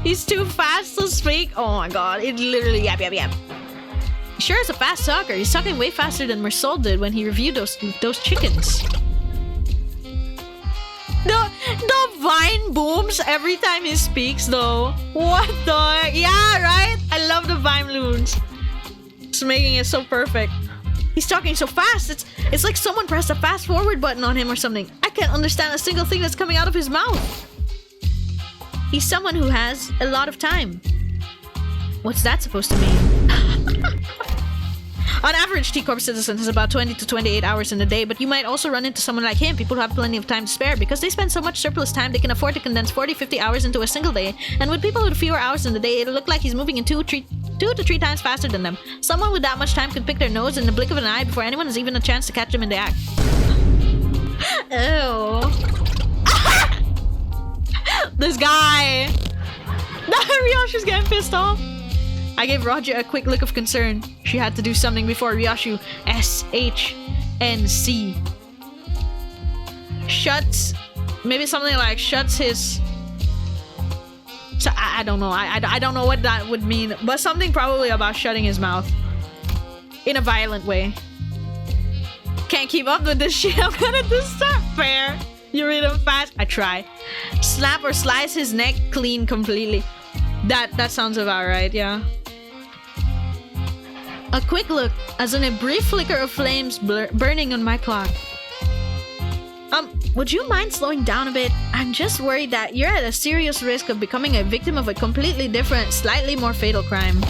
He's too fast to speak. Oh my god, it literally yap. He sure is a fast talker. He's talking way faster than Mersol did when he reviewed those chickens. The vine booms every time he speaks, though. What the? Yeah, right? I love the vine loons. It's making it so perfect. He's talking so fast. It's like someone pressed a fast forward button on him or something. I can't understand a single thing that's coming out of his mouth. He's someone who has a lot of time. What's that supposed to mean? On average, T-Corp citizen has about 20 to 28 hours in a day, but you might also run into someone like him, people who have plenty of time to spare. Because they spend so much surplus time, they can afford to condense 40-50 hours into a single day. And with people with fewer hours in the day, it'll look like he's moving in 2 to 3 times faster than them. Someone with that much time could pick their nose in the blink of an eye before anyone has even a chance to catch them in the act. Ew. This guy! Ryoshu's getting pissed off. I gave Roger a quick look of concern. She had to do something before Ryoshu SHNC shuts, maybe something like shuts his. So I don't know. I don't know what that would mean, but something probably about shutting his mouth in a violent way. Can't keep up with this shit. I'm gonna do stuff fair. You read him fast. I try. Snap or slice his neck clean completely. That sounds about right. Yeah. A quick look, as in a brief flicker of flames burning on my clock. Would you mind slowing down a bit? I'm just worried that you're at a serious risk of becoming a victim of a completely different, slightly more fatal crime.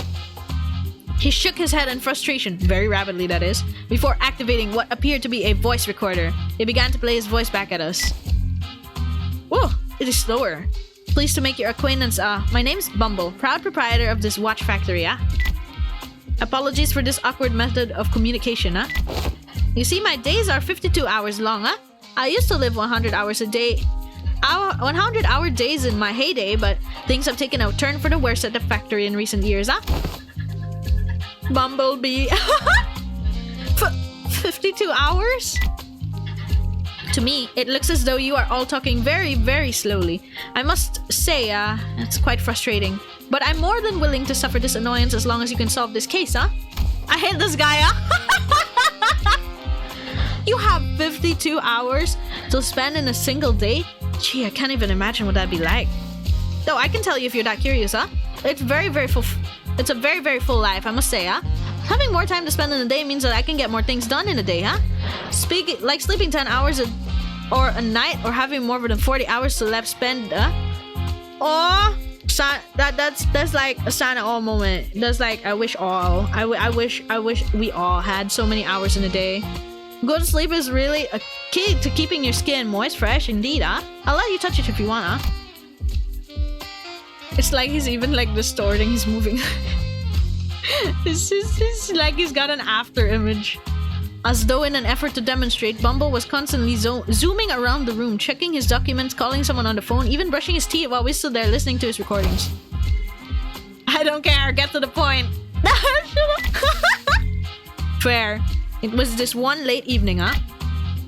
He shook his head in frustration, very rapidly that is, before activating what appeared to be a voice recorder. It began to play his voice back at us. Whoa, it is slower. Pleased to make your acquaintance, my name's Bumble, proud proprietor of this watch factory, Apologies for this awkward method of communication, You see, my days are 52 hours long, I used to live 100 hours a day. 100-hour days in my heyday, but things have taken a turn for the worse at the factory in recent years, Bumblebee. 52 hours? To me, it looks as though you are all talking very, very slowly. I must say, it's quite frustrating. But I'm more than willing to suffer this annoyance as long as you can solve this case, I hate this guy, You have 52 hours to spend in a single day? Gee, I can't even imagine what that'd be like. Though I can tell you if you're that curious, It's very, very full. It's a very, very full life, I must say, Having more time to spend in a day means that I can get more things done in a day, Like sleeping 10 hours or a night, or having more than 40 hours to left spend, that's like a sign of all moment. That's like I wish all. I wish we all had so many hours in a day. Good sleep is really a key to keeping your skin moist, fresh, indeed, I'll let you touch it if you want, It's like he's even like distorting his moving. It's like he's got an after image. As though in an effort to demonstrate, Bumble was constantly zooming around the room, checking his documents, calling someone on the phone, even brushing his teeth while we stood there listening to his recordings. I don't care, get to the point. Fair. It was this one late evening,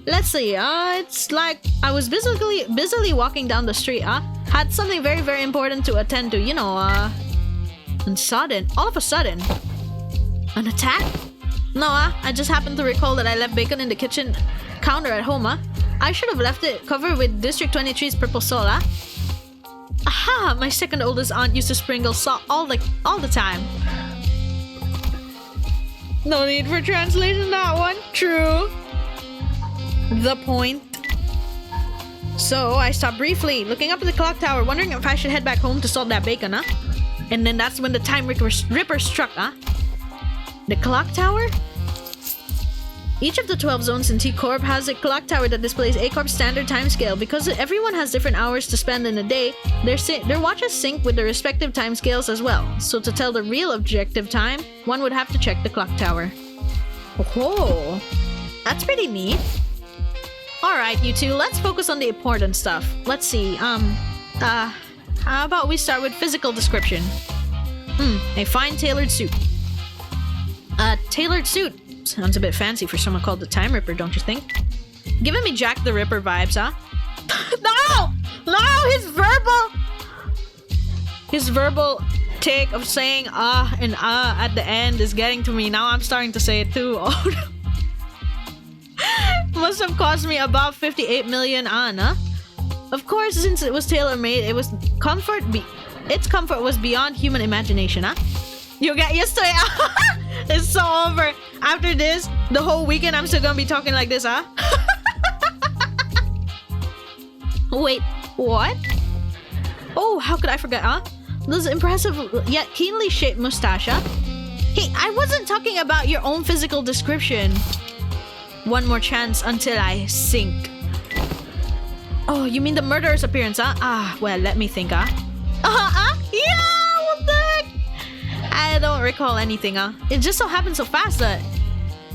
Let's see, it's like I was busily walking down the street, Had something very, very important to attend to, and all of a sudden, an attack? No, I just happened to recall that I left bacon in the kitchen counter at home, I should have left it covered with District 23's purple salt, Aha! My second oldest aunt used to sprinkle salt all the time. No need for translation, that one. True. The point. So, I stopped briefly, looking up at the clock tower, wondering if I should head back home to salt that bacon, And then that's when the time ripper struck, The clock tower? Each of the 12 zones in T-Corp has a clock tower that displays A-Corp's standard time scale. Because everyone has different hours to spend in a day, their watches sync with their respective time scales as well. So to tell the real objective time, one would have to check the clock tower. Oh, that's pretty neat. Alright, you two, let's focus on the important stuff. Let's see, how about we start with physical description? A fine tailored suit. A tailored suit. Sounds a bit fancy for someone called the Time Ripper, don't you think? Giving me Jack the Ripper vibes, No! No! His verbal take of saying and at the end is getting to me. Now I'm starting to say it too. Oh no. Must have cost me about 58 million, Of course, since it was tailor-made, its comfort was beyond human imagination, huh? You get used to it. It's so over. After this, the whole weekend I'm still gonna be talking like this, huh? Wait, what? Oh, how could I forget, huh? This impressive yet keenly shaped mustache, huh? Hey, I wasn't talking about your own physical description. One more chance until I sink. Oh, you mean the murderer's appearance, huh? Ah, well, let me think, huh? Yeah, what the heck? I don't recall anything, huh? It just so happened so fast that...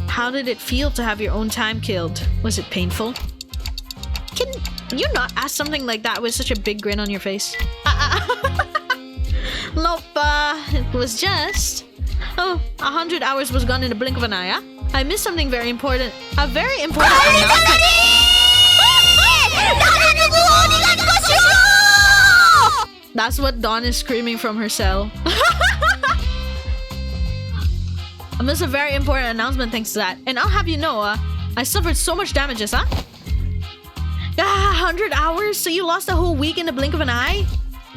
How did it feel to have your own time killed? Was it painful? Can you not ask something like that with such a big grin on your face? Nope, it was just... Oh, 100 hours was gone in the blink of an eye, huh? I missed something very important. A very important announcement. That's what Dawn is screaming from her cell. I missed a very important announcement thanks to that. And I'll have you know, I suffered so much damages, huh? 100 hours? So you lost a whole week in the blink of an eye?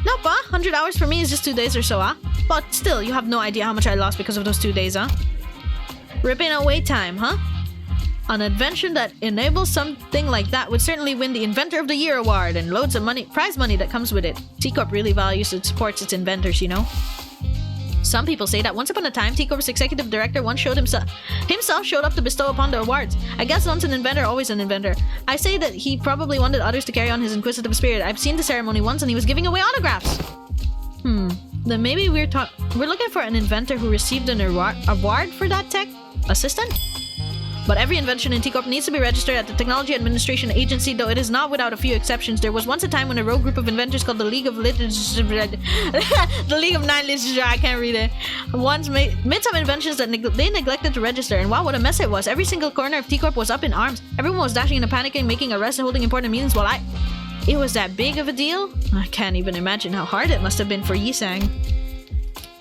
Nope, 100 hours for me is just 2 days or so, huh? But still, you have no idea how much I lost because of those 2 days, huh? Ripping away time, huh? An invention that enables something like that would certainly win the Inventor of the Year award and loads of money, prize money that comes with it. T-Corp really values and supports its inventors, you know? Some people say that once upon a time, T-Corp's executive director once himself showed up to bestow upon the awards. I guess once an inventor, always an inventor. I say that he probably wanted others to carry on his inquisitive spirit. I've seen the ceremony once and he was giving away autographs. Then maybe we're looking for an inventor who received an award for that tech assistant? But every invention in T-Corp needs to be registered at the Technology Administration Agency, though it is not without a few exceptions. There was once a time when a rogue group of inventors called the League of Literature... the League of Nine Literature, I can't read it. Once made some inventions that they neglected to register, and wow, what a mess it was. Every single corner of T-Corp was up in arms. Everyone was dashing and panicking, making arrests and holding important meetings while It was that big of a deal? I can't even imagine how hard it must have been for Yisang.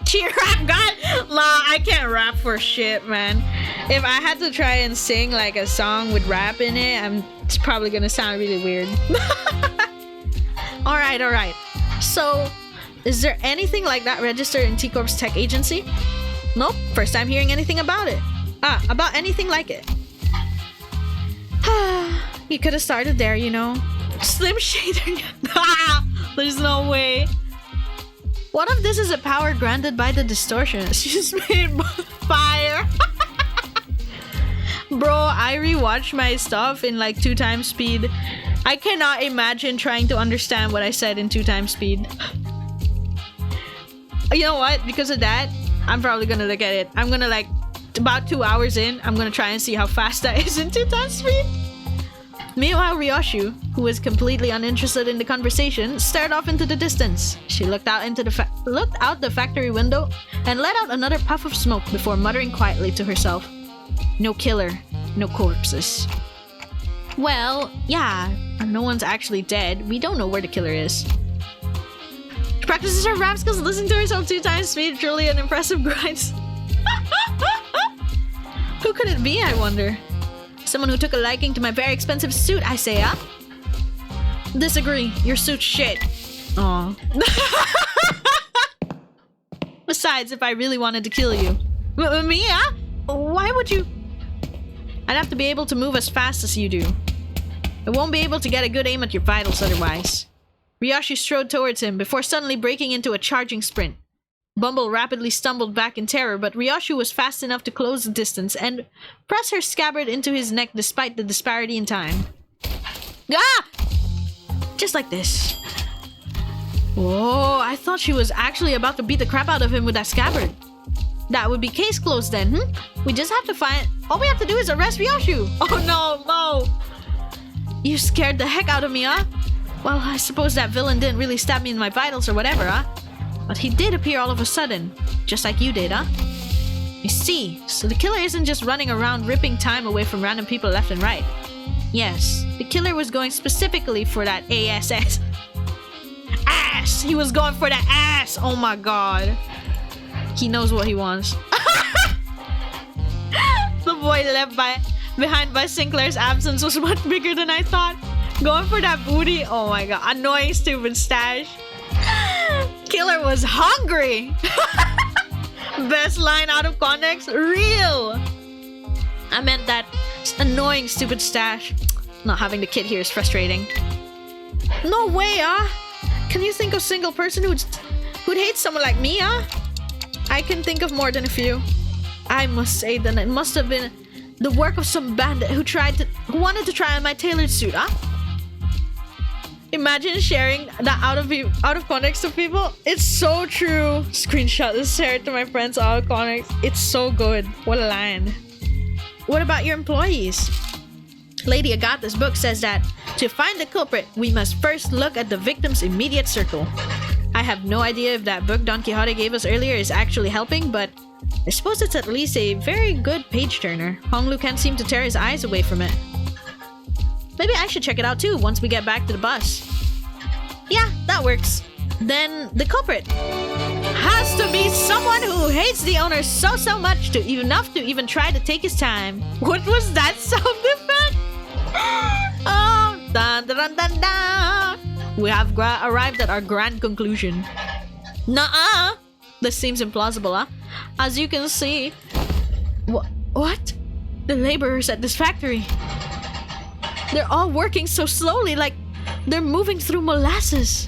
Cheer rap god? Nah, I can't rap for shit, man. If I had to try and sing like a song with rap in it, it's probably gonna sound really weird. Alright. So, is there anything like that registered in T-Corp's tech agency? Nope, first time hearing anything about it. About anything like it. You could have started there, you know. Slim Shader. There's no way. What if this is a power granted by the distortion? She's made fire. Bro, I rewatched my stuff in like 2 times speed. I cannot imagine trying to understand what I said in 2 times speed. You know what? Because of that, I'm probably gonna look at it. I'm gonna like, about 2 hours in, I'm gonna try and see how fast that is in 2 times speed. Meanwhile, Ryoshu, who was completely uninterested in the conversation, stared off into the distance. She looked out the factory window and let out another puff of smoke before muttering quietly to herself. No killer, no corpses. Well, yeah, no one's actually dead. We don't know where the killer is. She practices her rap skills, listening to herself 2 times speed, truly an impressive grind. Who could it be, I wonder? Someone who took a liking to my very expensive suit, I say, huh? Disagree. Your suit's shit. Aw. Besides, if I really wanted to kill you. Me, huh? Why would you? I'd have to be able to move as fast as you do. I won't be able to get a good aim at your vitals otherwise. Ryoshi strode towards him before suddenly breaking into a charging sprint. Bumble rapidly stumbled back in terror, but Ryoshu was fast enough to close the distance and press her scabbard into his neck despite the disparity in time. Ah! Just like this. Whoa, I thought she was actually about to beat the crap out of him with that scabbard. That would be case closed then, We just have to find... All we have to do is arrest Ryoshu. Oh no. You scared the heck out of me, huh? Well, I suppose that villain didn't really stab me in my vitals or whatever, huh? But he did appear all of a sudden, just like you did, huh? I see. So the killer isn't just running around ripping time away from random people left and right. Yes, the killer was going specifically for that ASS. Ass! He was going for that ass! Oh my god. He knows what he wants. The void left behind by Sinclair's absence was much bigger than I thought. Going for that booty. Oh my god. Annoying stupid stash. Killer was hungry. Best line out of context. Real. I meant that annoying stupid stash. Not having the kid here is frustrating. No way, Can you think of a single person who'd hate someone like me, I can think of more than a few. I must say that it must have been the work of some bandit who wanted to try on my tailored suit, Imagine sharing that out of context to people. It's so true. Screenshot this, share it to my friends out of context. It's so good. What a line. What about your employees? Lady Agatha's book says that to find the culprit, we must first look at the victim's immediate circle. I have no idea if that book Don Quixote gave us earlier is actually helping, but I suppose it's at least a very good page-turner. Honglu can't seem to tear his eyes away from it. Maybe I should check it out too once we get back to the bus. Yeah, that works. Then the culprit has to be someone who hates the owner so much enough to even try to take his time. What was that sound effect? Oh, dun dun dun dun. We have arrived at our grand conclusion. Nuh-uh. This seems implausible, As you can see... What? The laborers at this factory. They're all working so slowly, like they're moving through molasses.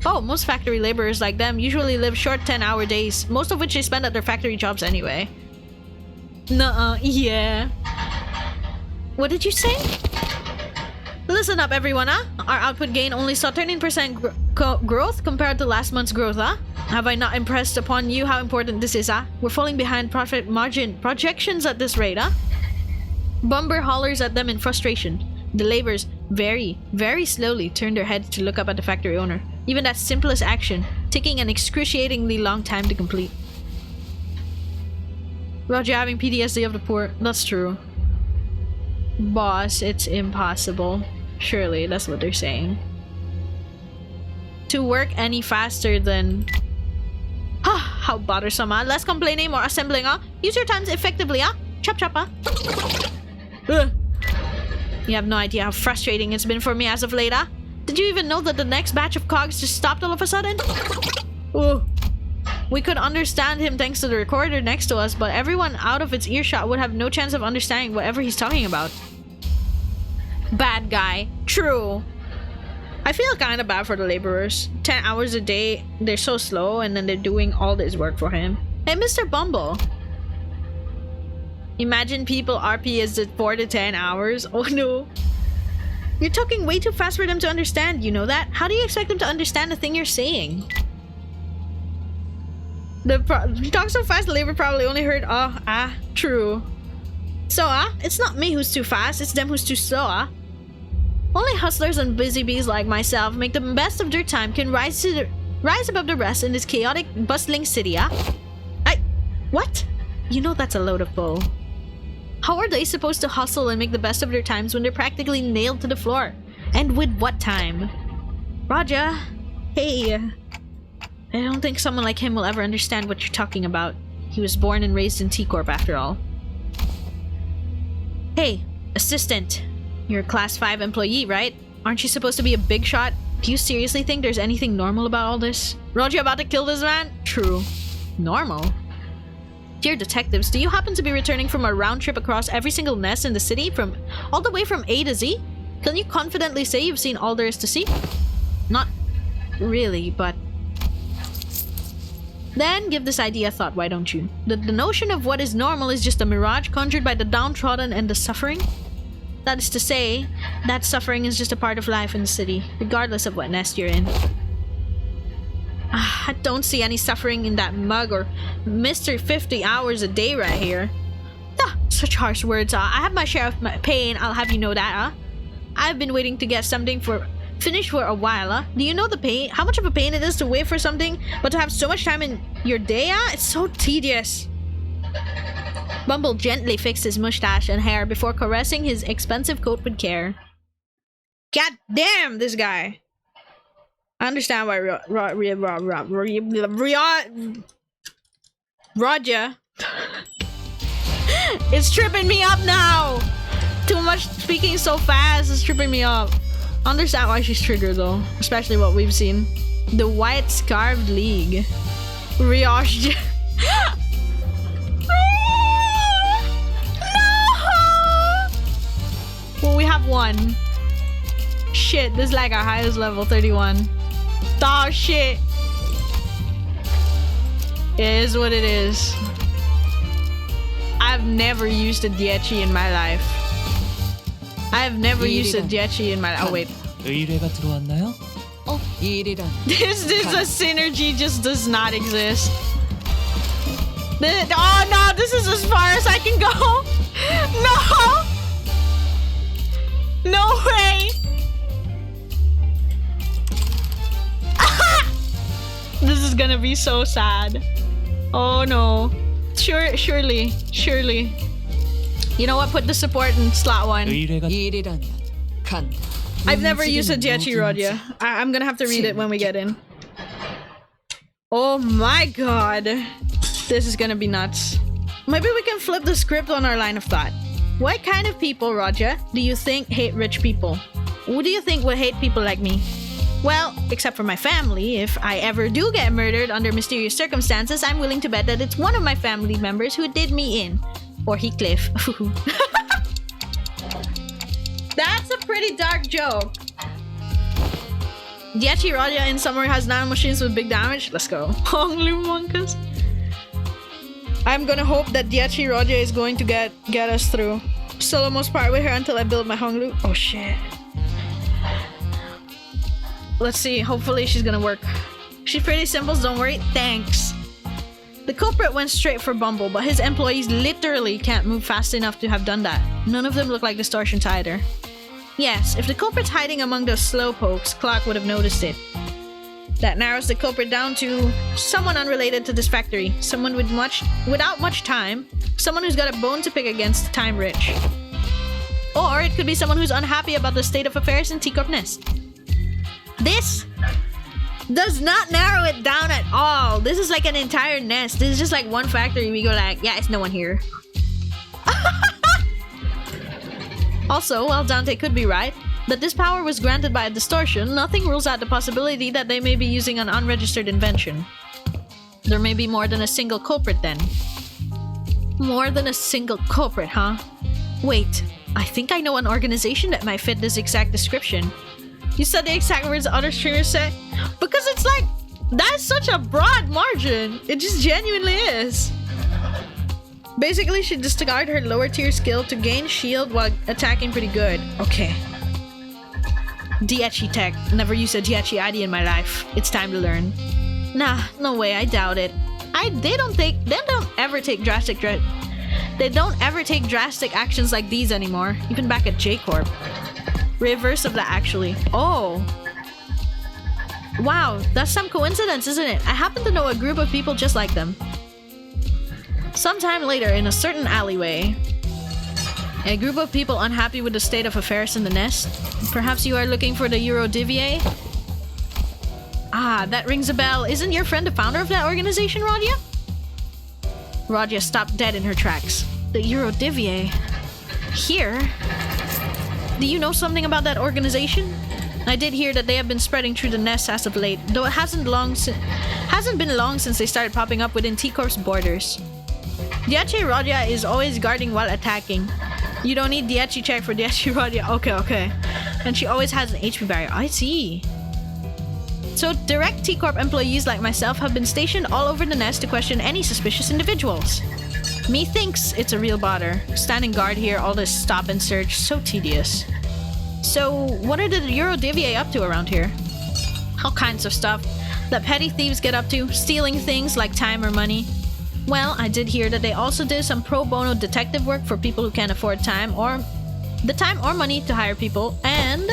Oh, most factory laborers like them usually live short 10-hour days, most of which they spend at their factory jobs anyway. Nuh-uh, yeah. What did you say? Listen up, everyone, Our output gain only saw 13% growth compared to last month's growth, Have I not impressed upon you how important this is, We're falling behind profit margin projections at this rate, Bumber hollers at them in frustration. The laborers very, very slowly turn their heads to look up at the factory owner. Even that simplest action, taking an excruciatingly long time to complete. Roger having PTSD of the poor. That's true. Boss, it's impossible. Surely, that's what they're saying. To work any faster than... How bothersome, Less complaining, more assembling, Use your times effectively, Chop chop, Ugh. You have no idea how frustrating it's been for me as of late, Did you even know that the next batch of cogs just stopped all of a sudden? Ooh. We could understand him thanks to the recorder next to us, but everyone out of its earshot would have no chance of understanding whatever he's talking about. Bad guy. True. I feel kind of bad for the laborers. 10 hours a day, they're so slow, and then they're doing all this work for him. Hey, Mr. Bumble. Imagine people RP is at 4 to 10 hours. Oh no. You're talking way too fast for them to understand, you know that? How do you expect them to understand the thing you're saying? You talk so fast, the labor probably only heard, true. So, it's not me who's too fast, it's them who's too slow, Only hustlers and busy bees like myself make the best of their time can rise above the rest in this chaotic, bustling city, What? You know that's a load of bull. How are they supposed to hustle and make the best of their times when they're practically nailed to the floor? And with what time? Raja, hey. I don't think someone like him will ever understand what you're talking about. He was born and raised in T-Corp after all. Hey, assistant. You're a class 5 employee, right? Aren't you supposed to be a big shot? Do you seriously think there's anything normal about all this? Roger about to kill this man? True. Normal? Dear detectives, do you happen to be returning from a round trip across every single nest in the city all the way from A to Z? Can you confidently say you've seen all there is to see? Not really, but... Then give this idea a thought, why don't you? The notion of what is normal is just a mirage conjured by the downtrodden and the suffering? That is to say, that suffering is just a part of life in the city, regardless of what nest you're in. I don't see any suffering in that mug or Mr. 50 hours a day right here. Such harsh words, I have my share of my pain, I'll have you know that, I've been waiting to get something finished for a while, Do you know the pain? How much of a pain it is to wait for something, but to have so much time in your day, It's so tedious. Bumble gently fixed his mustache and hair before caressing his expensive coat with care. God damn, this guy. I understand why Roger. It's tripping me up now. Too much speaking so fast is tripping me up. Understand why she's triggered though, especially what we've seen. The White Scarved League. Rioche. No! Well, we have one. Shit, this is like our highest level, 31. Oh shit. It is what it is. I've never used a Diechi in my life. I've never used a Diechi in my life. Oh wait. This a synergy just does not exist. Oh no, this is as far as I can go. No! No way! This is gonna be so sad. Oh no. Surely. You know what? Put the support in slot 1. I've never used a Diechi Rodya. I'm gonna have to read it when we get in. Oh my god. This is gonna be nuts. Maybe we can flip the script on our line of thought. What kind of people, Rodya, do you think hate rich people? Who do you think would hate people like me? Well, except for my family, if I ever do get murdered under mysterious circumstances, I'm willing to bet that it's one of my family members who did me in. Or Heathcliff. That's a pretty dark joke. Diechi Rodya in summary has nanomachines with big damage. Let's go. Honglu Monkas. I'm gonna hope that Diechi Rodya is going to get us through. Still almost part with her until I build my Honglu. Oh shit. Let's see. Hopefully she's gonna work. She's pretty simple, don't worry. Thanks. The culprit went straight for Bumble, but his employees literally can't move fast enough to have done that. None of them look like distortions either. Yes, if the culprit's hiding among those slowpokes, Clark would have noticed it. That narrows the culprit down to someone unrelated to this factory. Someone without much time. Someone who's got a bone to pick against Time Rich. Or it could be someone who's unhappy about the state of affairs in T-Corp Nest. This does not narrow it down at all. This is like an entire nest. This is just like one factory. We go like, yeah, it's no one here. Also, while Dante could be right that this power was granted by a distortion, nothing rules out the possibility that they may be using an unregistered invention. There may be more than a single culprit then. More than a single culprit, huh? Wait, I think I know an organization that might fit this exact description. You said the exact words other streamers say? Because it's like, that's such a broad margin. It just genuinely is. Basically, she discarded her lower tier skill to gain shield while attacking pretty good. Okay. Diechi tech. Never used a Diechi ID in my life. It's time to learn. Nah, no way, I doubt it. They don't ever take drastic actions like these anymore. Even back at J-Corp. Reverse of that, actually. Oh. Wow, that's some coincidence, isn't it? I happen to know a group of people just like them. Sometime later, in a certain alleyway, a group of people unhappy with the state of affairs in the nest. Perhaps you are looking for the Eurodivier? Ah, that rings a bell. Isn't your friend the founder of that organization, Rodya? Rodya stopped dead in her tracks. The Eurodivier? Here? Do you know something about that organization? I did hear that they have been spreading through the nest as of late, though it hasn't been long since they started popping up within T-Corp's borders. Diechi Rodya is always guarding while attacking. You don't need Diechi check for Diechi Rodya. Okay. And she always has an HP barrier. I see. So direct T-Corp employees like myself have been stationed all over the nest to question any suspicious individuals. Methinks it's a real bother. Standing guard here, all this stop and search, so tedious. So what are the Eurodivier up to around here? All kinds of stuff that petty thieves get up to, stealing things like time or money. Well, I did hear that they also did some pro bono detective work for people who can't afford time or money to hire people. And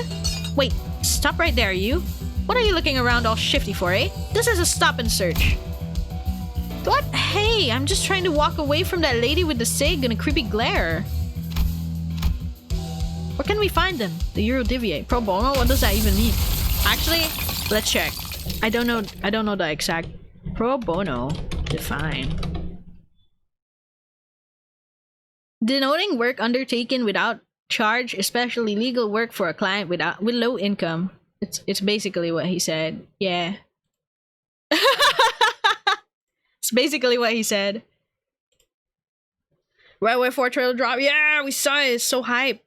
wait, stop right there, you. What are you looking around all shifty for, eh? This is a stop and search. What? Hey, I'm just trying to walk away from that lady with the cig and a creepy glare. Where can we find them? The Eurodivier. Pro bono? What does that even mean? Actually, let's check. I don't know the exact. Pro bono. Define. Denoting work undertaken without charge especially legal work for a client with low income. It's basically what he said. Yeah. It's basically what he said. Railway 4 trailer drop. Yeah, we saw it. It's so hype.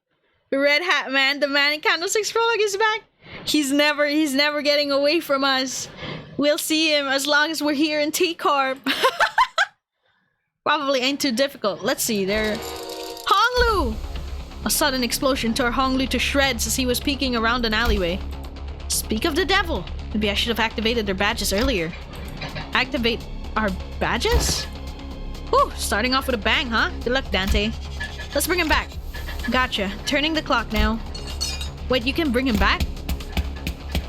The Red Hat Man, the man in Candlesticks Prologue is back. He's never getting away from us. We'll see him as long as we're here in T-Corp. Probably ain't too difficult. Let's see, there. Honglu! A sudden explosion tore Honglu to shreds as he was peeking around an alleyway. Speak of the devil. Maybe I should have activated their badges earlier. Activate our badges? Whew, starting off with a bang, huh? Good luck, Dante. Let's bring him back. Gotcha. Turning the clock now. Wait, you can bring him back?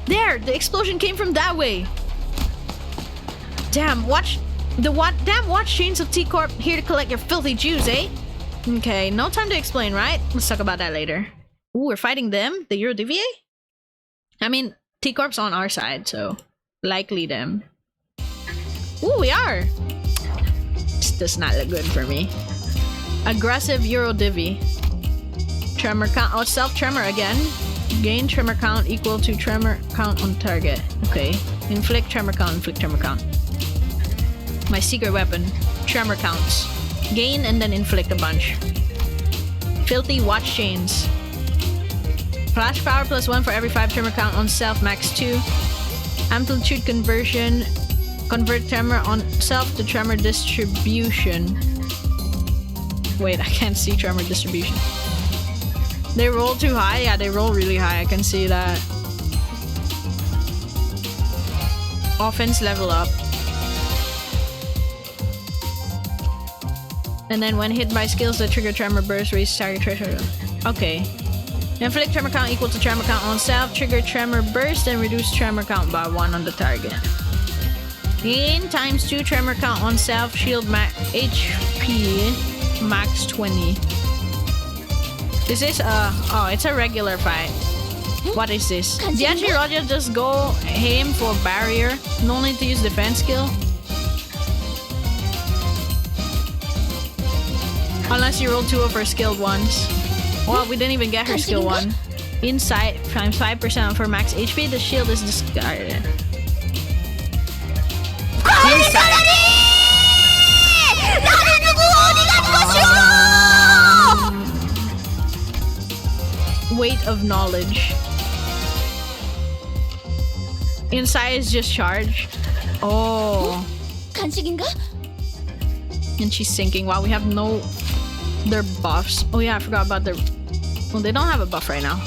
There! The explosion came from that way! Damn, damn watch chains of T-Corp here to collect your filthy Jews, eh? Okay, no time to explain, right? Let's talk about that later. Ooh, we're fighting them? The Eurodivier? I mean, T-Corp's on our side, so likely them. Ooh, we are! This does not look good for me. Aggressive Eurodivi. Tremor count. Oh, self-tremor again. Gain tremor count equal to tremor count on target. Okay. Inflict tremor count, inflict tremor count. My secret weapon. Tremor counts. Gain and then inflict a bunch. Filthy watch chains. Flash power +1 for every 5 tremor count on self, max 2. Amplitude conversion. Convert tremor on self to tremor distribution. Wait, I can't see tremor distribution. They roll too high? Yeah, they roll really high. I can see that. Offense level up. And then when hit by skills that trigger tremor burst, raise target threshold. Okay. Inflict tremor count equal to tremor count on self, trigger tremor burst, and reduce tremor count by 1 on the target. Gain ×2 tremor count on self, shield max HP max 20. This is oh, it's a regular fight. What is this? Diachi Roger just go aim for barrier. No need to use defense skill. Unless you roll 2 of her skilled ones. Well, we didn't even get her skill 1. Insight times 5% of her max HP. The shield is discarded. Weight of knowledge. Inside is just charged. Oh. And she's sinking. Wow, we have no... Their buffs. Oh yeah, I forgot about their... Well, they don't have a buff right now.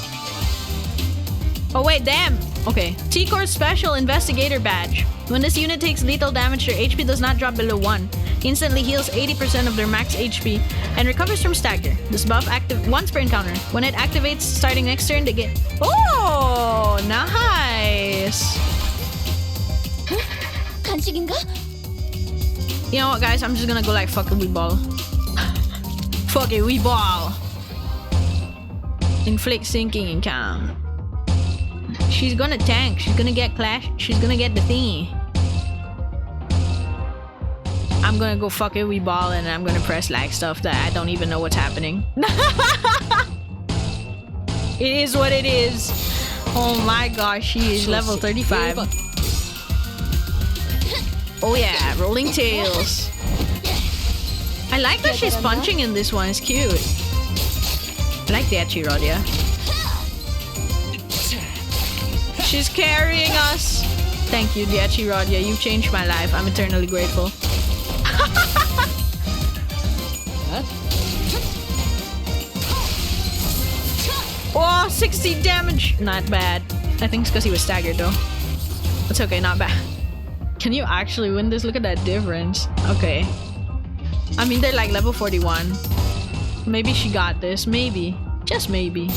Oh wait, damn! Okay. T-Corp Special Investigator Badge. When this unit takes lethal damage, their HP does not drop below 1. Instantly heals 80% of their max HP and recovers from stagger. This buff active once per encounter. When it activates starting next turn, they get... Oh, nice! You know what, guys? I'm just gonna go like, fuck it, we ball. Fuck it, we ball. Inflict sinking and count. She's gonna tank. She's gonna get clash. She's gonna get the thingy. I'm gonna go fuck it, we ball, and I'm gonna press lag stuff that I don't even know what's happening. It is what it is. Oh my gosh, she is level 35. Oh yeah, rolling tails. I like that she's punching in this one, it's cute. I like that, Chirodia. She's carrying us. Thank you, Diachi Rodia. You've changed my life. I'm eternally grateful. Oh, 60 damage. Not bad. I think it's because he was staggered though. It's okay, not bad. Can you actually win this? Look at that difference. Okay. I mean, they're like level 41. Maybe she got this. Maybe. Just maybe.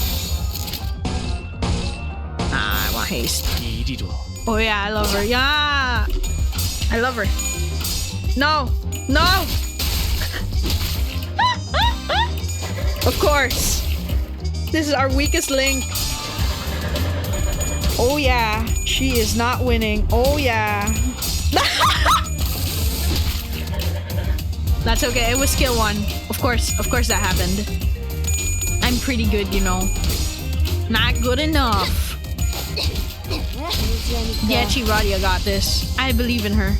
Ah, I want haste. Oh yeah, I love her. Yeah! I love her. No! No! Of course. This is our weakest link. Oh yeah. She is not winning. Oh yeah. That's okay. It was skill 1. Of course that happened. I I'm pretty good, you know. Not good enough. Yeah, Chimernyan got this. I believe in her.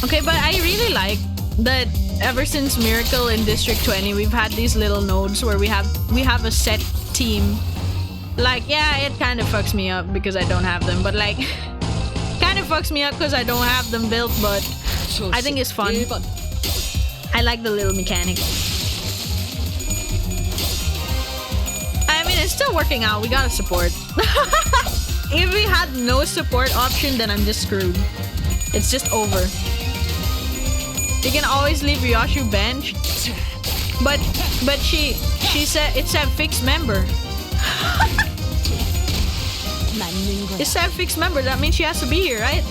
Okay, but I really like that ever since Miracle in District 20, we've had these little nodes where we have a set team. Like, yeah, it kind of fucks me up because I don't have them, but like, kind of fucks me up because I don't have them built, but I think it's fun. I like the little mechanic. I mean, it's still working out. We got a support. If we had no support option, then I'm just screwed. It's just over. You can always leave Ryoshu bench, but she said it said fixed member. It said fixed member. That means she has to be here, right?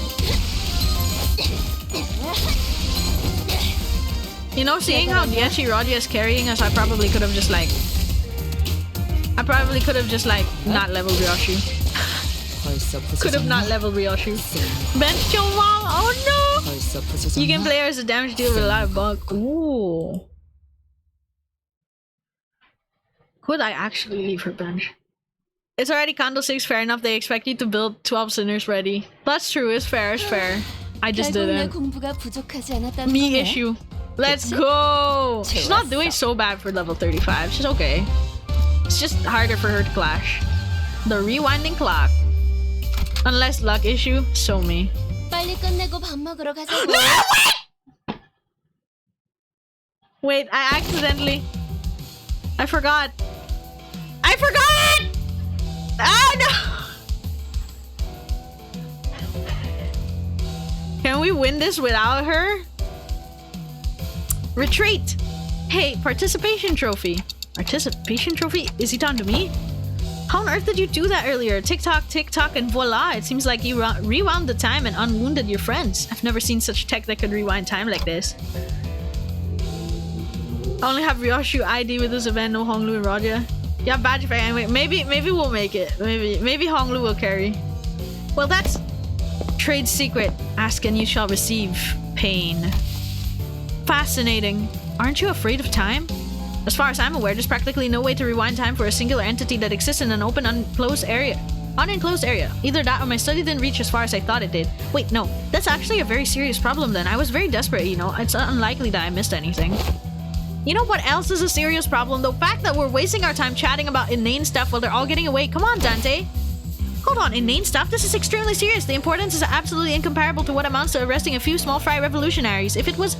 You know, seeing how Chimernyan is carrying us, I probably could have just like not leveled Ryoshu. Could have not leveled Ryoshu. Bench your mom. Oh no! You can play her as a damage dealer with a lot of bulk. Ooh. Could I actually leave her bench? It's already Canto 6, fair enough. They expect you to build 12 sinners ready. That's true, it's fair, it's fair. I just didn't. Me issue. Let's go! She's not doing so bad for level 35. She's okay. It's just harder for her to clash. The rewinding clock. Unless luck issue, so me. No, wait, I accidentally... I forgot. I forgot! Ah, no! Can we win this without her? Retreat! Hey, participation trophy. Participation trophy? Is he talking to me? How on earth did you do that earlier? Tick tock, and voila! It seems like you rewound the time and unwounded your friends. I've never seen such tech that could rewind time like this. I only have Ryoshu ID with this event, no Honglu and Roger. Yeah, badge for anyway. Maybe we'll make it. Maybe Honglu will carry. Well, that's trade secret. Ask and you shall receive pain. Fascinating. Aren't you afraid of time? As far as I'm aware, there's practically no way to rewind time for a singular entity that exists in an open, unenclosed area. Either that or my study didn't reach as far as I thought it did. Wait, no. That's actually a very serious problem then. I was very desperate, you know. It's unlikely that I missed anything. You know what else is a serious problem? The fact that we're wasting our time chatting about inane stuff while they're all getting away. Come on, Dante. Hold on, inane stuff? This is extremely serious. The importance is absolutely incomparable to what amounts to arresting a few small fry revolutionaries. If it was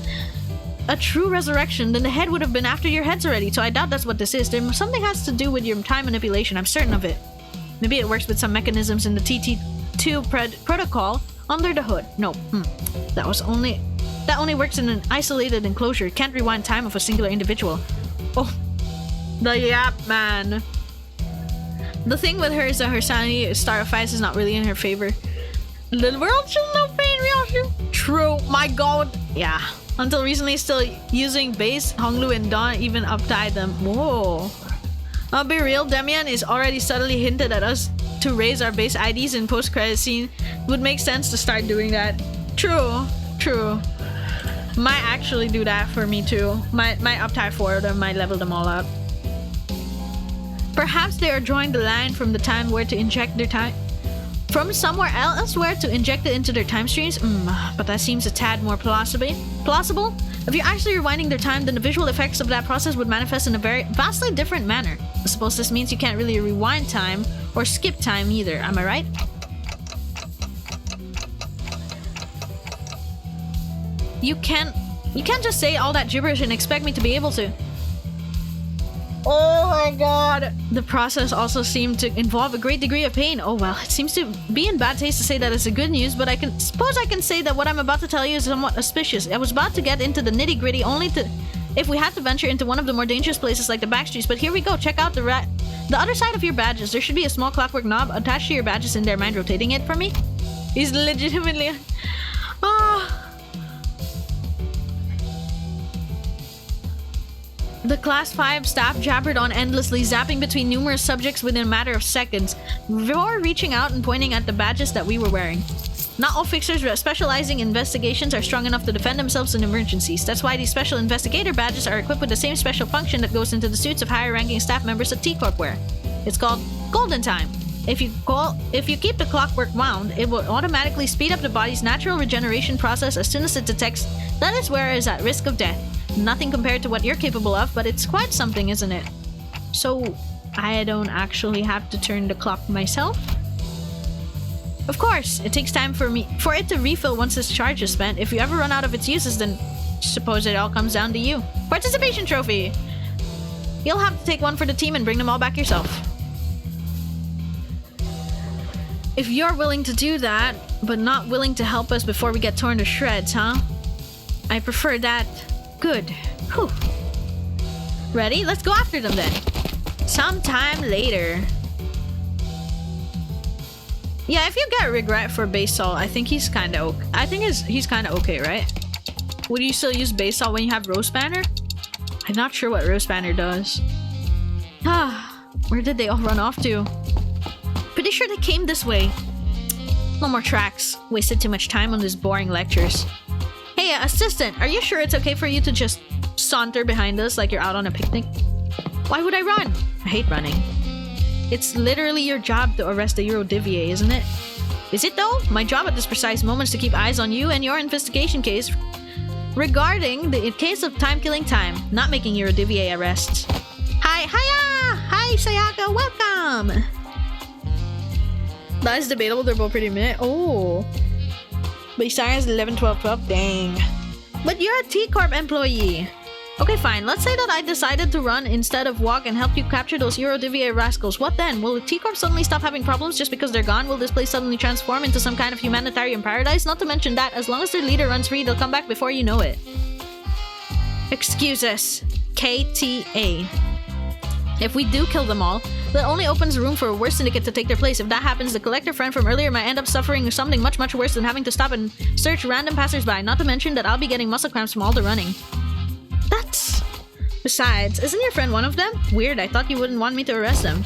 a true resurrection, then the head would have been after your heads already, so I doubt that's what this is. Something has to do with your time manipulation, I'm certain of it. Maybe it works with some mechanisms in the TT2 protocol under the hood. No, That only works in an isolated enclosure. It can't rewind time of a singular individual. Oh, the yap man. The thing with her is that her sanity star of fives is not really in her favor. The world shall know pain, Ryoshu. True, my god. Yeah. Until recently, still using base, Honglu and Dawn even uptied them. Whoa. I'll be real, Demian is already subtly hinted at us to raise our base IDs in post-credit scene. It would make sense to start doing that. True. Might actually do that for me too. Might uptie 4 of them, might level them all up. Perhaps they are drawing the line from the time where to inject their time. From somewhere elsewhere to inject it into their time streams? But that seems a tad more plausible. If you're actually rewinding their time, then the visual effects of that process would manifest in a very vastly different manner. I suppose this means you can't really rewind time or skip time either, am I right? You can't just say all that gibberish and expect me to be able to. Oh my god. The process also seemed to involve a great degree of pain. Oh well, it seems to be in bad taste to say that it's a good news, but I can say that what I'm about to tell you is somewhat auspicious. I was about to get into the nitty-gritty if we had to venture into one of the more dangerous places like the back streets, but here we go. Check out the other side of your badges. There should be a small clockwork knob attached to your badges in there. Mind rotating it for me? He's legitimately... The Class 5 staff jabbered on endlessly, zapping between numerous subjects within a matter of seconds, before reaching out and pointing at the badges that we were wearing. Not all fixers specializing in investigations are strong enough to defend themselves in emergencies. That's why these special investigator badges are equipped with the same special function that goes into the suits of higher-ranking staff members at T-Corp wear. It's called Golden Time. If you keep the clockwork wound, it will automatically speed up the body's natural regeneration process as soon as it detects that its wearer is at risk of death. Nothing compared to what you're capable of, but it's quite something, isn't it? So, I don't actually have to turn the clock myself? Of course, it takes time for it to refill once its charge is spent. If you ever run out of its uses, then suppose it all comes down to you. Participation trophy! You'll have to take one for the team and bring them all back yourself. If you're willing to do that, but not willing to help us before we get torn to shreds, huh? I prefer that. Good. Whew. Ready? Let's go after them then. Sometime later. Yeah, if you get regret for base salt, I think he's kind of okay. I think he's kind of okay, right? Would you still use base salt when you have roast banner? I'm not sure what roast banner does. Ah, where did they all run off to? Pretty sure they came this way. No more tracks. Wasted too much time on these boring lectures. Hey, assistant, are you sure it's okay for you to just saunter behind us like you're out on a picnic? Why would I run? I hate running. It's literally your job to arrest the Eurodivier, isn't it? Is it though? My job at this precise moment is to keep eyes on you and your investigation case regarding the case of time-killing time, not making Eurodivier arrests. Hi, hiya! Hi, Sayaka, welcome! That is debatable, they're both pretty meh. Oh. But Isara's 11, 12, 12, dang. But you're a T-Corp employee. Okay, fine. Let's say that I decided to run instead of walk and help you capture those Eurodivier rascals. What then? Will the T-Corp suddenly stop having problems just because they're gone? Will this place suddenly transform into some kind of humanitarian paradise? Not to mention that, as long as their leader runs free, they'll come back before you know it. Excuse us. KTA. If we do kill them all, that only opens room for a worse syndicate to take their place. If that happens, the collector friend from earlier might end up suffering something much, much worse than having to stop and search random passersby. Not to mention that I'll be getting muscle cramps from all the running. That's... Besides, isn't your friend one of them? Weird, I thought you wouldn't want me to arrest them.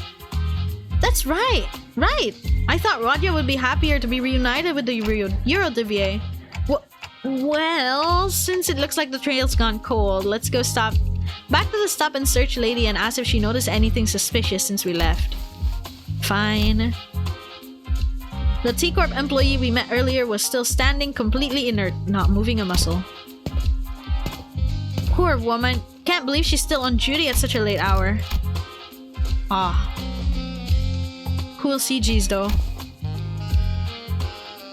That's right! Right! I thought Rodya would be happier to be reunited with the Eurodivier. Well, since it looks like the trail's gone cold, let's go back to the stop and search lady and ask if she noticed anything suspicious since we left. Fine. The T-Corp employee we met earlier was still standing completely inert, not moving a muscle. Poor woman. Can't believe she's still on duty at such a late hour. Ah. Cool CGs though.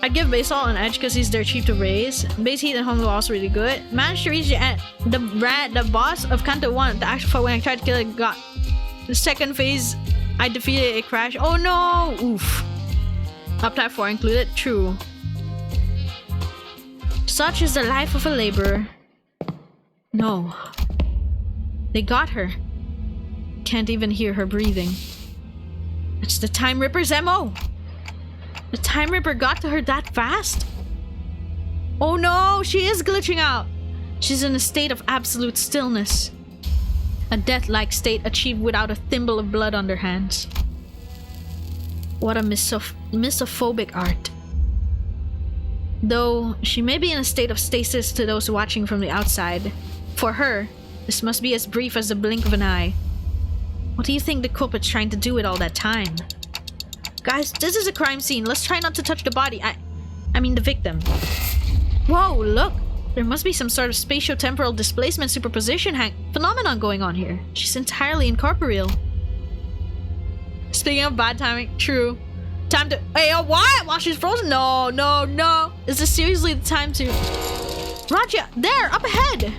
I'd give base salt an edge because he's dirt cheap to raise. Base heat and home are also really good. Managed to reach the boss of Canto 1. The actual fight when I tried to kill it got... The second phase, I defeated it crashed. Oh no! Oof. Uptime 4 included? True. Such is the life of a laborer. No. They got her. Can't even hear her breathing. It's the Time Ripper's MO! The Time Ripper got to her that fast? Oh no, she is glitching out! She's in a state of absolute stillness. A death-like state achieved without a thimble of blood on their hands. What a misophobic art. Though she may be in a state of stasis to those watching from the outside, for her, this must be as brief as the blink of an eye. What do you think the culprit's trying to do with all that time? Guys, this is a crime scene. Let's try not to touch the body. I mean the victim. Whoa, look! There must be some sort of spatio-temporal displacement superposition phenomenon going on here. She's entirely incorporeal. Speaking of bad timing, true. Time to... Hey, what? While she's frozen? No, no, no. Is this seriously the time to... Raja, there, up ahead!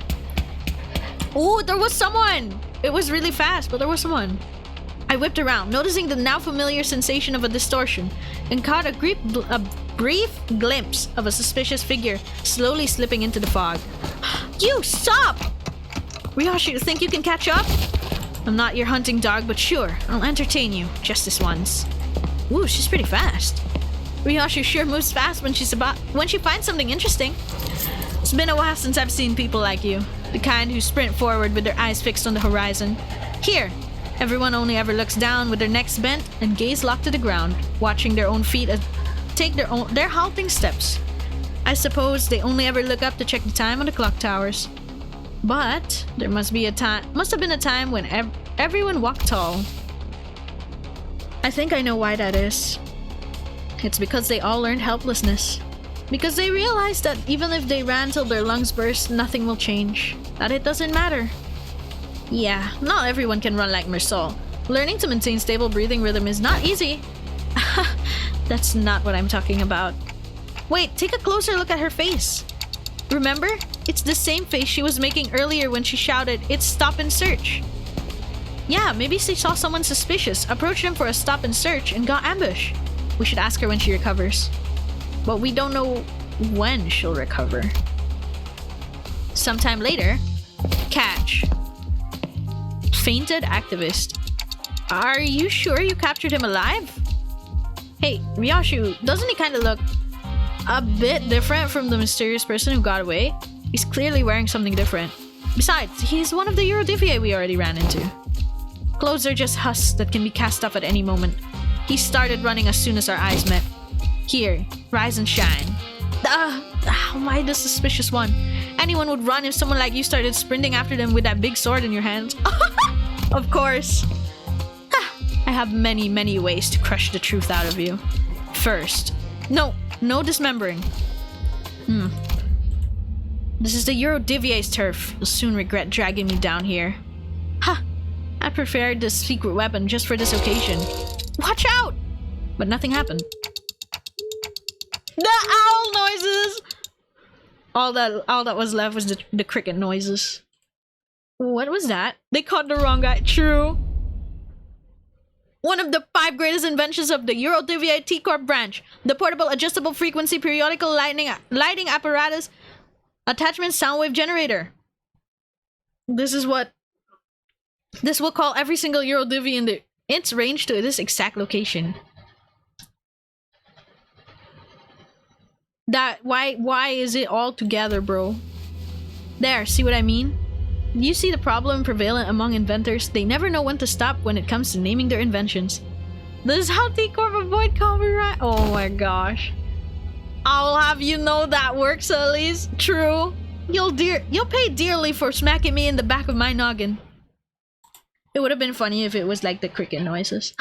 Oh, there was someone! It was really fast, but there was someone. I whipped around, noticing the now familiar sensation of a distortion, and caught a brief glimpse of a suspicious figure slowly slipping into the fog. You, stop! Ryoshi, you think you can catch up? I'm not your hunting dog, but sure, I'll entertain you, just this once. Ooh, she's pretty fast. Ryoshi sure moves fast when she finds something interesting. It's been a while since I've seen people like you, the kind who sprint forward with their eyes fixed on the horizon. Here, everyone only ever looks down with their necks bent and gaze locked to the ground, watching their own feet take their halting steps. I suppose they only ever look up to check the time on the clock towers. But there must have been a time when everyone walked tall. I think I know why that is. It's because they all learned helplessness. Because they realized that even if they ran till their lungs burst, nothing will change. That it doesn't matter. Yeah, not everyone can run like Mersol. Learning to maintain stable breathing rhythm is not easy. That's not what I'm talking about. Wait, take a closer look at her face. Remember? It's the same face she was making earlier when she shouted, "It's stop and search." Yeah, maybe she saw someone suspicious, approached them for a stop and search, and got ambushed. We should ask her when she recovers. But we don't know when she'll recover. Sometime later, catch. Fainted activist. Are you sure you captured him alive? Hey, Ryoshu, doesn't he kind of look a bit different from the mysterious person who got away? He's clearly wearing something different. Besides, he's one of the Eurodiviae we already ran into. Clothes are just husks that can be cast off at any moment. He started running as soon as our eyes met. Here, rise and shine. Am I the suspicious one? Anyone would run if someone like you started sprinting after them with that big sword in your hands. Of course. I have many, many ways to crush the truth out of you. First, no dismembering. This is the Eurodivia's turf. You'll soon regret dragging me down here. I prepared this secret weapon just for this occasion. Watch out! But nothing happened. The owl noises! All that was left was the cricket noises. What was that? They caught the wrong guy. True. One of the 5 greatest inventions of the Eurodiviae T-Corp branch. The portable adjustable frequency periodical lighting apparatus attachment sound wave generator. This will call every single Eurodiviae in its range to this exact location. Why is it all together, bro? There, see what I mean? You see the problem prevalent among inventors? They never know when to stop when it comes to naming their inventions. This is how T-Corp avoid copyright. Oh my gosh. I'll have you know that works, Elise. True. You'll pay dearly for smacking me in the back of my noggin. It would have been funny if it was like the cricket noises.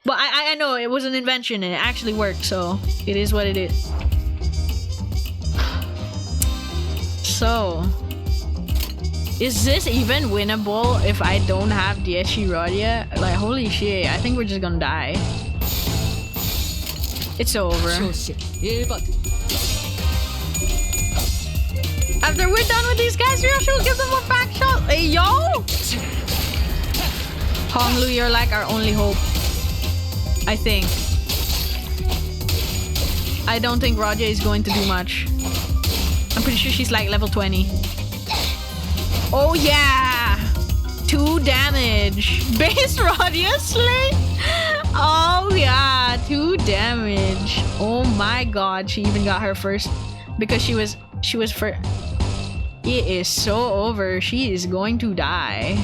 But I know it was an invention and it actually worked, so it is what it is. So, is this even winnable if I don't have the Rodia? Like, holy shit, I think we're just gonna die. It's over. After we're done with these guys, we'll give them a back shot. Hey, yo! Honglu, you're like our only hope. I think. I don't think Rodia is going to do much. I'm pretty sure she's like level 20. Oh yeah! 2 damage. Base Rodia slay? Oh yeah, 2 damage. Oh my god, she even got her first. Because she was first. It is so over. She is going to die.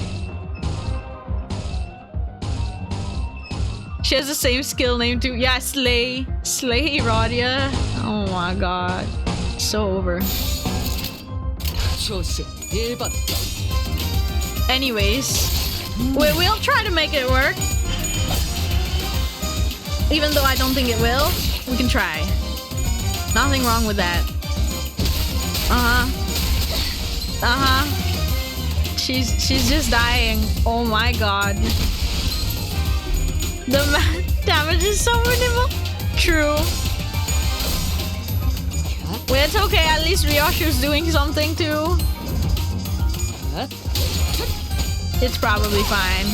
She has the same skill name too. Yeah, Slay. Slay Rodia. Oh my god. So over. Anyways, we'll try to make it work. Even though I don't think it will, we can try. Nothing wrong with that. She's just dying. Oh my god. The damage is so minimal. True. Well, it's okay. At least Ryoshu's doing something too. It's probably fine.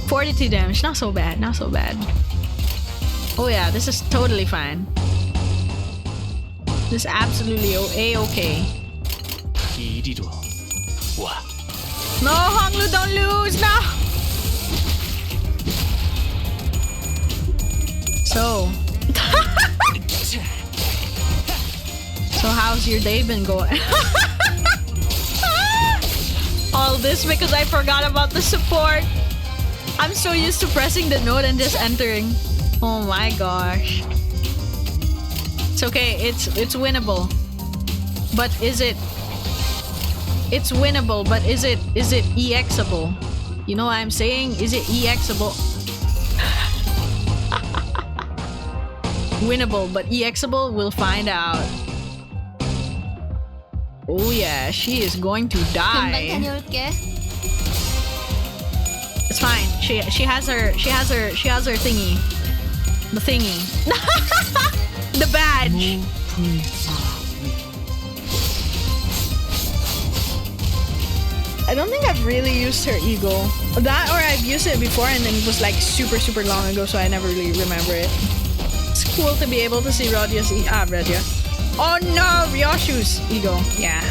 42 damage. Not so bad. Not so bad. Oh yeah, this is totally fine. This is absolutely a-okay. No, Honglu, don't lose. No. So how's your day been going? All this because I forgot about the support. I'm so used to pressing the note and just entering. Oh my gosh. It's okay. It's winnable. But is it? It's winnable, but is it EXable? You know what I'm saying? Is it EXable? Winnable, but EXable? We'll find out. Oh yeah, she is going to die. It's fine. She has her thingy. The thingy. The badge. I don't think I've really used her eagle. That or I've used it before and then it was like super long ago, so I never really remember it. It's cool to be able to see Rodia's Radia. Oh no, Ryoshu's eagle. Yeah.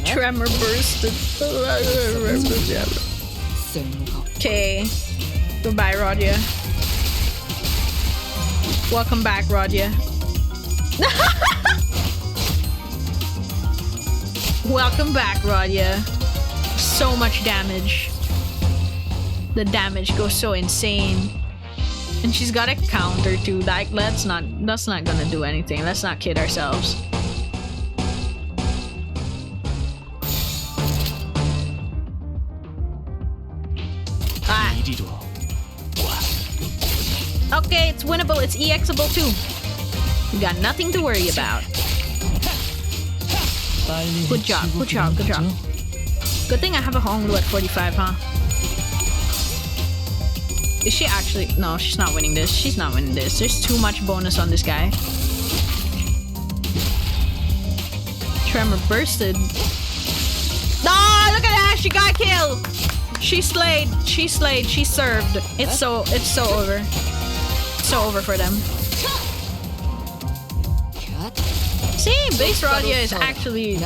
Tremor bursted. Okay. Goodbye, Rodia. Welcome back, Rodia. Welcome back, Rodia. So much damage. The damage goes so insane. And she's got a counter too. Like, that's not gonna do anything. Let's not kid ourselves. Ah. Okay, it's winnable. It's EXable too. We got nothing to worry about. Good job. Good job. Good job. Good thing I have a Honglu at 45, huh? Is she actually? No, she's not winning this. She's not winning this. There's too much bonus on this guy. Tremor bursted. Oh, look at that! She got killed. She slayed. She slayed. She served. It's so over. It's so over for them. See, base Rodia is actually.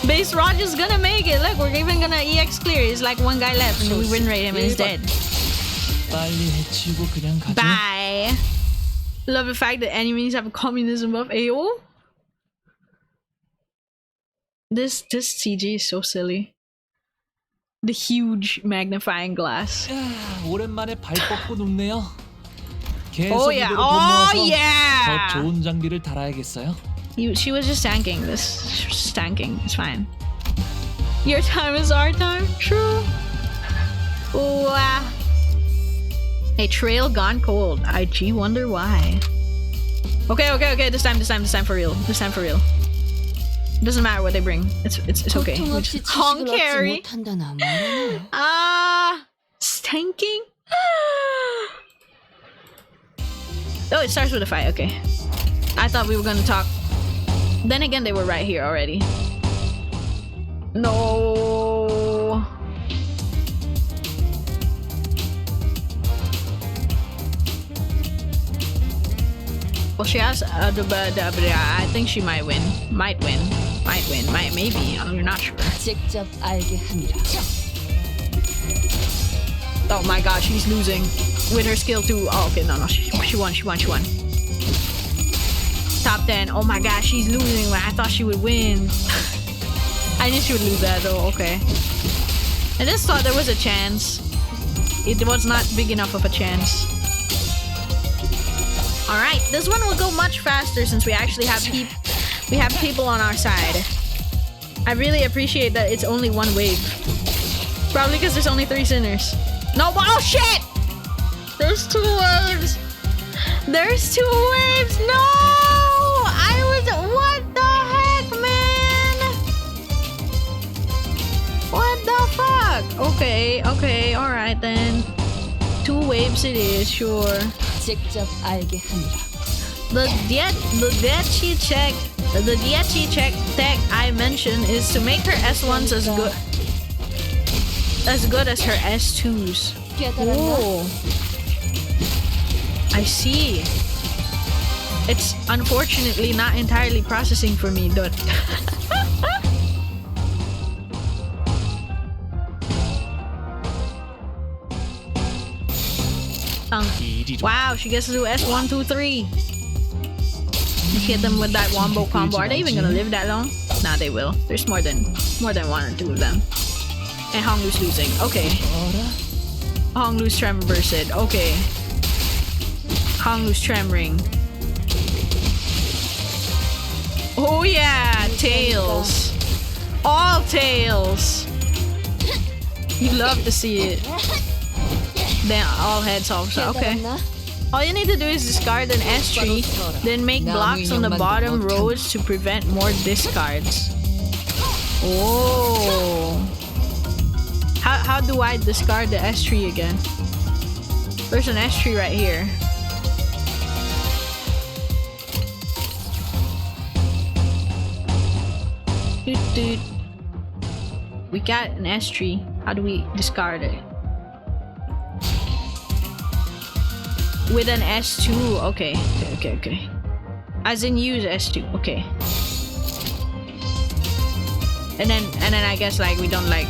Base Roger's gonna make it. Look, we're even gonna EX clear. It's like one guy left and we win rate him and he's dead. Bye. Love the fact that enemies have a communism buff. Ayo. This CG is so silly. The huge magnifying glass. Oh yeah. Oh yeah. She was just tanking this. She was just tanking. It's fine. Your time is our time. True. Ooh, a trail gone cold. I wonder why. Okay. This time for real. This time for real. It doesn't matter what they bring. It's okay. Hong carry. Stanking. Oh, it starts with a fight. Okay. I thought we were gonna talk. Then again, they were right here already. No. Well, she has I think she might win. Might win. Maybe. You're not sure. Oh my god, she's losing with her skill too. Oh, okay, no, she won. Top 10. Oh my god, she's losing. I thought she would win. I knew she would lose that though. Okay. I just thought there was a chance. It was not big enough of a chance. All right, this one will go much faster since we actually have people on our side. I really appreciate that it's only one wave. Probably because there's only 3 sinners. No, oh shit! There's 2 waves. There's 2 waves. No! What the heck, man? What the fuck? Okay, alright then. 2 waves it is, sure. The Dietchi check tech I mentioned is to make her S1s as good as her S2s. Oh. I see. It's unfortunately not entirely processing for me, but wow, she gets to do S1, 2, 3. Hit them with that wombo combo. Are they even gonna live that long? Nah, they will. There's more than 1 or 2 of them. And Honglu's losing. Okay. Honglu's tremor bursted. Okay. Honglu's tremoring. Oh yeah, tails. All tails. You love to see it. Then all heads also. Okay. All you need to do is discard an S tree, then make blocks on the bottom rows to prevent more discards. Oh. How do I discard the S tree again? There's an S tree right here. Dude. We got an S tree. How do we discard it? With an S2. Okay. As in use S2. Okay. And then I guess like we don't like.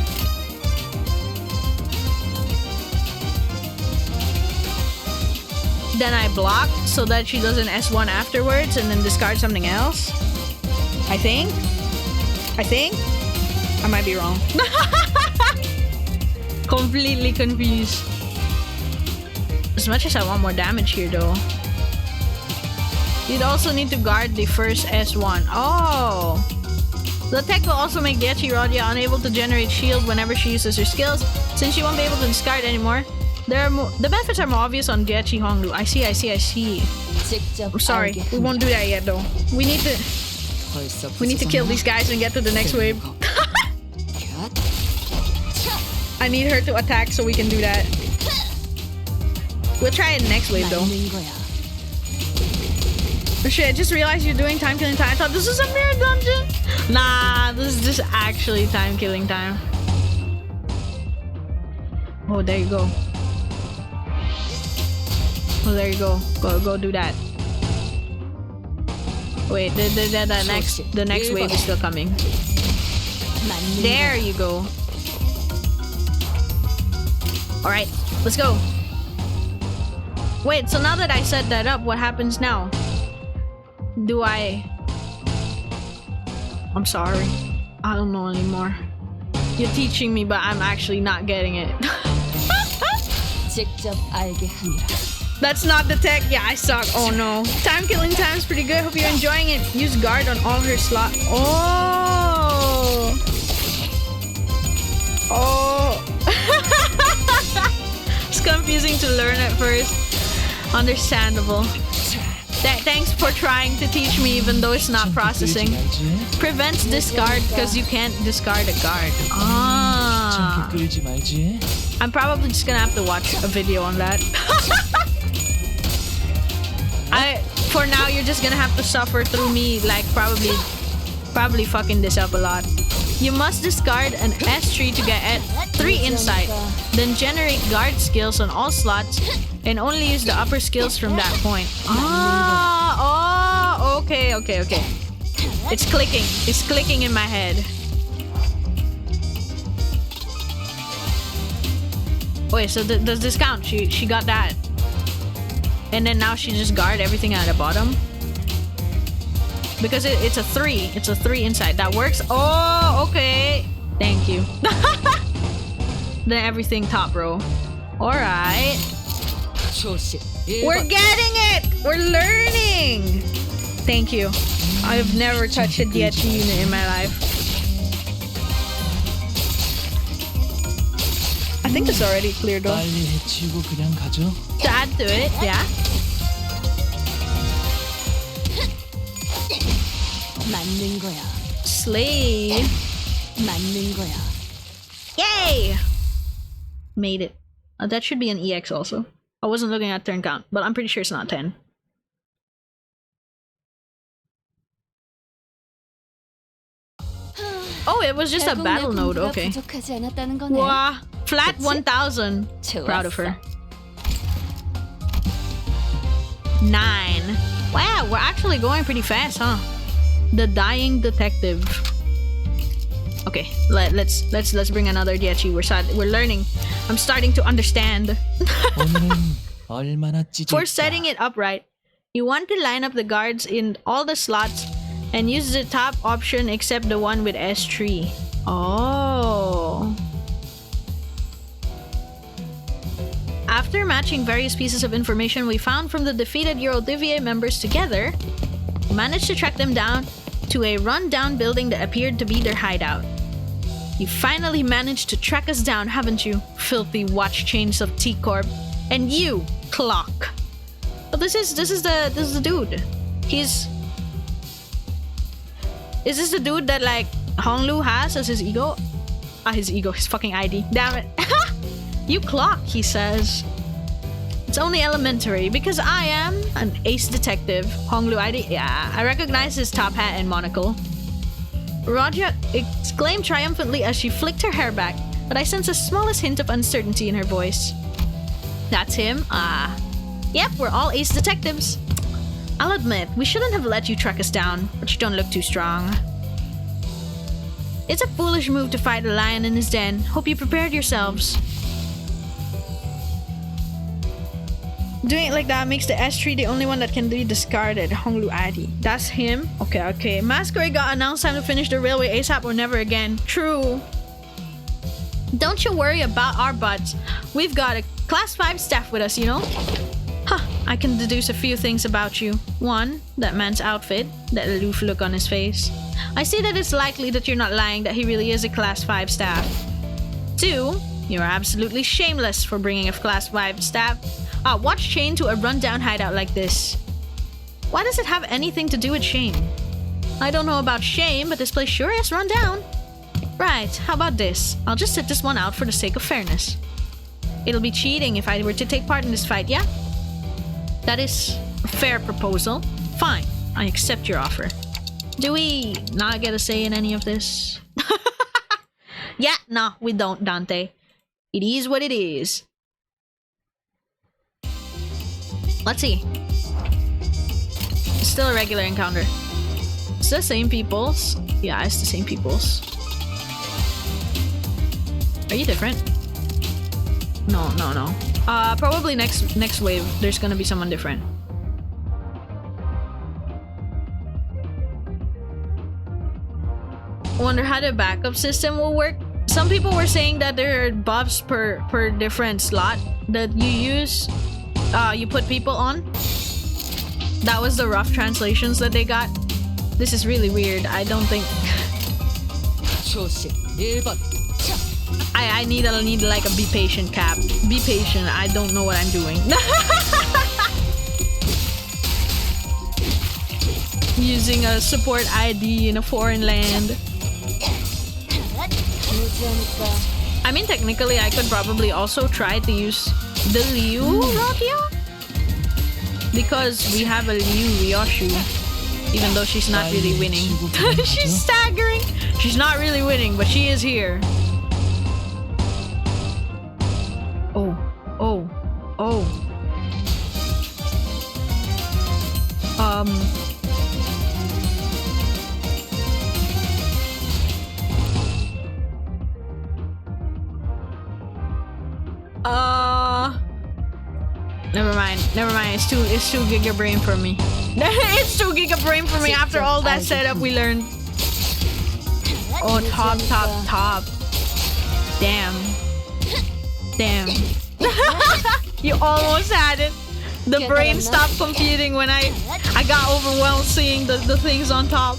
Then I block so that she does an S1 afterwards and then discard something else. I think. I might be wrong. Completely confused. As much as I want more damage here though. You'd also need to guard the first S1. Oh! The tech will also make Diechi Rodia unable to generate shield whenever she uses her skills, since she won't be able to discard anymore. The benefits are more obvious on Diechi Honglu. I see. I'm sorry, we won't do that yet though. We need to kill these guys and get to the next wave. I need her to attack so we can do that. We'll try it next wave though. Oh shit, I just realized you're doing time killing time. I thought this was a mirror dungeon. Nah, this is just actually time killing time. Oh, there you go. Oh, there you go. Go do that. Wait, the next wave is still coming. There you go. Alright, let's go. Wait, so now that I set that up, what happens now? Do I... I'm sorry. I don't know anymore. You're teaching me, but I'm actually not getting it. That's not the tech. Yeah, I suck. Oh no. Time killing time is pretty good. Hope you're enjoying it. Use guard on all her slot. Oh. Oh. It's confusing to learn at first. Understandable. Thanks for trying to teach me even though it's not processing. Prevents discard because you can't discard a guard. Ah. I'm probably just gonna have to watch a video on that. For now, you're just gonna have to suffer through me, like probably fucking this up a lot. You must discard an S tree to get 3 insight, then generate guard skills on all slots, and only use the upper skills from that point. Ah, oh, okay. It's clicking in my head. Wait, so does this count? She got that. And then now she just guard everything at the bottom? Because it's a 3. It's a 3 inside. That works? Oh, okay. Thank you. Then everything top row. Alright. We're getting it! We're learning! Thank you. I've never touched a DHG unit in my life. I think it's already clear though. To add to it, yeah. Slay. Yay! Made it. That should be an EX also. I wasn't looking at turn count, but I'm pretty sure it's not 10. Oh, it was just a battle node. Okay. Wow. Flat 1000. Proud of her. 9. Wow, we're actually going pretty fast, huh? The Dying Detective. Okay, let's bring another Diechi. We're learning. I'm starting to understand. For setting it up right, you want to line up the guards in all the slots and use the top option except the one with S3. Oh. After matching various pieces of information we found from the defeated Eurodivier members together, we managed to track them down to a run-down building that appeared to be their hideout. You finally managed to track us down, haven't you, filthy watch chains of T-Corp? And you, Clock. But this is the dude. Is this the dude that like Honglu has as his ego? His fucking ID. Damn it. You Clock, he says. It's only elementary because I am an ace detective. Honglu ID? Yeah, I recognize his top hat and monocle. Roger exclaimed triumphantly as she flicked her hair back, but I sense the smallest hint of uncertainty in her voice. That's him? Yep, we're all ace detectives. I'll admit, we shouldn't have let you track us down, but you don't look too strong. It's a foolish move to fight a lion in his den. Hope you prepared yourselves. Doing it like that makes the S3 the only one that can be discarded. Honglu Adi. That's him? Okay. Masquerade got announced, time to finish the railway ASAP or never again. True. Don't you worry about our butts. We've got a class 5 staff with us, you know? Huh, I can deduce a few things about you. 1, that man's outfit, that aloof look on his face. I see that it's likely that you're not lying, that he really is a class 5 staff. 2, you're absolutely shameless for bringing a class 5 staff watch chain to a rundown hideout like this. Why does it have anything to do with shame? I don't know about shame, but this place sure is run down. Right, how about this? I'll just sit this one out for the sake of fairness. It'll be cheating if I were to take part in this fight, yeah? That is a fair proposal. Fine, I accept your offer. Do we not get a say in any of this? Yeah, no, we don't, Dante. It is what it is. Let's see. It's still a regular encounter. It's the same peoples. Yeah, it's the same peoples. Are you different? No. Probably next wave, there's gonna be someone different. Wonder how the backup system will work. Some people were saying that there are buffs per different slot that you use. You put people on. That was the rough translations that they got. This is really weird. I don't think. I need like a be patient cap. Be patient. I don't know what I'm doing. Using a support ID in a foreign land. I mean, technically, I could probably also try to use the Liu Rokia? Because we have a Liu Ryoshu. Even though she's not really winning. She's staggering! She's not really winning, but she is here. Oh. Never mind. It's too giga brain for me. It's too giga brain for me after all that setup we learned. Oh, top. Damn. You almost had it. The brain stopped computing when I got overwhelmed seeing the things on top.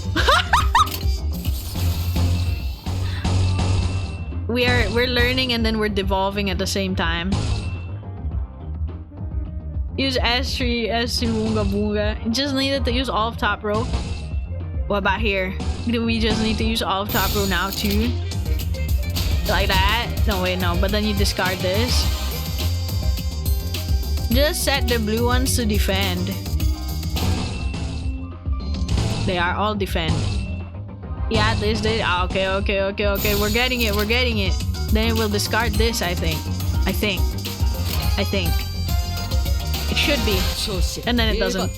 We're learning and then we're devolving at the same time. Use S3, Boonga Boonga. It just needed to use all of top row. What about here? Do we just need to use all of top row now too? Like that? No, wait, no. But then you discard this. Just set the blue ones to defend. They are all defend. Yeah, this. Okay. We're getting it. Then we'll discard this, I think. It should be. And then it doesn't.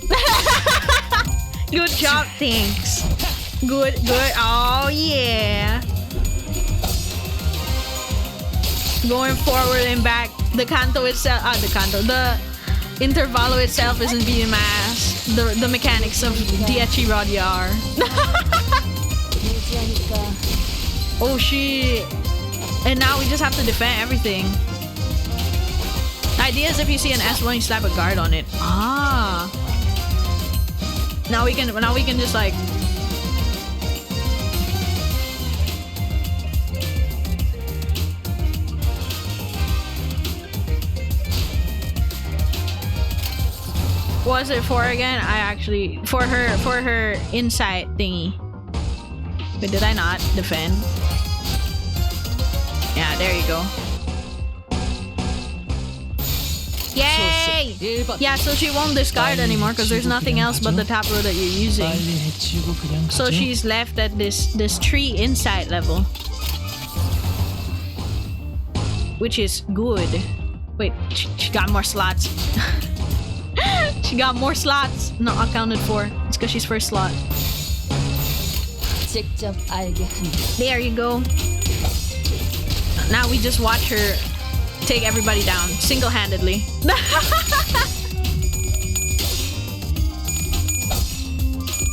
Good job, thanks. Good. Oh, yeah. Going forward and back. The canto itself. The intervalo itself isn't beating my ass. The mechanics of Diechi Rodiar. Oh, shit. And now we just have to defend everything. Idea is if you see an S1, you slap a guard on it. Ah. Now we can just like. What was it for again? I actually for her insight thingy. But did I not defend? Yeah, there you go. Yay! Yeah, so she won't discard anymore because there's nothing else but the tap row that you're using. So she's left at this tree insight level, which is good. Wait, she got more slots. She got more slots. Not accounted for. It's because she's first slot. There you go. Now we just watch her take everybody down single-handedly.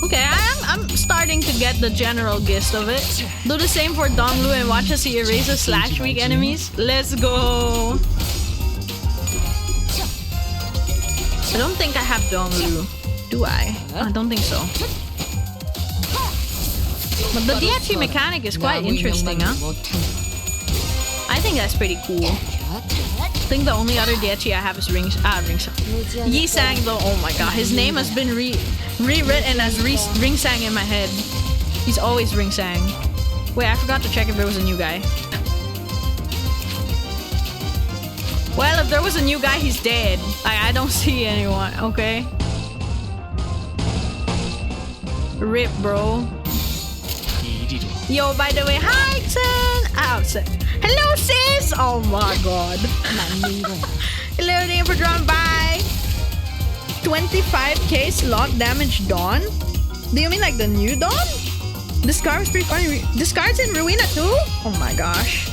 Okay, I'm starting to get the general gist of it. Do the same for Donglu and watch as he erases slash weak enemies. Let's go. I don't think I have Donglu. Do I? I don't think so. But the DHE mechanic is quite interesting, huh? I think that's pretty cool. I think the only other DHE I have is Ringsang. Yisang though, oh my god, his name has been rewritten as Ringsang in my head. He's always Ringsang. Wait, I forgot to check if there was a new guy. Well, if there was a new guy, he's dead. I don't see anyone, okay? Rip, bro. Yo, by the way, hi, Sen! Hello, sis! Oh my god. Hello, thank you for dropping by. 25k slot damage Dawn? Do you mean like the new Dawn? Discard was pretty funny. Discards in Ruina too? Oh my gosh.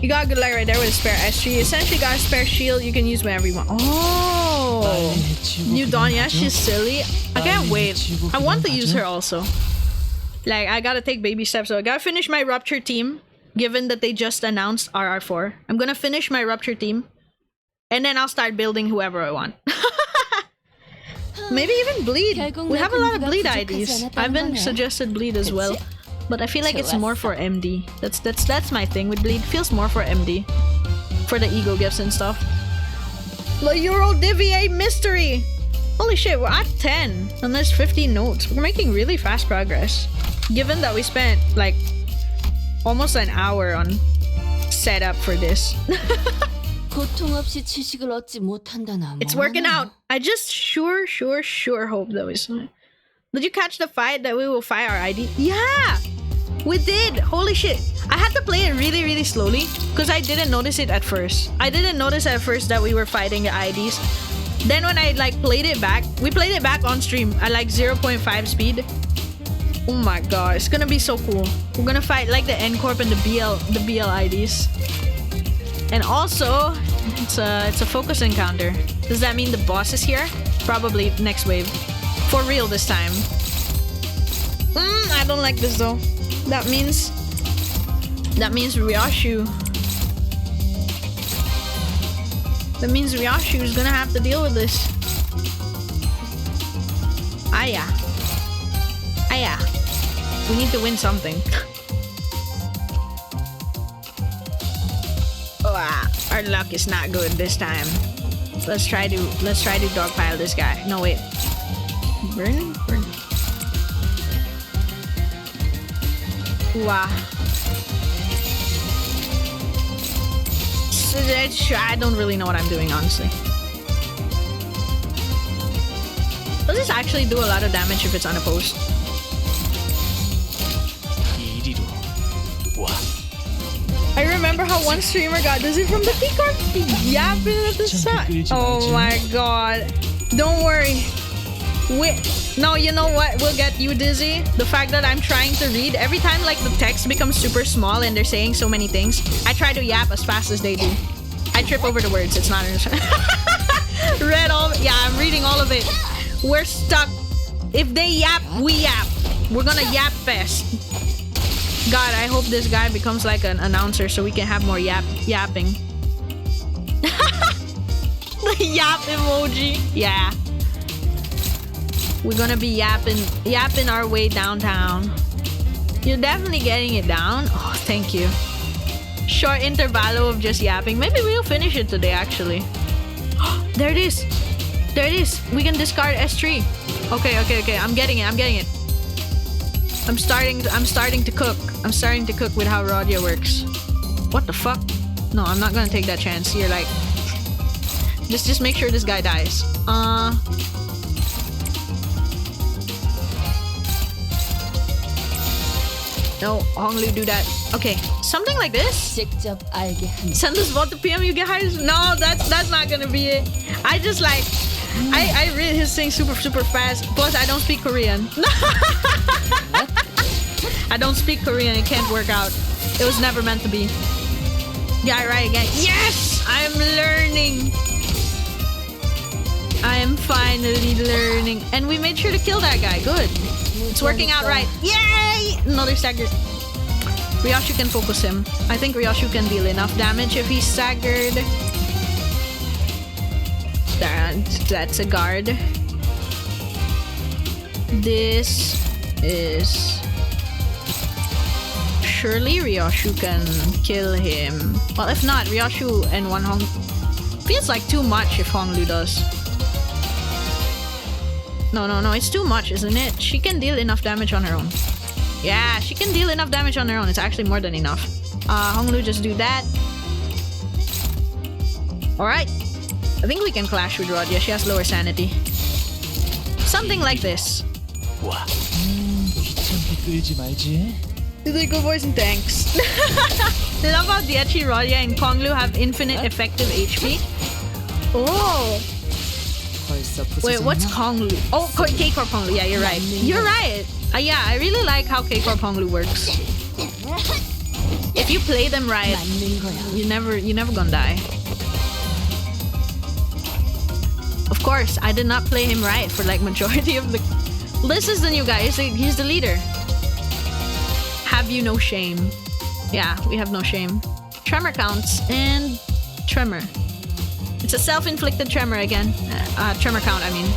You got good luck right there with a spare SG. You essentially got a spare shield you can use whenever you want. Oh! New Dawn, yeah, she's silly. I can't wait. I want to use her also. Like, I gotta take baby steps. So I gotta finish my Rupture team, given that they just announced RR4. I'm gonna finish my Rupture team, and then I'll start building whoever I want. Maybe even Bleed. We have a lot of Bleed IDs. I've been suggested Bleed as well. But I feel like it's more for MD. That's my thing with Bleed. It feels more for MD. For the ego gifts and stuff. The Euro Divier Mystery! Holy shit, we're at 10. And there's 15 notes. We're making really fast progress. Given that we spent like almost an hour on setup for this. It's working out. I just sure hope that we saw. Did you catch the fight that we will fight our ID? Yeah! We did! Holy shit. I had to play it really slowly because I didn't notice it at first. I didn't notice at first that we were fighting the IDs. Then when I like played it back, we played it back on stream at like 0.5 speed. Oh my god, it's gonna be so cool. We're gonna fight like the N-Corp and the BL IDs. And also, it's a focus encounter. Does that mean the boss is here? Probably next wave. For real this time. I don't like this though. That means Ryoshu. That means Ryoshu is gonna have to deal with this. Aya. We need to win something. Our luck is not good this time. Let's try to dogpile this guy. No wait. Burn. Wow. I don't really know what I'm doing, honestly. Does this actually do a lot of damage if it's unopposed? I remember how one streamer got dizzy from the P-card yapping at the side. Oh my god. Don't worry. No, you know what will get you dizzy? The fact that I'm trying to read. Every time like the text becomes super small and they're saying so many things, I try to yap as fast as they do. I trip over the words. It's not read all. Yeah, I'm reading all of it. We're stuck. If they yap, we yap. We're gonna yap fest. God, I hope this guy becomes like an announcer so we can have more yapping. The yap emoji. Yeah. We're gonna be yapping our way downtown. You're definitely getting it down. Oh, thank you. Short intervallo of just yapping. Maybe we'll finish it today, actually. There it is. There it is. We can discard S3. Okay. I'm getting it. I'm starting to cook. I'm starting to cook with how Rodya works. What the fuck? No, I'm not gonna take that chance. You're like, just make sure this guy dies. No, Honglu, do that. Okay, something like this. Send us vote to PM, you get hired. No, that's not gonna be it. I just like, I read his thing super fast. Plus, I don't speak Korean. I don't speak Korean. It can't work out. It was never meant to be. Yeah, right again. Yes, I'm learning. I am finally learning, and we made sure to kill that guy. Good. It's working out right. Yay! Another stagger. Ryoshu can focus him. I think Ryoshu can deal enough damage if he's staggered. That's a guard. This is... Surely Ryoshu can kill him. Well, if not, Ryoshu and one Hong... Feels like too much if Honglu does. No, it's too much, isn't it? She can deal enough damage on her own. Yeah, she can deal enough damage on her own. It's actually more than enough. Honglu, just do that. Alright. I think we can clash with Rodya. She has lower sanity. Something like this. They go voice and thanks. Love how Diachi, Rodya, and Konglu have infinite effective HP. Oh! Wait, what's Honglu? Oh, K-Corp Honglu. Yeah, you're right. You're right. Yeah, I really like how K-Corp Honglu works. If you play them right, you're never gonna die. Of course, I did not play him right for like majority of the... This is the new guy. He's the leader. Have you no shame? Yeah, we have no shame. Tremor counts and tremor. It's a self-inflicted tremor again. Tremor count, I mean.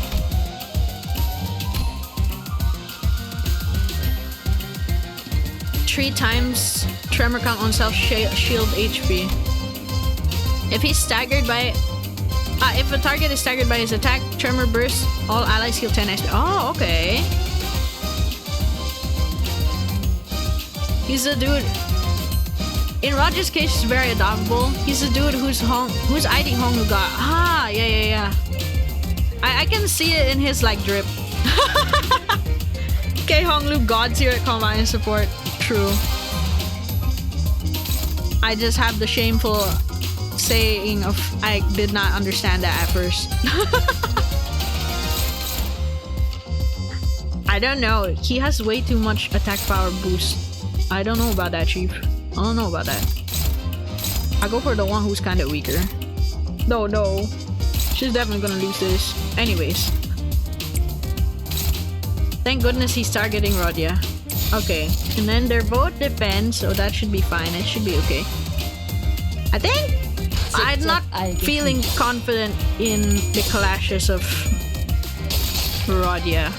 Three times tremor count on self-shield HP. If he's staggered by... if a target is staggered by his attack, tremor burst, all allies heal 10 HP. Oh, okay. He's a dude... In Roger's case, he's very adoptable. He's a dude who's ID Honglu got. Ah, yeah. I can see it in his like drip. Okay, Honglu gods here at combat and support. True. I just have the shameful saying of I did not understand that at first. I don't know. He has way too much attack power boost. I don't know about that, Chief. I don't know about that. I go for the one who's kind of weaker. No. She's definitely gonna lose this. Anyways. Thank goodness he's targeting Rodya. Okay. And then they're both defense, so that should be fine. It should be okay. I think I'm not feeling confident in the clashes of Rodya.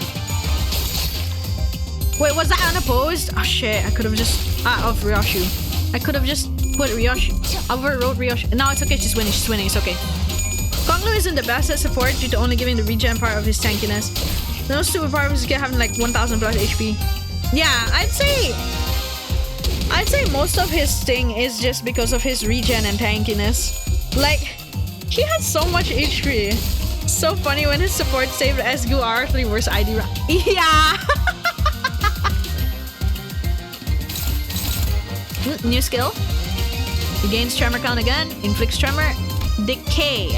Wait, was that unopposed? Oh shit, I could have just... of Ryoshu. I could have just put Ryoshu... Overwrote Ryoshu. No, it's okay, she's winning, it's okay. Konglu isn't the best at support due to only giving the regen part of his tankiness. Those stupid parts get having like 1000 plus HP. Yeah, I'd say most of his thing is just because of his regen and tankiness. Like, he has so much HP. So funny when his support saved SGU R3 versus ID. Yeah! New skill. He gains tremor count again. Inflicts tremor. Decay.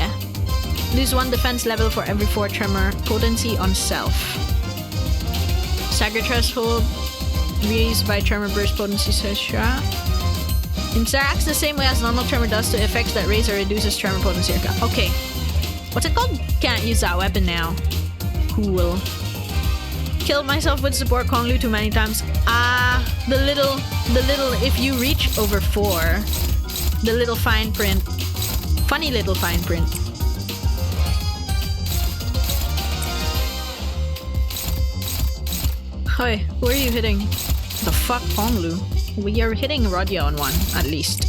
Lose 1 defense level for every 4 tremor potency on self. Stagger threshold. Raised by tremor burst potency. Interacts the same way as normal tremor does to effects that raise or reduces tremor potency. Okay. What's it called? Can't use that weapon now. Cool. killed myself with support Konglu too many times. The little, if you reach over 4, the little fine print. Funny little fine print. Hey, who are you hitting? The fuck, Konglu? We are hitting Rodya on 1, at least.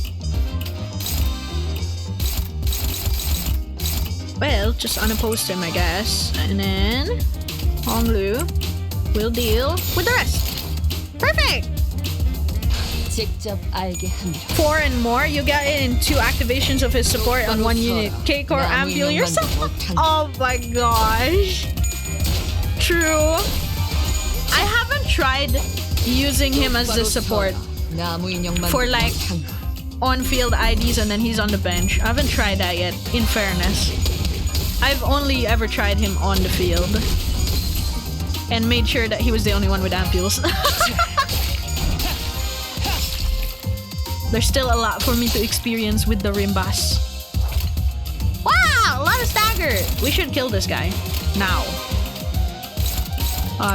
Well, just unopposed him, I guess. And then Konglu will deal with the rest. Perfect! 4 and more, you get it in 2 activations of his support on 1 unit. K-Core Ampule, you're so... Oh my gosh. True. I haven't tried using him as the support for like on-field IDs and then he's on the bench. I haven't tried that yet, in fairness. I've only ever tried him on the field and made sure that he was the only one with ampules. There's still a lot for me to experience with the Limbus. Wow, a lot of stagger. We should kill this guy now.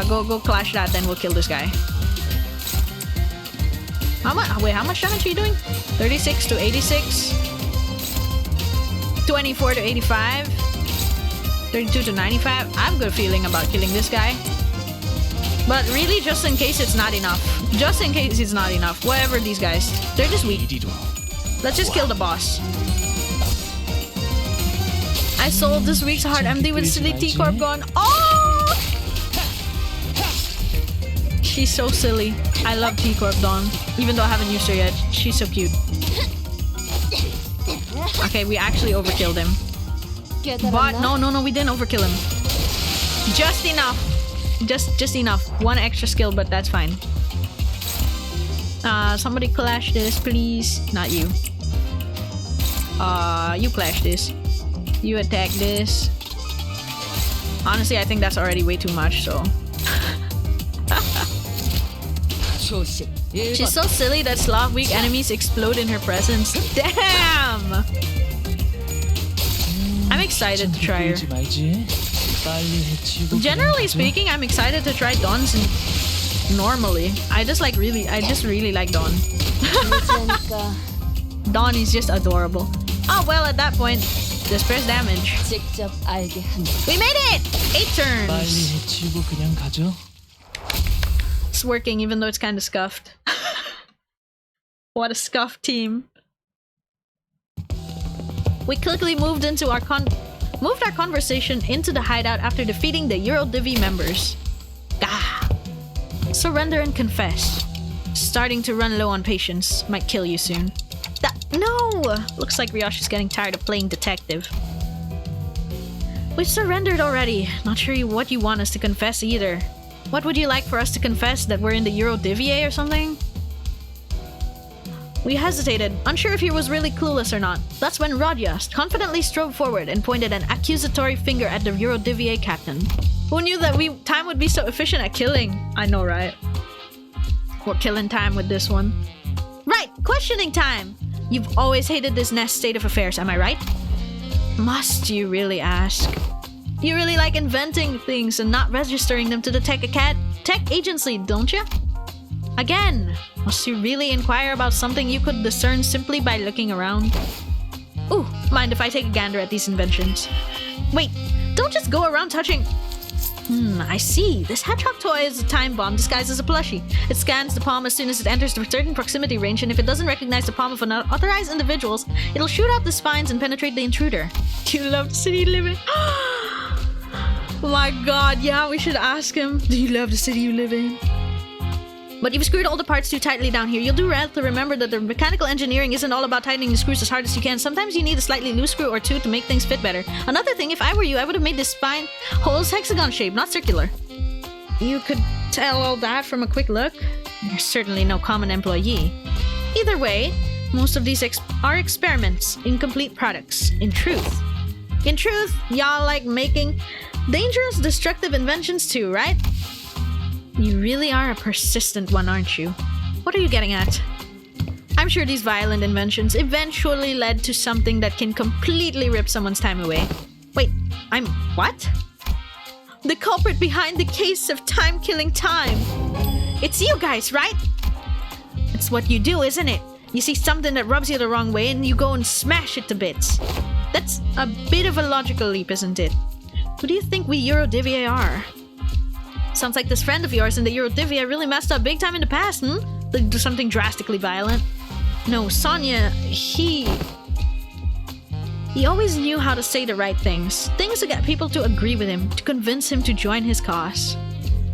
Go clash that, then we'll kill this guy. How much? Wait, how much damage are you doing? 36 to 86, 24 to 85, 32 to 95. I have a good feeling about killing this guy. But really, just in case it's not enough. Just in case it's not enough. Whatever these guys. They're just weak. Let's just kill the boss. I sold this week's Heart Empty with silly T-Corp gone. Oh! She's so silly. I love T-Corp Dawn. Even though I haven't used her yet. She's so cute. Okay, we actually overkilled him. But no, we didn't overkill him. Just enough. Just enough. 1 extra skill, but that's fine. Somebody clash this, please. Not you. You clash this. You attack this. Honestly, I think that's already way too much, so... She's so silly that Slav weak enemies explode in her presence. Damn! I'm excited to try her. Generally speaking, I'm excited to try Dawn's normally. I just really like Dawn. Dawn is just adorable. Oh well, at that point, just press damage. We made it! 8 turns. It's working even though it's kind of scuffed. What a scuffed team. We quickly moved our conversation into the hideout after defeating the Eurodivi members. Gah. Surrender and confess. Starting to run low on patience. Might kill you soon. No! Looks like Ryosh is getting tired of playing detective. We've surrendered already. Not sure what you want us to confess either. What would you like for us to confess? That we're in the Eurodivier or something? We hesitated, unsure if he was really clueless or not. That's when Rodya confidently strode forward and pointed an accusatory finger at the Eurodivier captain. Who knew that time would be so efficient at killing? I know, right? We're killing time with this one. Right, questioning time! You've always hated this nest state of affairs, am I right? Must you really ask? You really like inventing things and not registering them to the tech agency, don't you? Again, must you really inquire about something you could discern simply by looking around? Ooh, mind if I take a gander at these inventions? Wait, don't just go around touching... I see. This hedgehog toy is a time bomb disguised as a plushie. It scans the palm as soon as it enters the certain proximity range, and if it doesn't recognize the palm of unauthorized individuals, it'll shoot out the spines and penetrate the intruder. Do you love the city you live in? Oh my god, yeah, we should ask him. Do you love the city you live in? But you've screwed all the parts too tightly down here. You'll do well to remember that the mechanical engineering isn't all about tightening the screws as hard as you can. Sometimes you need a slightly loose screw or two to make things fit better. Another thing, if I were you, I would have made this spine holes hexagon shape, not circular. You could tell all that from a quick look? You're certainly no common employee. Either way, most of these are experiments, incomplete products. In truth, y'all like making dangerous, destructive inventions too, right? You really are a persistent one, aren't you? What are you getting at? I'm sure these violent inventions eventually led to something that can completely rip someone's time away. Wait, what? The culprit behind the case of time-killing time. It's you guys, right? It's what you do, isn't it? You see something that rubs you the wrong way and you go and smash it to bits. That's a bit of a logical leap, isn't it? Who do you think we Eurodivier are? Sounds like this friend of yours in the Eurodivier really messed up big time in the past, Like do something drastically violent. No, Sonia, he always knew how to say the right things. Things to get people to agree with him, to convince him to join his cause.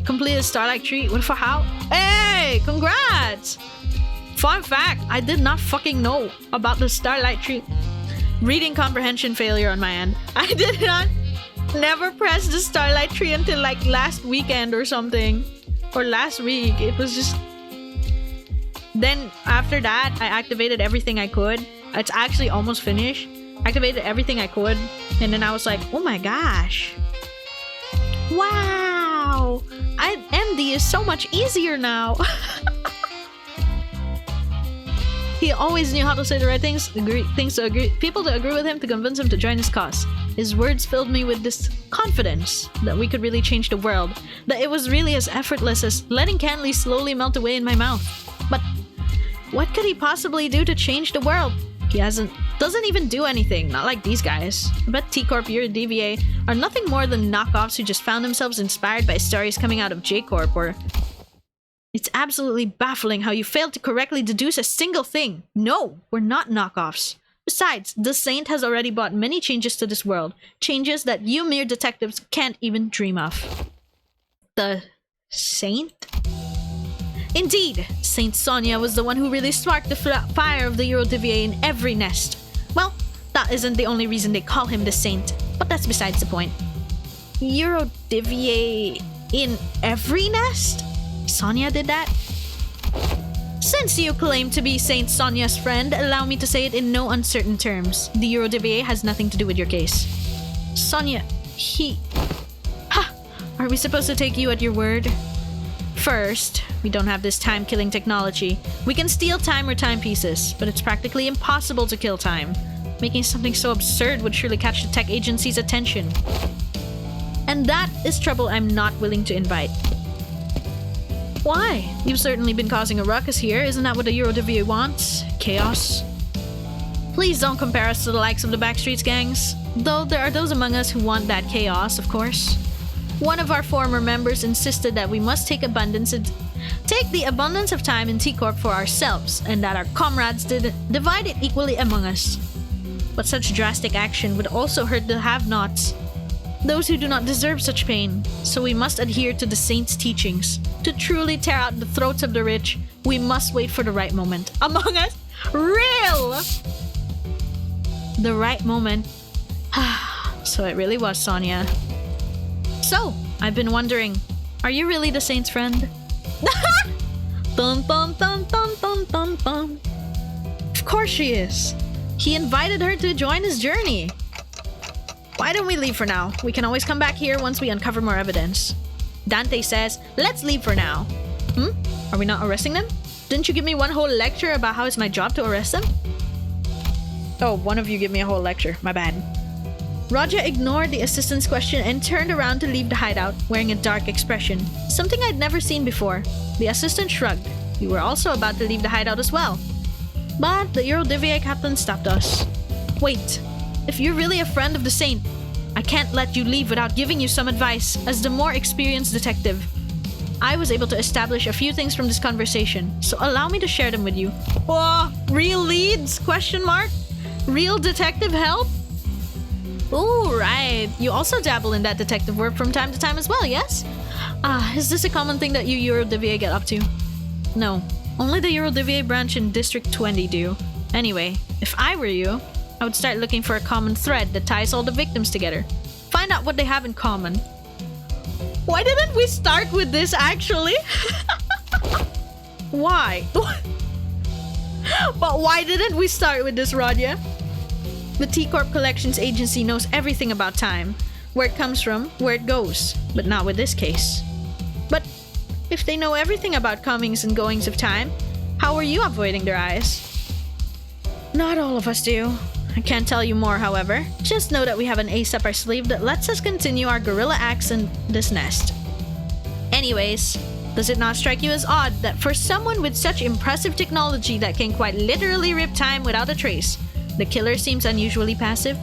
Completed Starlight Tree, what for how? Hey, congrats! Fun fact, I did not fucking know about the Starlight Tree. Reading comprehension failure on my end. I did not never press the Starlight Tree until like last weekend or something. Or last week. It was just... Then after that, I activated everything I could. It's actually almost finished. Activated everything I could. And then I was like, oh my gosh. Wow! MD is so much easier now. He always knew how to say the right things, people to agree with him, to convince him to join his cause. His words filled me with this confidence that we could really change the world, that it was really as effortless as letting candy slowly melt away in my mouth. But what could he possibly do to change the world? He doesn't even do anything, not like these guys. I bet T-Corp Eurodivier are nothing more than knockoffs who just found themselves inspired by stories coming out of J-Corp or... It's absolutely baffling how you failed to correctly deduce a single thing. No, we're not knockoffs. Besides, the Saint has already brought many changes to this world. Changes that you mere detectives can't even dream of. The Saint? Indeed, Saint Sonia was the one who really sparked the fire of the Eurodivier in every nest. Well, that isn't the only reason they call him the Saint, but that's besides the point. Eurodivier in every nest? Sonia did that? Since you claim to be Saint Sonia's friend, allow me to say it in no uncertain terms. The Eurodivier has nothing to do with your case. Sonia, are we supposed to take you at your word? First, we don't have this time-killing technology. We can steal time or timepieces, but it's practically impossible to kill time. Making something so absurd would surely catch the tech agency's attention. And that is trouble I'm not willing to invite. Why? You've certainly been causing a ruckus here. Isn't that what the Eurodivier wants? Chaos? Please don't compare us to the likes of the Backstreets gangs. Though there are those among us who want that chaos, of course. One of our former members insisted that we must take the abundance of time in T-Corp for ourselves, and that our comrades divide it equally among us. But such drastic action would also hurt the have-nots. Those who do not deserve such pain. So we must adhere to the Saint's teachings. To truly tear out the throats of the rich, we must wait for the right moment. Among us? Real! The right moment. So it really was, Sonia. So, I've been wondering, are you really the Saint's friend? Dun dun dun dun dun dun dun. Of course she is. He invited her to join his journey. Why don't we leave for now? We can always come back here once we uncover more evidence. Dante says, let's leave for now. Are we not arresting them? Didn't you give me one whole lecture about how it's my job to arrest them? Oh, one of you give me a whole lecture. My bad. Roger ignored the assistant's question and turned around to leave the hideout, wearing a dark expression. Something I'd never seen before. The assistant shrugged. We were also about to leave the hideout as well. But the Eurodivier captain stopped us. Wait. If you're really a friend of the Saint, I can't let you leave without giving you some advice as the more experienced detective. I was able to establish a few things from this conversation, so allow me to share them with you. Oh, real leads? Question mark? Real detective help? Ooh, right. You also dabble in that detective work from time to time as well, yes? Is this a common thing that you Eurodivier get up to? No. Only the Eurodivier branch in District 20 do. Anyway, if I were you, I would start looking for a common thread that ties all the victims together. Find out what they have in common. Why didn't we start with this, actually? Why? But why didn't we start with this, Rodya? The T-Corp Collections Agency knows everything about time. Where it comes from, where it goes. But not with this case. But if they know everything about comings and goings of time, how are you avoiding their eyes? Not all of us do. I can't tell you more, however. Just know that we have an ace up our sleeve that lets us continue our guerrilla acts in this nest. Anyways, does it not strike you as odd that for someone with such impressive technology that can quite literally rip time without a trace, the killer seems unusually passive?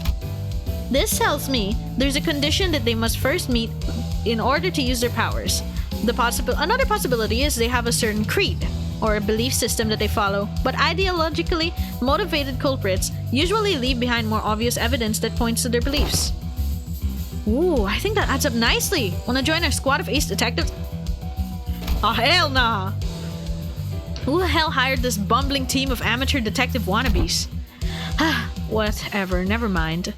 This tells me there's a condition that they must first meet in order to use their powers. Another possibility is they have a certain creed, or a belief system that they follow, but ideologically motivated culprits usually leave behind more obvious evidence that points to their beliefs. Ooh, I think that adds up nicely. Wanna join our squad of ace detectives? Oh, hell nah! Who the hell hired this bumbling team of amateur detective wannabes? Whatever, never mind.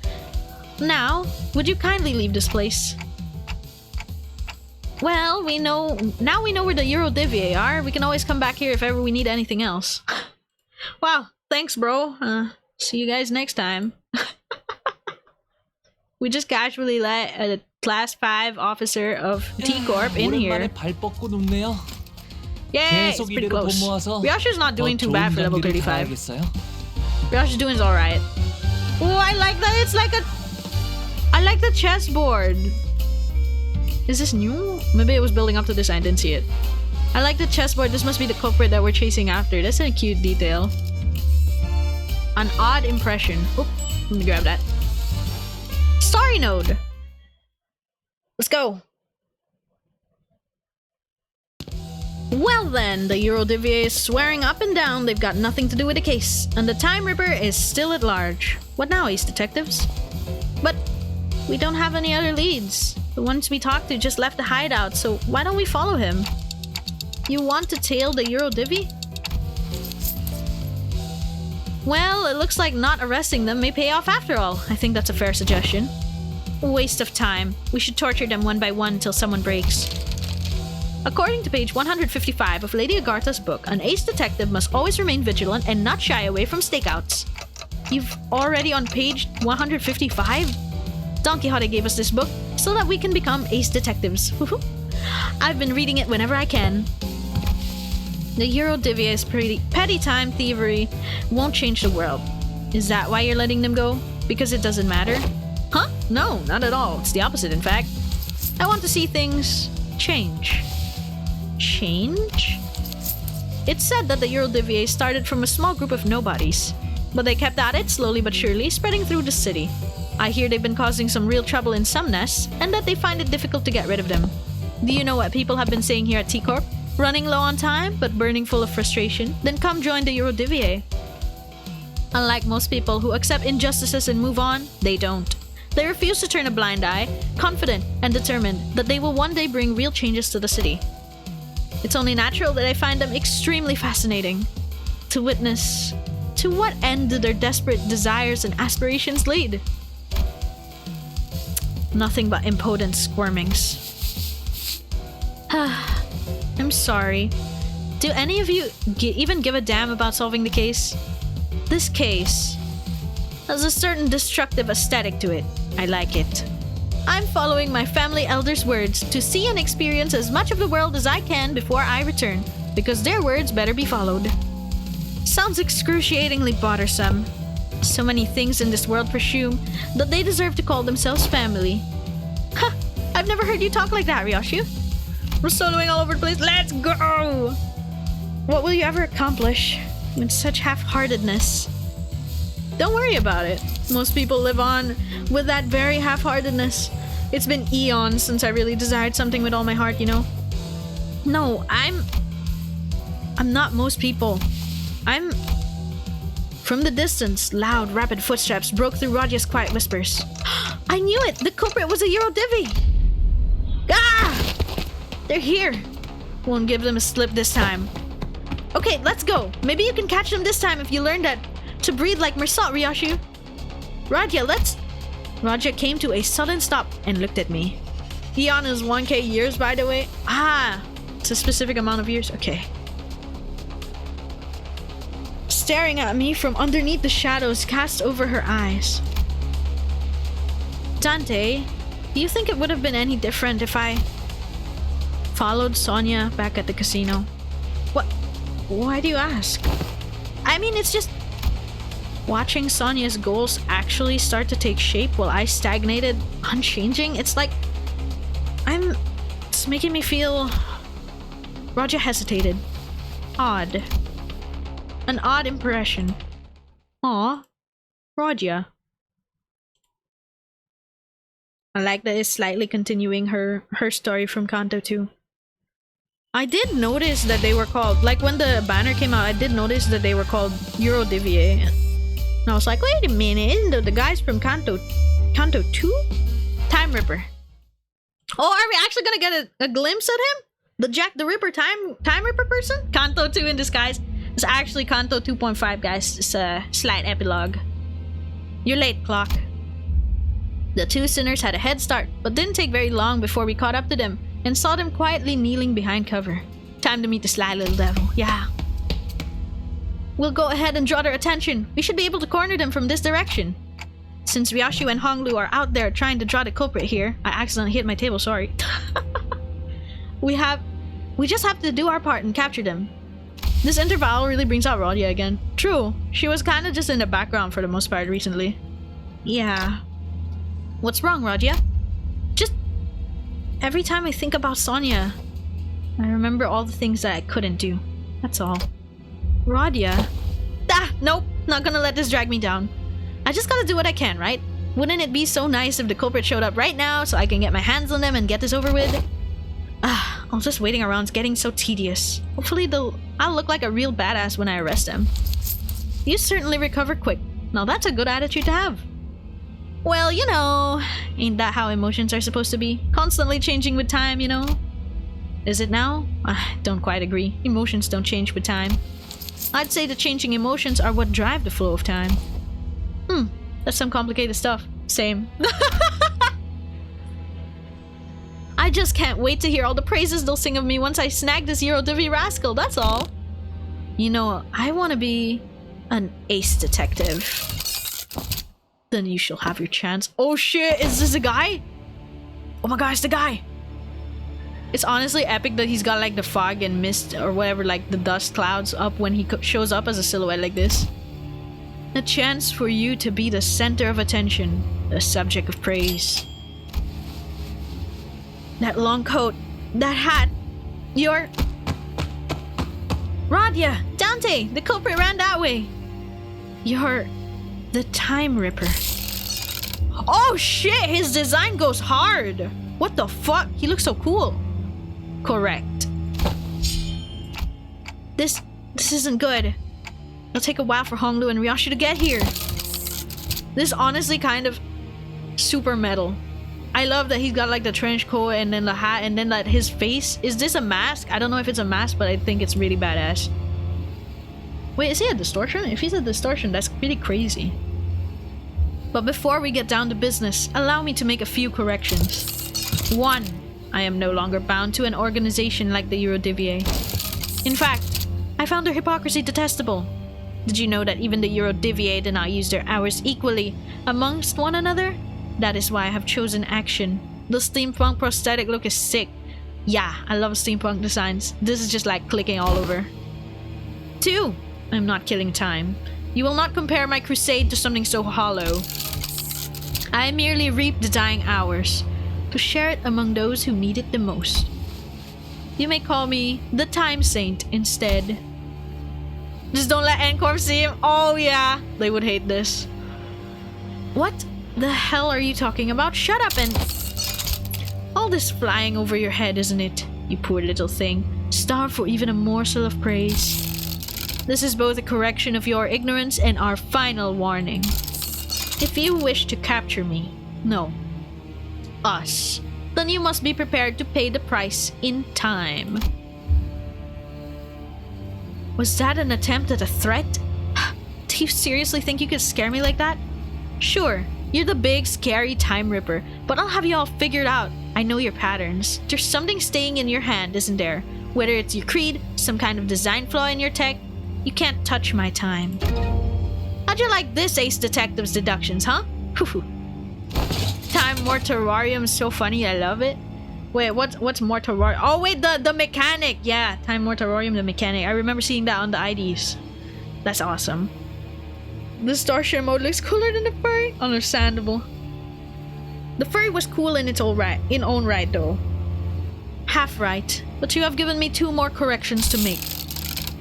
Now, would you kindly leave this place? Well, now we know where the Eurodivier are. We can always come back here if ever we need anything else. Wow, thanks, bro. See you guys next time. We just casually let a class 5 officer of T-Corp in here. Yay, it's pretty close. Ryoshu's not doing too bad for level 35. Ryoshu's doing alright. Oh, I like that. It's like a... I like the chessboard. Is this new? Maybe it was building up to this. I didn't see it. I like the chessboard. This must be the culprit that we're chasing after. That's a cute detail. An odd impression. Oop, let me grab that. Story node. Let's go. Well then, the Eurodivier is swearing up and down they've got nothing to do with the case, and the Time Ripper is still at large. What now, ace detectives? But we don't have any other leads. The ones we talked to just left the hideout, so why don't we follow him? You want to tail the Eurodivi? Well, it looks like not arresting them may pay off after all. I think that's a fair suggestion. A waste of time. We should torture them one by one until someone breaks. According to page 155 of Lady Agartha's book, an ace detective must always remain vigilant and not shy away from stakeouts. You've already on page 155? Don Quixote gave us this book so that we can become ace detectives. I've been reading it whenever I can. The Eurodivier's petty time thievery won't change the world. Is that why you're letting them go? Because it doesn't matter? Huh? No, not at all. It's the opposite, in fact. I want to see things change. Change? It's said that the Eurodivier started from a small group of nobodies, but they kept at it slowly but surely, spreading through the city. I hear they've been causing some real trouble in some nests, and that they find it difficult to get rid of them. Do you know what people have been saying here at T-Corp? Running low on time, but burning full of frustration? Then come join the Eurodivier. Unlike most people who accept injustices and move on, they don't. They refuse to turn a blind eye, confident and determined that they will one day bring real changes to the city. It's only natural that I find them extremely fascinating. To witness, to what end do their desperate desires and aspirations lead? Nothing but impotent squirmings. I'm sorry. Do any of you even give a damn about solving the case? This case has a certain destructive aesthetic to it. I like it. I'm following my family elders' words to see and experience as much of the world as I can before I return, because their words better be followed. Sounds excruciatingly bothersome. So many things in this world presume that they deserve to call themselves family. Ha! I've never heard you talk like that, Ryoshu. We're soloing all over the place. Let's go! What will you ever accomplish with such half-heartedness? Don't worry about it. Most people live on with that very half-heartedness. It's been eons since I really desired something with all my heart, you know? No, I'm not most people. From the distance, loud, rapid footsteps broke through Raja's quiet whispers. I knew it! The culprit was a Eurodivi! Ah! They're here. Won't give them a slip this time. Okay, let's go. Maybe you can catch them this time if you learn that to breathe like Mersat, Ryoshu. Raja came to a sudden stop and looked at me. Eon is 1k years, by the way. Ah, it's a specific amount of years. Okay. Staring at me from underneath the shadows cast over her eyes. Dante, do you think it would have been any different if I followed Sonia back at the casino? What? Why do you ask? I mean, it's just... Watching Sonia's goals actually start to take shape while I stagnated, unchanging, it's like... It's making me feel... Roger hesitated. Odd. An odd impression. Aw. Roger. I like that it's slightly continuing her story from Canto 2. I did notice that they were called... Like, when the banner came out, I did notice that they were called Eurodivier. And I was like, wait a minute, isn't the guys from Canto 2? Time Ripper. Oh, are we actually gonna get a glimpse at him? The Jack the Ripper Time Ripper person? Canto 2 in disguise. It's actually Canto 2.5, guys. It's a slight epilogue. You're late, Clock. The two sinners had a head start, but didn't take very long before we caught up to them and saw them quietly kneeling behind cover. Time to meet the sly little devil, yeah. We'll go ahead and draw their attention. We should be able to corner them from this direction. Since Ryoshu and Honglu are out there trying to draw the culprit here, I accidentally hit my table, sorry. We just have to do our part and capture them. This interval really brings out Rodia again. True, she was kinda just in the background for the most part recently. Yeah. What's wrong, Rodia? Just... every time I think about Sonia, I remember all the things that I couldn't do. That's all. Rodia? Nope, not gonna let this drag me down. I just gotta do what I can, right? Wouldn't it be so nice if the culprit showed up right now so I can get my hands on them and get this over with? All just waiting around is getting so tedious. Hopefully I'll look like a real badass when I arrest them. You certainly recover quick. Now that's a good attitude to have. Well, you know, ain't that how emotions are supposed to be? Constantly changing with time, you know? Is it now? I don't quite agree. Emotions don't change with time. I'd say the changing emotions are what drive the flow of time. That's some complicated stuff. Same. I just can't wait to hear all the praises they'll sing of me once I snag this Eurodivi rascal, that's all. You know, I want to be an ace detective. Then you shall have your chance. Oh shit, is this a guy? Oh my god, it's the guy! It's honestly epic that he's got like the fog and mist or whatever, like the dust clouds up when he shows up as a silhouette like this. A chance for you to be the center of attention, the subject of praise. That long coat, that hat, you're... Radia! Dante! The culprit ran that way! You're... the Time Ripper. Oh shit! His design goes hard! What the fuck? He looks so cool. Correct. This isn't good. It'll take a while for Honglu and Ryoshu to get here. This is honestly kind of super metal. I love that he's got like the trench coat and then the hat and then like his face. Is this a mask? I don't know if it's a mask, but I think it's really badass. Wait, is he a distortion? If he's a distortion, that's really crazy. But before we get down to business, allow me to make a few corrections. 1. I am no longer bound to an organization like the Eurodivier. In fact, I found their hypocrisy detestable. Did you know that even the Eurodivier did not use their hours equally amongst one another? That is why I have chosen action. The steampunk prosthetic look is sick. Yeah, I love steampunk designs. This is just like clicking all over. 2. I'm not killing time. You will not compare my crusade to something so hollow. I merely reap the dying hours to share it among those who need it the most. You may call me the Time Saint instead. Just don't let Encore see him. Oh yeah, they would hate this. What the hell are you talking about? Shut up and... All this flying over your head, isn't it? You poor little thing. Starved for even a morsel of praise. This is both a correction of your ignorance and our final warning. If you wish to capture me, no, us, then you must be prepared to pay the price in time. Was that an attempt at a threat? Do you seriously think you could scare me like that? Sure, you're the big, scary Time Ripper, but I'll have you all figured out. I know your patterns. There's something staying in your hand, isn't there? Whether it's your creed, some kind of design flaw in your tech, you can't touch my time. How'd you like this, Ace Detective's deductions, huh? Time Mortuarium is so funny, I love it. Wait, what's Mortuarium? Oh wait, the mechanic! Yeah, Time Mortuarium, the mechanic. I remember seeing that on the IDs. That's awesome. distortion mode looks cooler than the furry. Understandable. The furry was cool in its own right though. Half right, but you have given me 2 more corrections to make.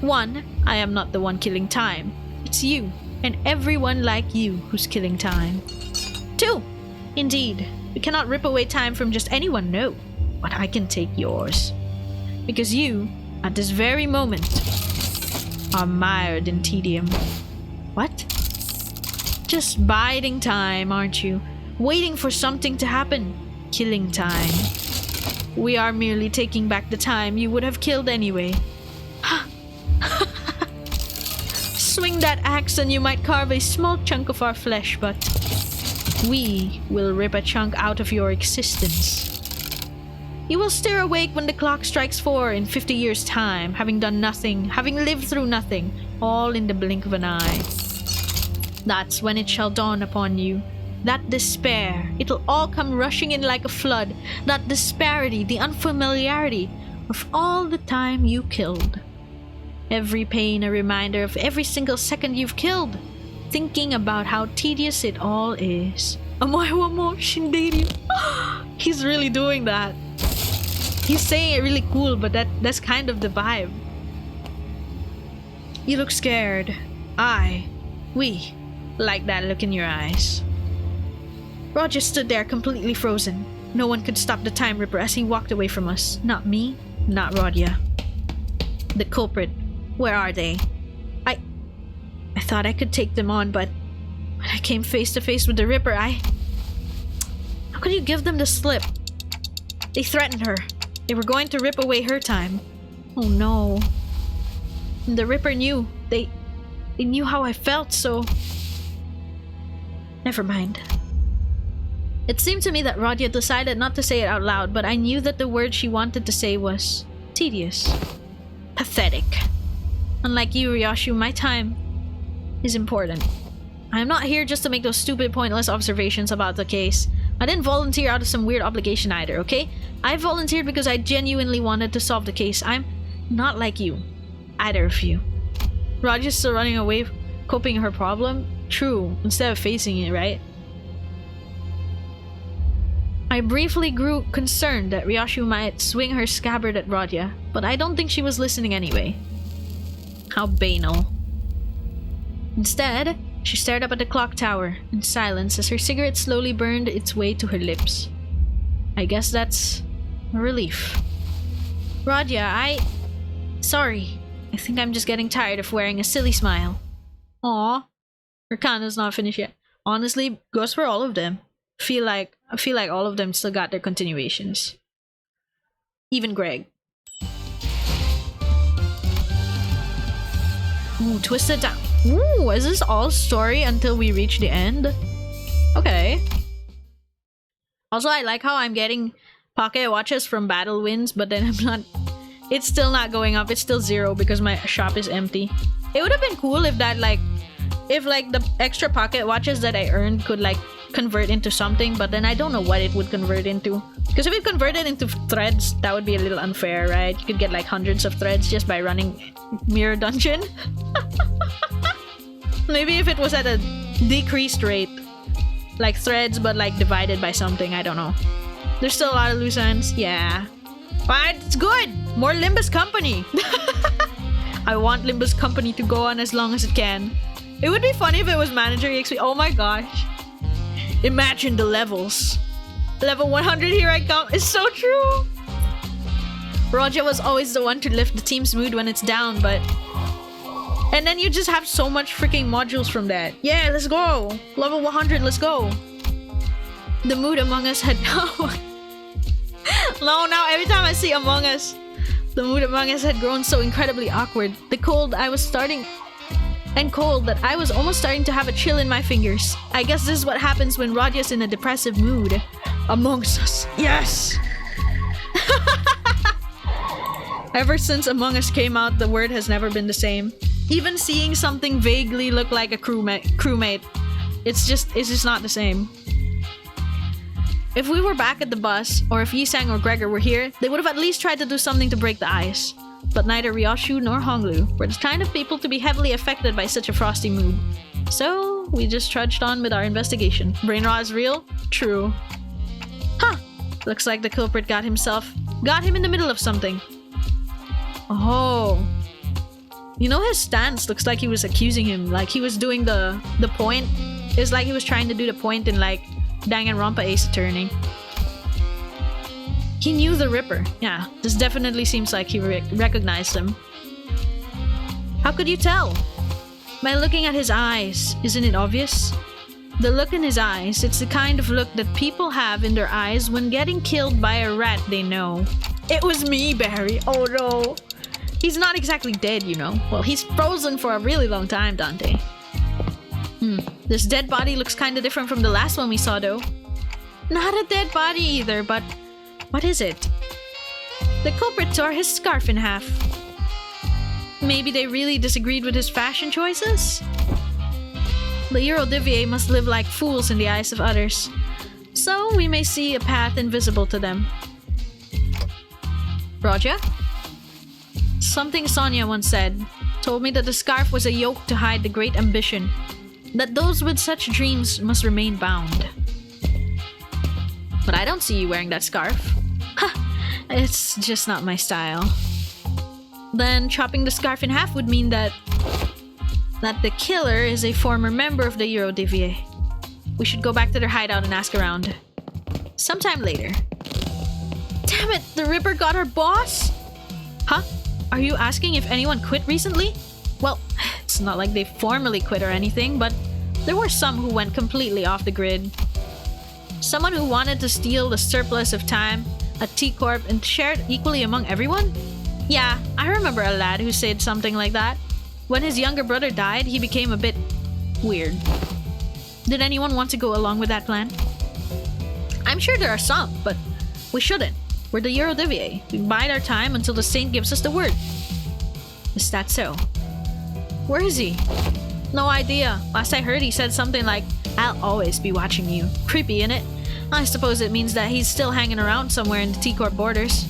1, I am not the one killing time. It's you, and everyone like you who's killing time. 2, indeed, we cannot rip away time from just anyone, no. But I can take yours. Because you, at this very moment, are mired in tedium. What? Just biding time, aren't you? Waiting for something to happen. Killing time. We are merely taking back the time you would have killed anyway. Swing that axe and you might carve a small chunk of our flesh, but we will rip a chunk out of your existence. You will stir awake when the clock strikes 4 in 50 years' time, having done nothing, having lived through nothing, all in the blink of an eye. That's when it shall dawn upon you. That despair, it'll all come rushing in like a flood. That disparity, the unfamiliarity of all the time you killed. Every pain a reminder of every single second you've killed. Thinking about how tedious it all is. He's really doing that. He's saying it really cool, but that's kind of the vibe. You look scared. We like that look in your eyes. Roger stood there completely frozen. No one could stop the Time Ripper as he walked away from us. Not me, not Rodia. The culprit. Where are they? I thought I could take them on, but when I came face to face with the Ripper, How could you give them the slip? They threatened her. They were going to rip away her time. Oh no. And the Ripper knew. They knew how I felt, so... Never mind. It seemed to me that Rodia decided not to say it out loud, but I knew that the word she wanted to say was... tedious. Pathetic. Unlike you, Ryoshu, my time is important. I'm not here just to make those stupid, pointless observations about the case. I didn't volunteer out of some weird obligation either, okay? I volunteered because I genuinely wanted to solve the case. I'm not like you. Either of you. Rodia's still running away, coping her problem? True, instead of facing it, right? I briefly grew concerned that Ryoshu might swing her scabbard at Rodia, but I don't think she was listening anyway. How banal. Instead, she stared up at the clock tower in silence as her cigarette slowly burned its way to her lips. I guess that's a relief. Rodia, Sorry. I think I'm just getting tired of wearing a silly smile. Aw. Her kanna's not finished yet. Honestly, goes for all of them. I feel like all of them still got their continuations. Even Greg. Ooh, twisted down. Ooh, is this all story until we reach the end? Okay. Also, I like how I'm getting pocket watches from battle wins, but then I'm not... It's still not going up. It's still 0 because my shop is empty. It would have been cool if that, if the extra pocket watches that I earned could, convert into something, but then I don't know what it would convert into. Because if it converted into threads, that would be a little unfair, right? You could get, hundreds of threads just by running Mirror Dungeon. Maybe if it was at a decreased rate. Like threads, but, divided by something. I don't know. There's still a lot of loose ends. Yeah. But it's good! More Limbus company! I want Limbus company to go on as long as it can. It would be funny if it was Manager EXP. Oh my gosh. Imagine the levels. Level 100, here I come. It's so true! Roger was always the one to lift the team's mood when it's down, but... And then you just have so much freaking modules from that. Yeah, let's go! Level 100, let's go! The mood among us had... No, now every time I see Among Us, the mood among us had grown so incredibly awkward. The cold I was starting... And cold that I was almost starting to have a chill in my fingers. I guess this is what happens when Rodia's in a depressive mood. Amongst Us. Yes! Ever since Among Us came out, the word has never been the same. Even seeing something vaguely look like a crewmate. It's just not the same. If we were back at the bus, or if Yisang or Gregor were here, they would have at least tried to do something to break the ice. But neither Ryoshu nor Honglu were the kind of people to be heavily affected by such a frosty mood. So, we just trudged on with our investigation. Brain rot is real? True. Huh! Looks like the culprit got him in the middle of something. Oh. You know, his stance looks like he was accusing him. Like he was doing the point. It's like he was trying to do the point in like Danganronpa Ace Attorney. He knew the Ripper. Yeah, this definitely seems like he recognized him. How could you tell? By looking at his eyes. Isn't it obvious? The look in his eyes, it's the kind of look that people have in their eyes when getting killed by a rat they know. It was me, Barry. Oh no. He's not exactly dead, you know. Well, he's frozen for a really long time, Dante. This dead body looks kind of different from the last one we saw, though. Not a dead body either, but... what is it? The culprit tore his scarf in half. Maybe they really disagreed with his fashion choices? The Eurodivier must live like fools in the eyes of others. So we may see a path invisible to them. Roger? Something Sonia once said told me that the scarf was a yoke to hide the great ambition. That those with such dreams must remain bound. But I don't see you wearing that scarf. It's just not my style. Then chopping the scarf in half would mean that the killer is a former member of the Eurodivier. We should go back to their hideout and ask around. Sometime later. Damn it! The Ripper got our boss? Huh? Are you asking if anyone quit recently? Well, it's not like they formally quit or anything, but there were some who went completely off the grid. Someone who wanted to steal the surplus of time at T-Corp and share it equally among everyone? Yeah, I remember a lad who said something like that. When his younger brother died, he became a bit weird. Did anyone want to go along with that plan? I'm sure there are some, but we shouldn't. We're the Eurodivier. We bide our time until the saint gives us the word. Is that so? Where is he? No idea. Last I heard he said something like, I'll always be watching you. Creepy, innit? I suppose it means that he's still hanging around somewhere in the T-Corp borders.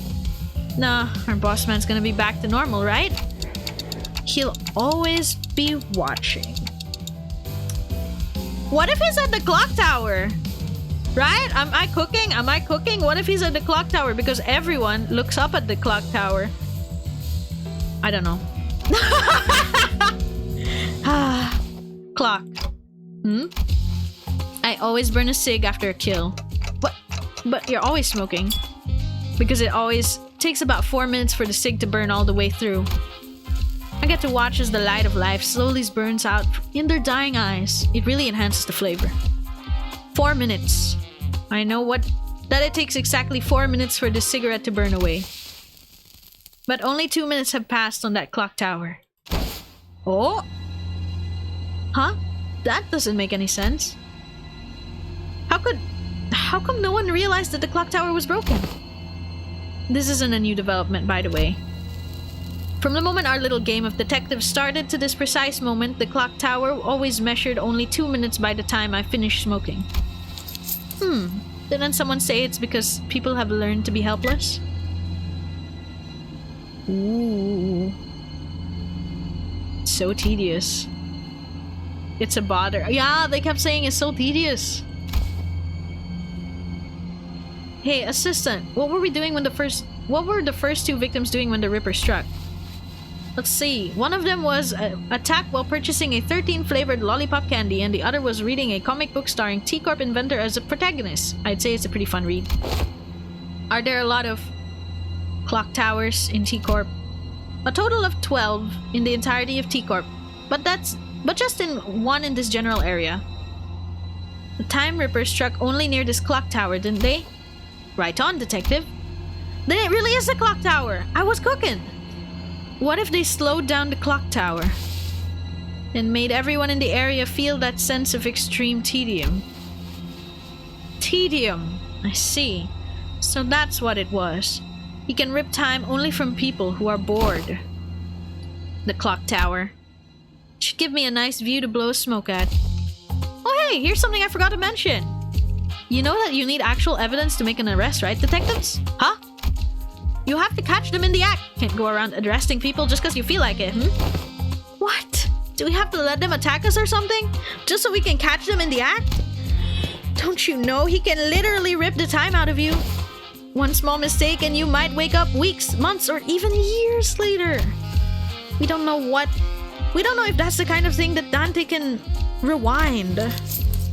Nah, our boss man's gonna be back to normal, right? He'll always be watching. What if he's at the clock tower? Right? Am I cooking? Am I cooking? What if he's at the clock tower? Because everyone looks up at the clock tower. I don't know. Clock. I always burn a cig after a kill. What? But you're always smoking. Because it always takes about 4 minutes for the cig to burn all the way through. I get to watch as the light of life slowly burns out in their dying eyes. It really enhances the flavor. 4 minutes. I know that it takes exactly 4 minutes for the cigarette to burn away. But only 2 minutes have passed on that clock tower. Oh? Huh? That doesn't make any sense. How come no one realized that the clock tower was broken? This isn't a new development, by the way. From the moment our little game of detective started to this precise moment, the clock tower always measured only 2 minutes by the time I finished smoking. Didn't someone say it's because people have learned to be helpless? Ooh. So tedious. It's a bother. Yeah, they kept saying it's so tedious. Hey, assistant, what were the first two victims doing when the Ripper struck? Let's see. One of them was attacked while purchasing a 13-flavored lollipop candy, and the other was reading a comic book starring T-Corp inventor as a protagonist. I'd say it's a pretty fun read. Are there a lot of clock towers in T-Corp? A total of 12 in the entirety of T-Corp, but just in one in this general area. The Time Ripper struck only near this clock tower, didn't they? Right on, detective. Then it really is the clock tower! I was cooking! What if they slowed down the clock tower and made everyone in the area feel that sense of extreme tedium? Tedium, I see. So that's what it was. He can rip time only from people who are bored. The clock tower. Should give me a nice view to blow smoke at. Oh hey, here's something I forgot to mention. You know that you need actual evidence to make an arrest, right, detectives? Huh? You have to catch them in the act. Can't go around arresting people just because you feel like it, What? Do we have to let them attack us or something? Just so we can catch them in the act? Don't you know he can literally rip the time out of you? One small mistake and you might wake up weeks, months, or even years later. We don't know if that's the kind of thing that Dante can rewind.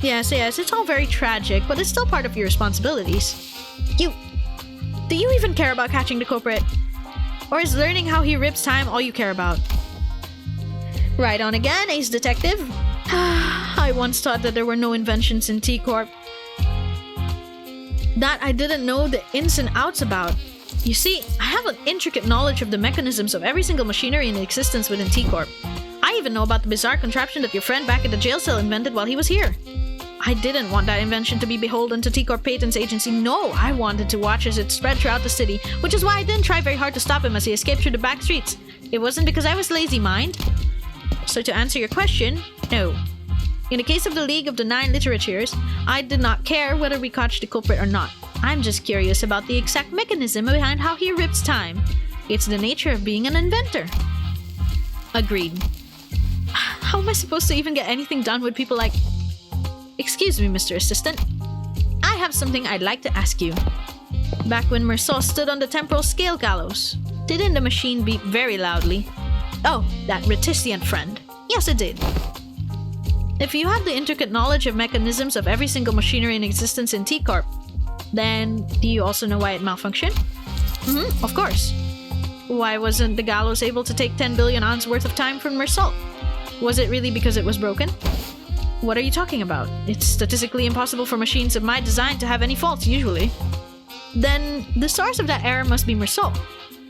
Yes, it's all very tragic, but it's still part of your responsibilities. Do you even care about catching the culprit? Or is learning how he rips time all you care about? Right on again, Ace Detective. I once thought that there were no inventions in T-Corp that I didn't know the ins and outs about. You see, I have an intricate knowledge of the mechanisms of every single machinery in existence within T-Corp. I even know about the bizarre contraption that your friend back at the jail cell invented while he was here. I didn't want that invention to be beholden to T-Corp Patents Agency. No, I wanted to watch as it spread throughout the city, which is why I didn't try very hard to stop him as he escaped through the back streets. It wasn't because I was lazy, mind. So to answer your question, no. In the case of the League of the Nine Literatures, I did not care whether we caught the culprit or not. I'm just curious about the exact mechanism behind how he rips time. It's the nature of being an inventor. Agreed. How am I supposed to even get anything done with people like... Excuse me, Mr. Assistant. I have something I'd like to ask you. Back when Mersault stood on the temporal scale gallows, didn't the machine beep very loudly? Oh, that reticent friend. Yes, it did. If you had the intricate knowledge of mechanisms of every single machinery in existence in T-Corp, then do you also know why it malfunctioned? Of course. Why wasn't the gallows able to take 10 billion ons worth of time from Mersault? Was it really because it was broken? What are you talking about? It's statistically impossible for machines of my design to have any faults, usually. Then the source of that error must be Mersault.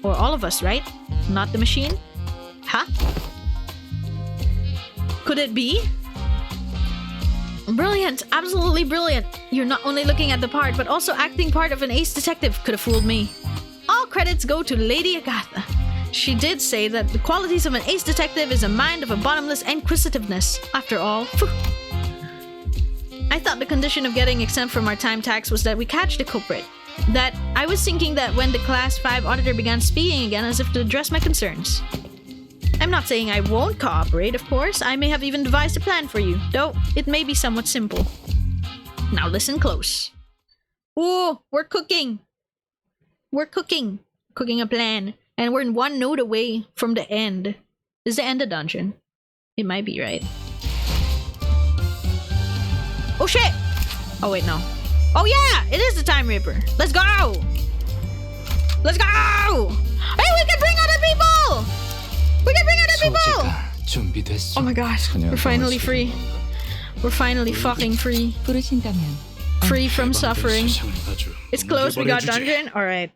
Or all of us, right? Not the machine? Huh? Could it be? Brilliant! Absolutely brilliant! You're not only looking at the part, but also acting part of an ace detective. Could have fooled me. All credits go to Lady Agatha. She did say that the qualities of an ace detective is a mind of a bottomless inquisitiveness. After all, phew. I thought the condition of getting exempt from our time tax was that we catch the culprit. That I was thinking that when the Class 5 auditor began speaking again as if to address my concerns. I'm not saying I won't cooperate, of course. I may have even devised a plan for you, though it may be somewhat simple. Now listen close. Ooh, we're cooking. We're cooking. Cooking a plan. And we're one node away from the end. Is the end a dungeon? It might be, right? Oh shit! Oh wait, no. Oh yeah! It is the Time Ripper! Let's go! Let's go! Hey, we can bring other people! We can bring other people! Oh my god, we're finally free. We're finally fucking free. Free from suffering. It's close, we got dungeon? Alright.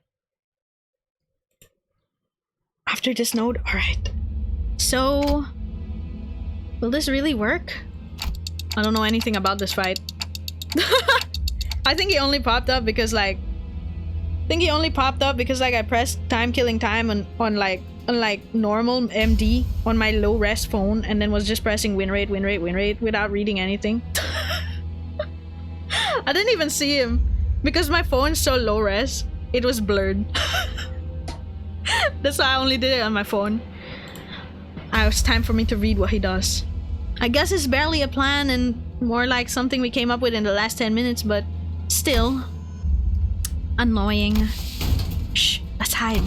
After this node? Alright. So... will this really work? I don't know anything about this fight. I think he only popped up because like... I pressed time killing time on like normal MD on my low res phone and then was just pressing win rate without reading anything. I didn't even see him because my phone's so low res, it was blurred. That's why I only did it on my phone. It was time for me to read what he does. I guess it's barely a plan and more like something we came up with in the last 10 minutes, but still annoying. Shh, let's hide.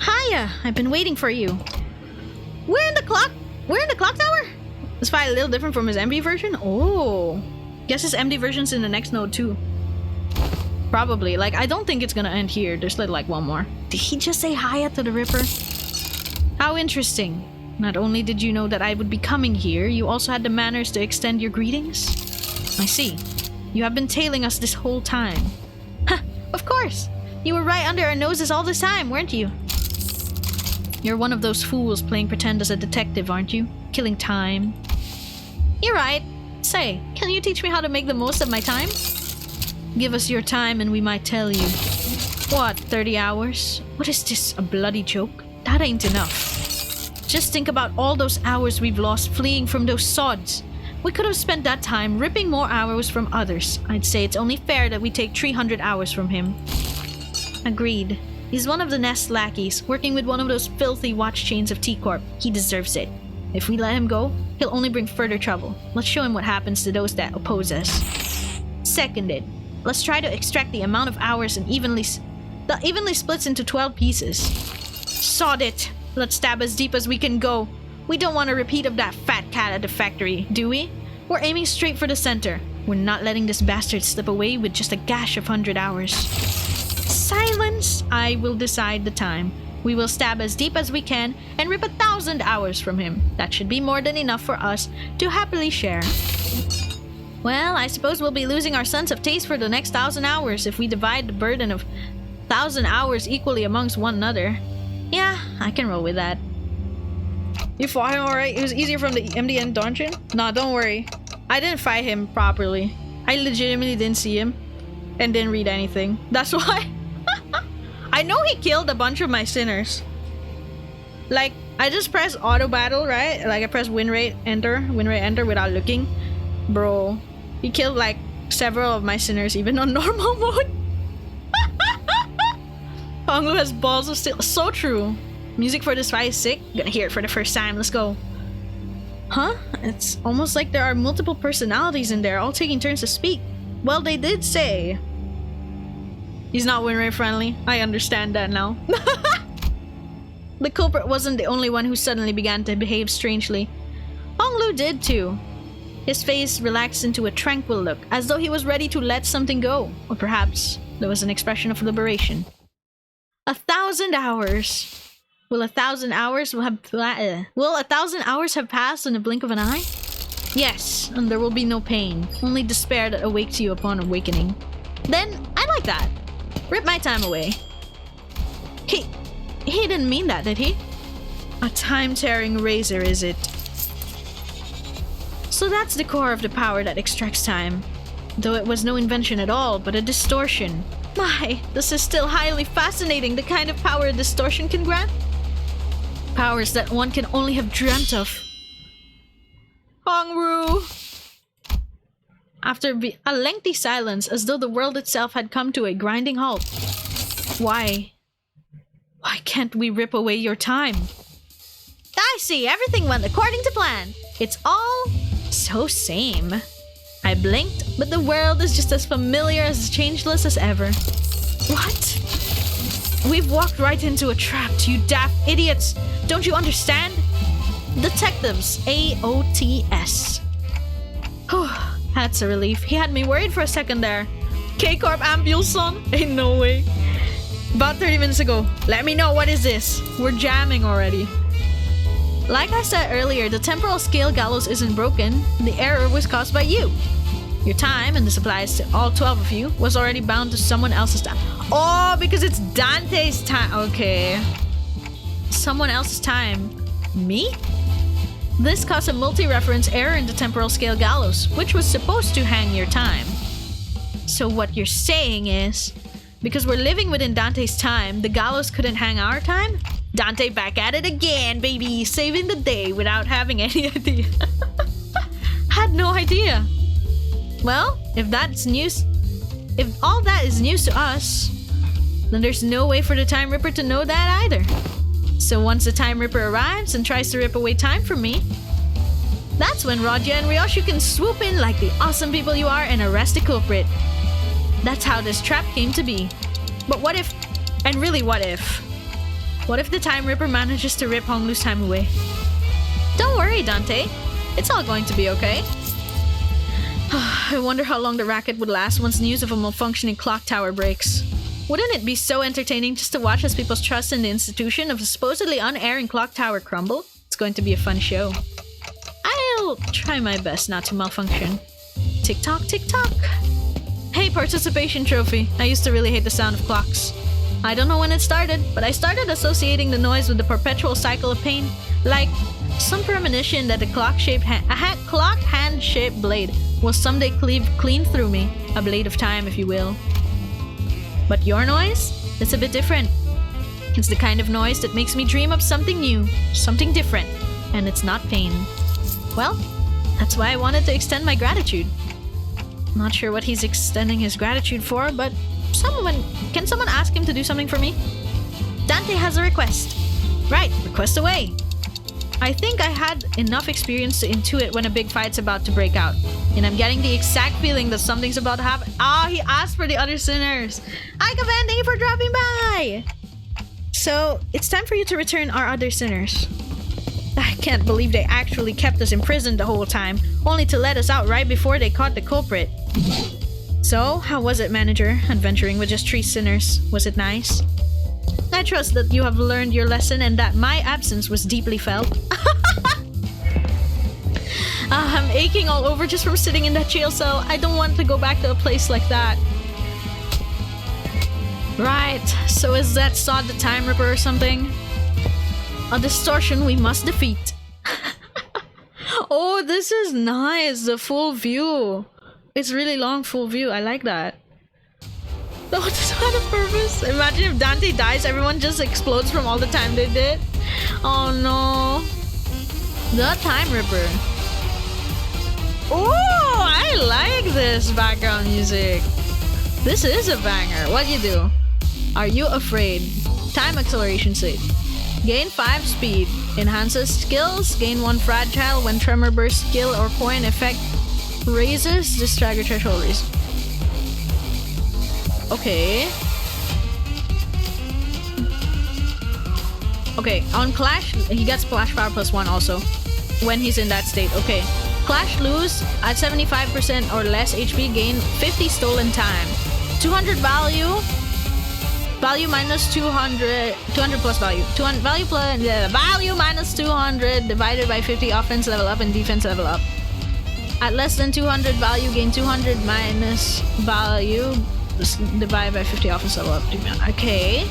Hiya! I've been waiting for you. We're in the clock tower? This fight a little different from his MD version? Oh. Guess his MD version's in the next node too. Probably. Like, I don't think it's gonna end here. There's like one more. Did he just say hiya to the Ripper? How interesting. Not only did you know that I would be coming here, you also had the manners to extend your greetings? I see. You have been tailing us this whole time. Huh, of course. You were right under our noses all this time, weren't you? You're one of those fools playing pretend as a detective, aren't you? Killing time. You're right. Say, can you teach me how to make the most of my time? Give us your time and we might tell you. What, 30 hours? What is this, a bloody joke? That ain't enough. Just think about all those hours we've lost fleeing from those sods. We could have spent that time ripping more hours from others. I'd say it's only fair that we take 300 hours from him. Agreed. He's one of the Nest lackeys, working with one of those filthy watch chains of T-Corp. He deserves it. If we let him go, he'll only bring further trouble. Let's show him what happens to those that oppose us. Seconded. Let's try to extract the amount of hours and that evenly splits into 12 pieces. Sod it. Let's stab as deep as we can go. We don't want a repeat of that fat cat at the factory, do we? We're aiming straight for the center. We're not letting this bastard slip away with just a gash of 100 hours. Silence! I will decide the time. We will stab as deep as we can and rip 1,000 hours from him. That should be more than enough for us to happily share. Well, I suppose we'll be losing our sense of taste for the next 1,000 hours if we divide the burden of 1,000 hours equally amongst one another. Yeah, I can roll with that. You fought him alright? It was easier from the MDN dungeon? Nah, don't worry. I didn't fight him properly. I legitimately didn't see him and didn't read anything. That's why. I know he killed a bunch of my sinners. Like, I just pressed auto battle, right? Like, I pressed win rate enter without looking. Bro, he killed like several of my sinners even on normal mode. Honglu has balls of steel. So true. Music for this fight is sick. Gonna hear it for the first time. Let's go. Huh? It's almost like there are multiple personalities in there, all taking turns to speak. Well, they did say he's not win rate friendly. I understand that now. The culprit wasn't the only one who suddenly began to behave strangely. Honglu did too. His face relaxed into a tranquil look, as though he was ready to let something go. Or perhaps there was an expression of liberation. 1,000 hours. Will 1,000 hours have passed in the blink of an eye? Yes, and there will be no pain, only despair that awakes you upon awakening. Then, I like that. Rip my time away. He didn't mean that, did he? A time-tearing razor, is it? So that's the core of the power that extracts time. Though it was no invention at all, but a distortion. My, this is still highly fascinating, the kind of power a distortion can grant. Powers that one can only have dreamt of. Hongru! After a lengthy silence, as though the world itself had come to a grinding halt. Why? Why can't we rip away your time? I see, everything went according to plan. It's all so same. I blinked, but the world is just as familiar, as changeless as ever. What? We've walked right into a trap, you daft idiots! Don't you understand? Detectives, AOTS. Whew, that's a relief. He had me worried for a second there. K-Corp Ambulson? Ain't no way. About 30 minutes ago. Let me know, what is this? We're jamming already. Like I said earlier, the temporal scale gallows isn't broken. The error was caused by you. Your time, and this applies to all 12 of you, was already bound to someone else's time. Oh, because it's Dante's time. Okay. Someone else's time. Me? This caused a multi-reference error in the temporal scale gallows, which was supposed to hang your time. So what you're saying is, because we're living within Dante's time, the gallows couldn't hang our time? Dante back at it again, baby, saving the day without having any idea. Had no idea. Well, if all that is news to us, then there's no way for the Time Ripper to know that either. So once the Time Ripper arrives and tries to rip away time from me, that's when Rodya and Ryoshu can swoop in like the awesome people you are and arrest the culprit. That's how this trap came to be. But what if, and really what if? What if the Time Ripper manages to rip Honglu's time away? Don't worry, Dante. It's all going to be okay. I wonder how long the racket would last once news of a malfunctioning clock tower breaks. Wouldn't it be so entertaining just to watch as people's trust in the institution of a supposedly unerring clock tower crumble? It's going to be a fun show. I'll try my best not to malfunction. Tick-tock, tick-tock. Hey, participation trophy. I used to really hate the sound of clocks. I don't know when it started, but I started associating the noise with the perpetual cycle of pain. Like some premonition that a clock-shaped hand-shaped blade will someday cleave clean through me. A blade of time, if you will. But your noise? It's a bit different. It's the kind of noise that makes me dream of something new, something different, and it's not pain. Well, that's why I wanted to extend my gratitude. Not sure what he's extending his gratitude for, but can someone ask him to do something for me? Dante has a request. Right, request away. I think I had enough experience to intuit when a big fight's about to break out. And I'm getting the exact feeling that something's about to happen. Ah, he asked for the other sinners. Hi, Kavan, thank you for dropping by. So, it's time for you to return our other sinners. I can't believe they actually kept us imprisoned the whole time, only to let us out right before they caught the culprit. So, how was it, manager, adventuring with just 3 sinners? Was it nice? I trust that you have learned your lesson and that my absence was deeply felt. I'm aching all over just from sitting in that jail cell. I don't want to go back to a place like that. Right, so is that Sod the Time Ripper or something? A distortion we must defeat. Oh, this is nice, the full view. It's really long full view, I like that. No, it's not a purpose. Imagine if Dante dies, everyone just explodes from all the time they did. Oh no. The Time Ripper. Oh, I like this background music. This is a banger. What do you do? Are you afraid? Time acceleration state. Gain 5 speed. Enhances skills. Gain 1 fragile when tremor burst skill or point effect raises. This stagger threshold raise. Okay. Okay, on Clash, he gets Splash Power +1 also when he's in that state. Okay. Clash lose at 75% or less HP, gain 50 stolen time. 200 value. Value minus 200. 200 plus value. 200 value plus value minus 200 divided by 50 offense level up and defense level up. At less than 200 value, gain 200 minus value divided by 50 offense level up. Okay.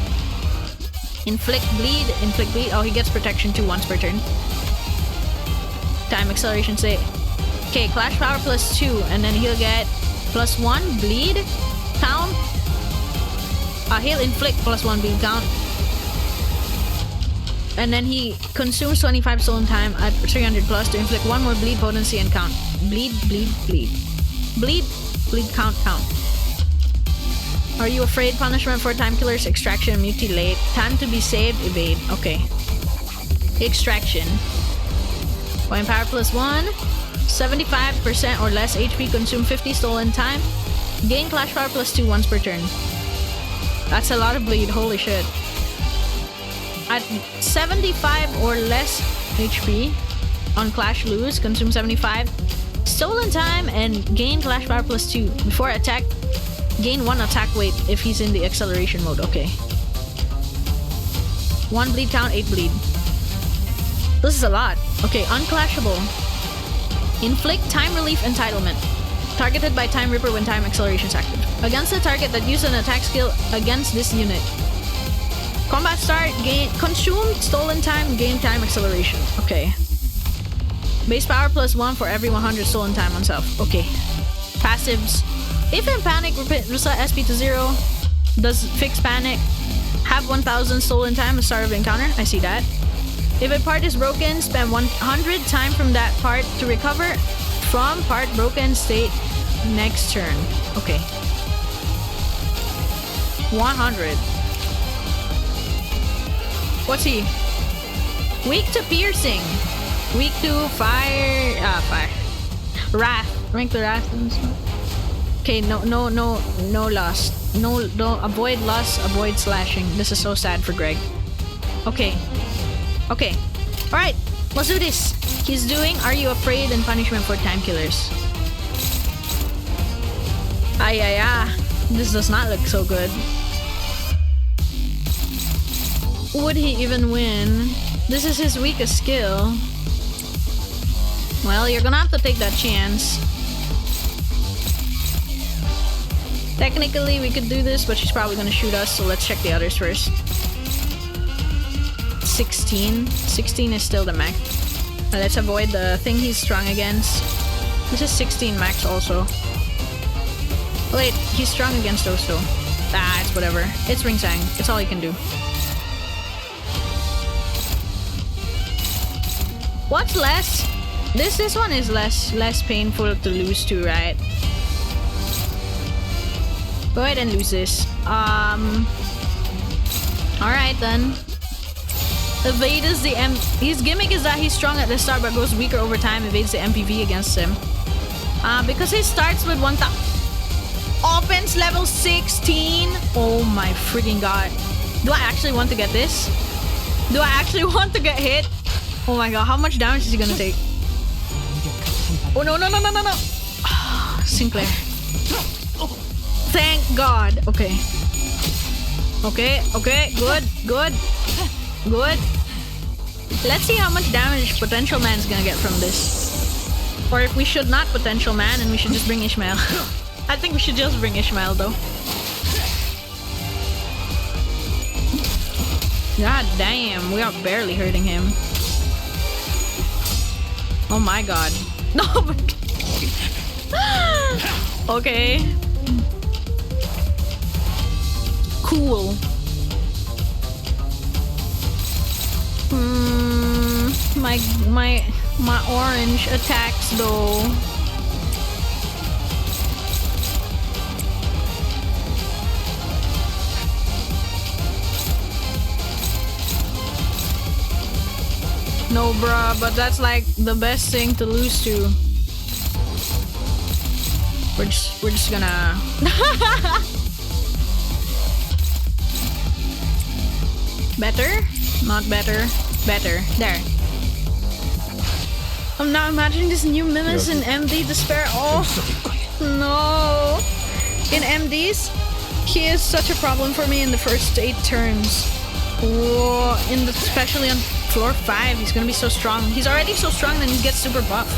Inflict bleed. Inflict bleed. Oh, he gets protection 2 once per turn. Time acceleration state. Okay, Clash Power +2, and then he'll get +1 bleed count. He'll inflict +1 bleed count. And then he consumes 25 stolen time at 300 plus to inflict 1 more bleed potency and count. Bleed, bleed, bleed. Bleed, bleed, count, count. Are you afraid? Punishment for time killers, extraction, mutilate. Time to be saved, evade. Okay. Extraction. Point power +1. 75% or less HP, consume 50 stolen time. Gain Clash Power +2 once per turn. That's a lot of bleed, holy shit. At 75 or less HP on Clash lose, consume 75 stolen time and gain Clash Power +2. Before attack, gain 1 attack weight if he's in the acceleration mode. Okay. 1 bleed count, 8 bleed. This is a lot. Okay, unclashable. Inflict time relief entitlement. Targeted by Time Ripper when time acceleration is active. Against a target that uses an attack skill against this unit. Combat start, gain consumed stolen time, gain time acceleration. Okay. Base power +1 for every 100 stolen time on self. Okay. Passives. If in panic, reset SP to 0. Does fix panic. Have 1000 stolen time at the start of encounter. I see that. If a part is broken, spend 100 time from that part to recover from part broken state next turn. Okay. 100. What's he? Weak to piercing. Weak to fire. Fire. Wrath. Rank the wrath. Okay, no loss. No, avoid loss, avoid slashing. This is so sad for Greg. Okay. Okay. Alright, let's do this. He's doing Are You Afraid and Punishment for Time Killers. This does not look so good. Would he even win? This is his weakest skill. Well, you're gonna have to take that chance. Technically, we could do this, but she's probably gonna shoot us, so let's check the others first. 16. 16 is still the max. Let's avoid the thing he's strong against. This is 16 max also. Wait, he's strong against those though. It's whatever. It's Ring Sang. It's all you can do. What's less? This one is less painful to lose to, right? Go ahead and lose this. Alright then. Evades the his gimmick is that he's strong at the start but goes weaker over time, evades the MPV against him. Because he starts with 1,000 offense level 16. Oh my freaking god. Do I actually want to get this? Do I actually want to get hit? Oh my god, how much damage is he gonna take? Oh no, no, no, no, no, no. Sinclair. Thank god. Okay. Okay, okay, good, good, good. Let's see how much damage Potential Man's gonna get from this. Or if we should not Potential Man and we should just bring Ishmael. I think we should just bring Ishmael though. God damn, we are barely hurting him. Oh my god. No. Okay. Cool. My orange attacks though. No bruh, but that's like the best thing to lose to. We're just gonna better? Not better. Better. There. I'm now imagining this new Mimus in MD Despair. Oh no. In MDs, he is such a problem for me in the first 8 turns. Whoa, especially on floor 5, he's gonna be so strong. He's already so strong, then he gets super buff.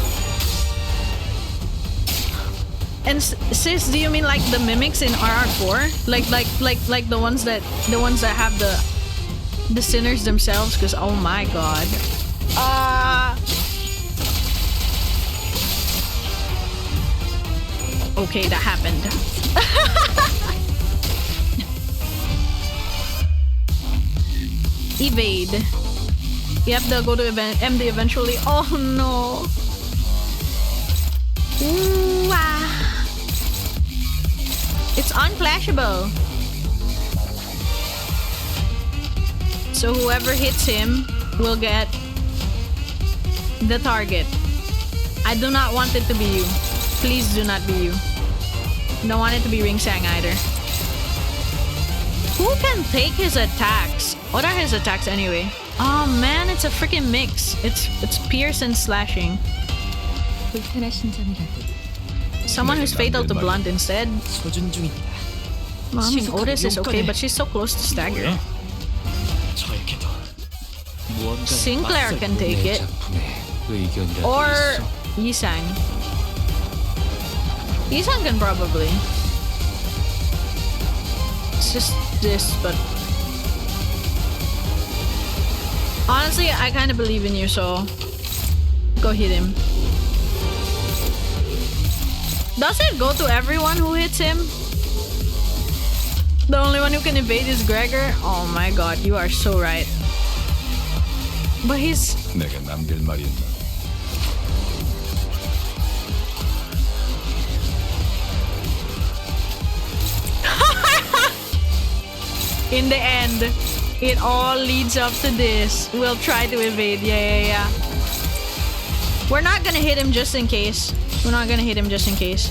And sis, do you mean like the mimics in RR4? Like the ones that have the sinners themselves? Because oh my god. Okay, that happened. Evade. You have to go to MD eventually. Oh no. Ooh, ah. It's unclashable. So whoever hits him will get the target. I do not want it to be you. Please do not be you. Don't want it to be Ring Sang either. Who can take his attacks? What are his attacks anyway? Oh man, it's a freaking mix. It's pierce and slashing. Someone who's fatal to blunt instead. Well, I mean, Otis is okay, but she's so close to stagger. Sinclair can take it. Or Yisang. Yisang can probably. It's just this, but honestly, I kind of believe in you, so go hit him. Does it go to everyone who hits him? The only one who can evade is Gregor? Oh my god, you are so right. But he's... In the end, it all leads up to this. We'll try to evade. Yeah. We're not gonna hit him just in case. We're not gonna hit him just in case.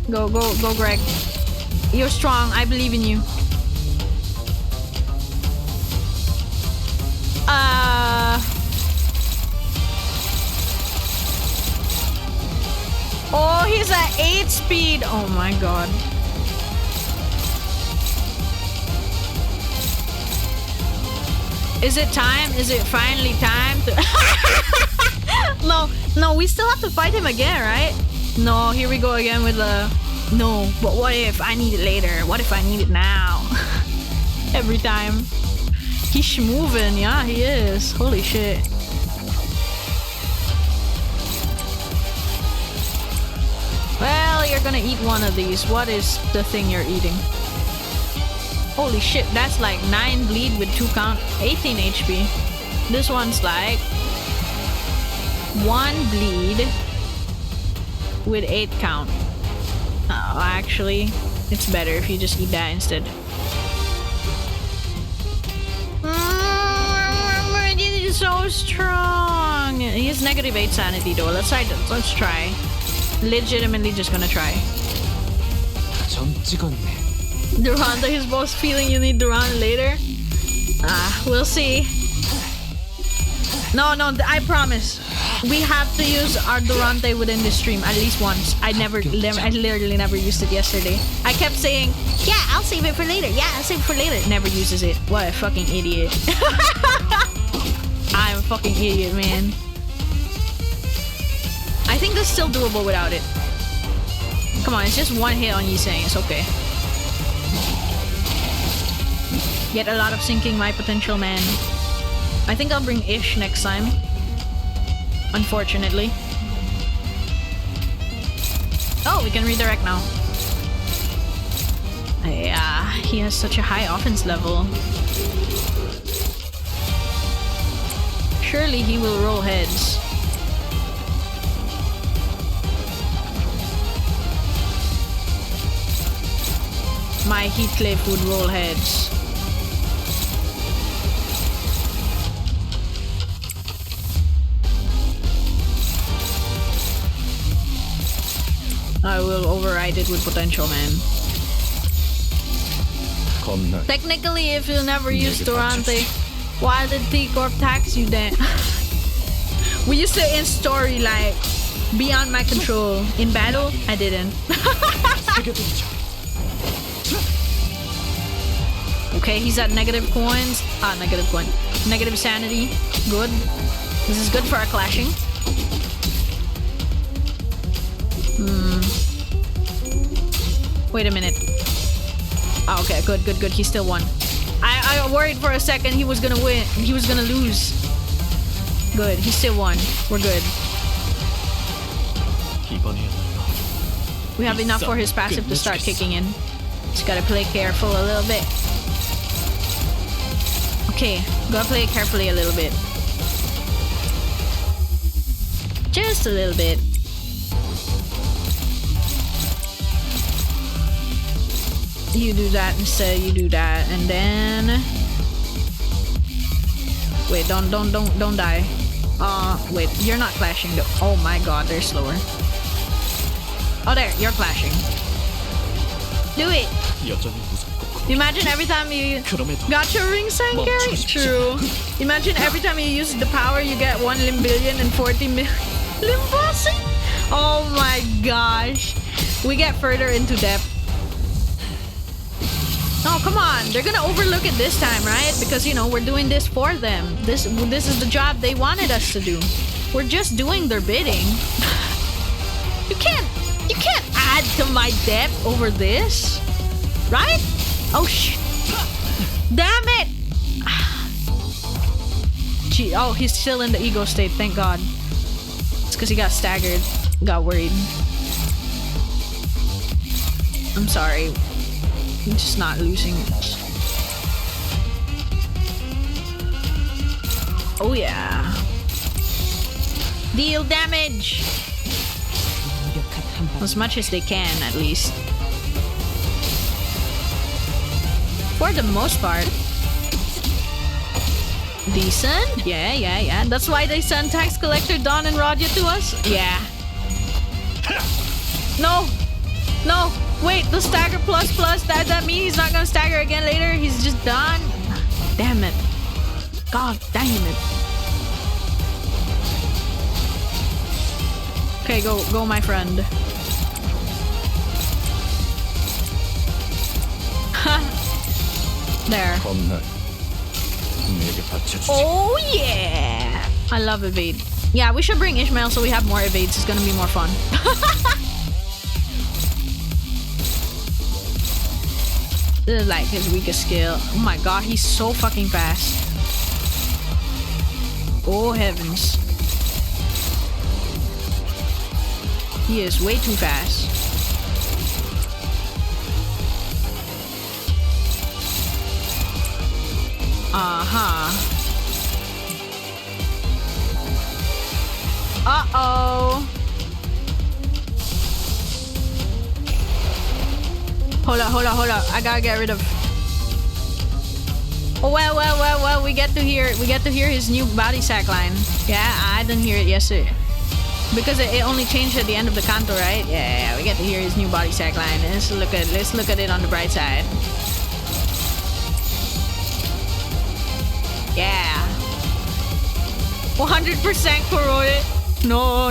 Go, Greg. You're strong. I believe in you. Oh, he's at 8 speed. Oh my god. Is it time? Is it finally time to... No, we still have to fight him again, right? No, here we go again with the... No, but what if I need it later? What if I need it now? Every time. He's moving, yeah, he is. Holy shit. Well, you're gonna eat one of these. What is the thing you're eating? Holy shit, that's like 9 bleed with 2 count, 18 HP. This one's like 1 bleed with 8 count. Oh, actually, it's better if you just eat that instead. he's so strong. He has negative 8 sanity though. Let's try. Legitimately just gonna try. Durante his boss feeling you need Durante later. We'll see. No, I promise. We have to use our Durante within the stream at least once. I literally never used it yesterday. I kept saying, yeah, I'll save it for later. Yeah, I'll save it for later. Never uses it. What a fucking idiot. I'm a fucking idiot, man. I think that's still doable without it. Come on, it's just one hit on Yiseng. It's okay. Get a lot of sinking my potential, man. I think I'll bring Ish next time. Unfortunately. Oh, we can redirect now. Yeah, he has such a high offense level. Surely he will roll heads. My Heathcliff would roll heads. I will override it with potential, man. Technically, if you never use Durante, why did T-Corp tax you then? We used to in story like beyond my control. In battle, I didn't. Okay, he's at negative coins. Negative coin. Negative sanity. Good. This is good for our clashing. Wait a minute. Oh, okay, good. He still won. I worried for a second he was gonna win. He was gonna lose. Good, he still won. We're good. We have enough for his passive to start kicking in. Just gotta play careful a little bit. Okay, gotta play carefully a little bit. Just a little bit. You do that instead, you do that, and then... Wait, don't die. Wait, you're not clashing though. Oh my god, they're slower. Oh, there, you're clashing. Do it! Imagine every time you got your ring sign carry? True. Imagine every time you use the power, you get 1 limbillion and 40 million Limbus. Oh my gosh. We get further into depth. Oh, come on. They're gonna overlook it this time, right? Because, you know, we're doing this for them. This is the job they wanted us to do. We're just doing their bidding. You can't add to my depth over this. Right? Oh, shit. Damn it! Gee, oh, he's still in the ego state. Thank God. It's because he got staggered. Got worried. I'm sorry. I'm just not losing. Oh yeah. Deal damage! As much as they can, at least. For the most part. Decent? Yeah. That's why they sent Tax Collector Don and Rodya to us? Yeah. No! Wait, the stagger plus, that means he's not gonna stagger again later? He's just done? Damn it. God damn it. Okay, go my friend. There. Oh yeah! I love evade. Yeah, we should bring Ishmael so we have more evades. It's gonna be more fun. This is like his weakest skill. Oh my god, he's so fucking fast. Oh heavens. He is way too fast. Uh-huh. Uh-oh. Hold up. I gotta get rid of... Oh well, we get to hear his new body sack line. Yeah, I didn't hear it yesterday. Because it only changed at the end of the canto, right? Yeah, we get to hear his new body sack line. Let's look at it on the bright side. Yeah. 100% corroded. No.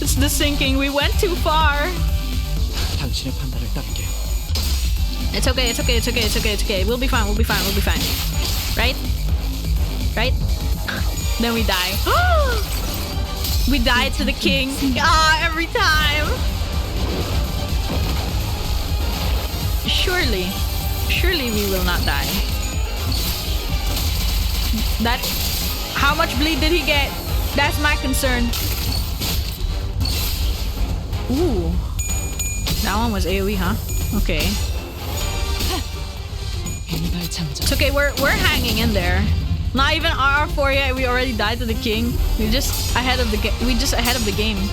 It's the sinking. We went too far. It's okay. We'll be fine. Right? Then we die. We died to the king. Every time. Surely we will not die. How much bleed did he get? That's my concern. Ooh. That one was AoE, huh? Okay. It's okay, we're hanging in there. Not even RR4 yet, we already died to the king. We just ahead of the game.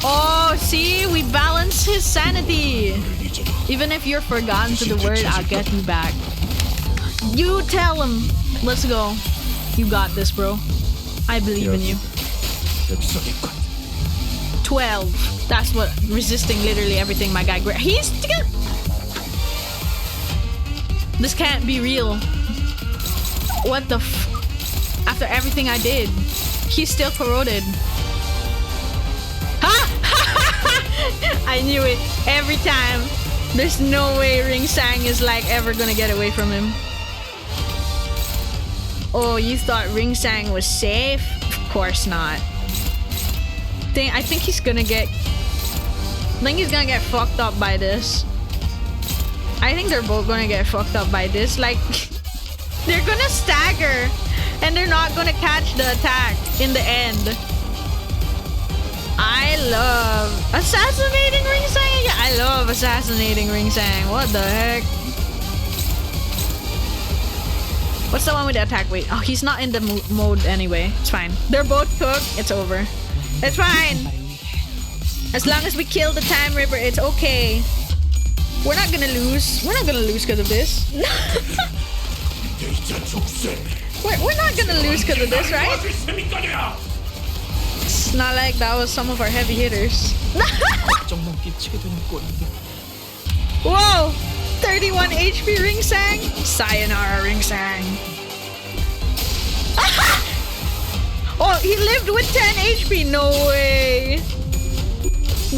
Oh, see, we balance his sanity. Even if you're forgotten to the word, I'll get you back. You tell him. Let's go. You got this, bro. I believe in you. 12. That's what resisting literally everything my guy. This can't be real. What the f... After everything I did, he's still corroded. Ha! I knew it. Every time. There's no way Ring Sang is like ever gonna get away from him. Oh, you thought Ring Sang was safe? Of course not. I think he's gonna get... fucked up by this. I think they're both gonna get fucked up by this. Like, they're gonna stagger and they're not gonna catch the attack in the end. I love assassinating Ring Sang. Yeah, I love assassinating Ring Sang. What the heck? What's the one with the attack? Wait, oh, he's not in the mode anyway. It's fine. They're both cooked. It's over. It's fine. As long as we kill the Time Ripper, it's okay. We're not gonna lose. We're not gonna lose because of this. We're not gonna lose because of this, right? It's not like that was some of our heavy hitters. Whoa! 31 HP Ring Sang? Sayonara Ring Sang. Oh, he lived with 10 HP. No way.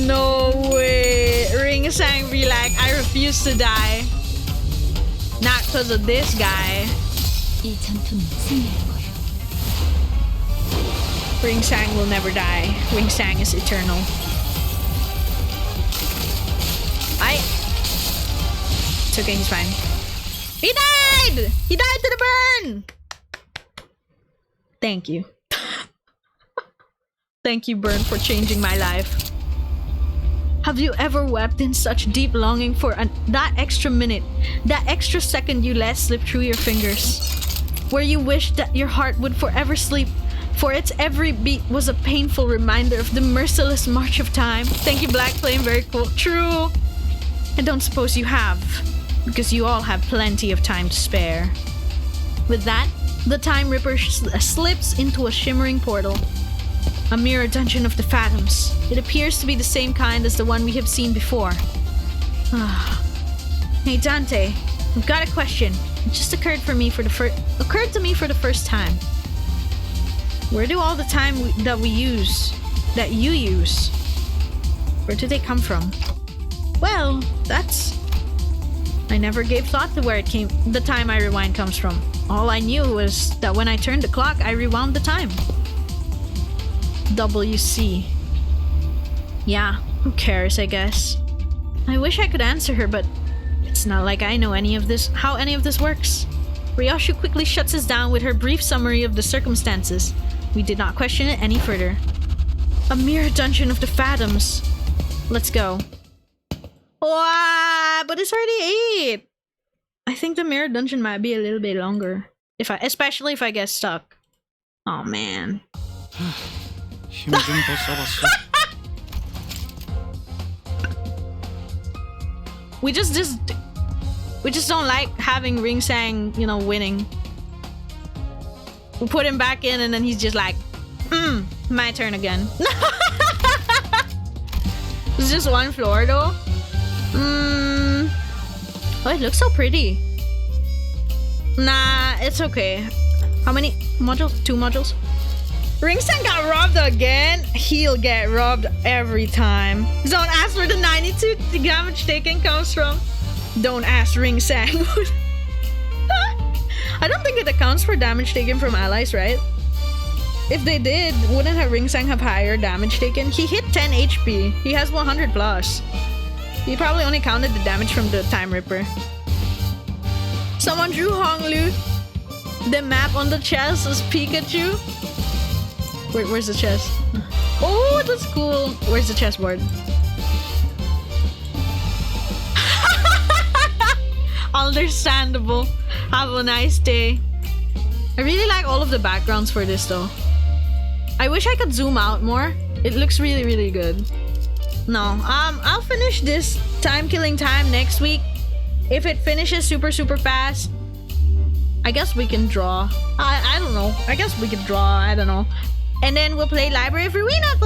No way. Ring Sang be like, I refuse to die. Not because of this guy. Ring Sang will never die. Ring Sang is eternal. It's okay, he's fine. He died! He died to the burn! Thank you. Thank you, Burn, for changing my life. Have you ever wept in such deep longing for that extra minute, that extra second you let slip through your fingers? Where you wished that your heart would forever sleep, for its every beat was a painful reminder of the merciless march of time. Thank you, Black Flame, very cool. True! I don't suppose you have, because you all have plenty of time to spare. With that, the Time Ripper slips into a shimmering portal. A mirror dungeon of the Phantoms. It appears to be the same kind as the one we have seen before. Hey Dante, I've got a question. It just occurred to me for the first time. Where do all the time that you use, where do they come from? Well, I never gave thought to where the time I rewind comes from. All I knew was that when I turned the clock, I rewound the time. WC. Yeah, who cares, I guess. I wish I could answer her, but it's not like I know how any of this works. Ryoshu quickly shuts us down with her brief summary of the circumstances. We did not question it any further. A mirror dungeon of the Phantoms. Let's go. Wow, but it's already 8. I think the mirror dungeon might be a little bit longer. Especially if I get stuck. Oh man. We just We just don't like having Ringsang, you know, winning. We put him back in and then he's just like, my turn again. It's just one floor though. Oh, it looks so pretty. Nah, it's okay. How many modules? 2 modules? Ringsang got robbed again. He'll get robbed every time. Don't ask where the 92 damage taken comes from. Don't ask Ringsang. I don't think it accounts for damage taken from allies, right? If they did, wouldn't have Ringsang have higher damage taken? He hit 10 HP. He has 100 plus. He probably only counted the damage from the Time Ripper. Someone drew Honglu. The map on the chest is Pikachu. Where's the chest? Oh, that's cool. Where's the chessboard? Understandable. Have a nice day. I really like all of the backgrounds for this though. I wish I could zoom out more. It looks really, really good. No, I'll finish this time killing time next week. If it finishes super fast, I guess we can draw. I don't know. I guess we could draw. I don't know. And then we'll play Library of Ruina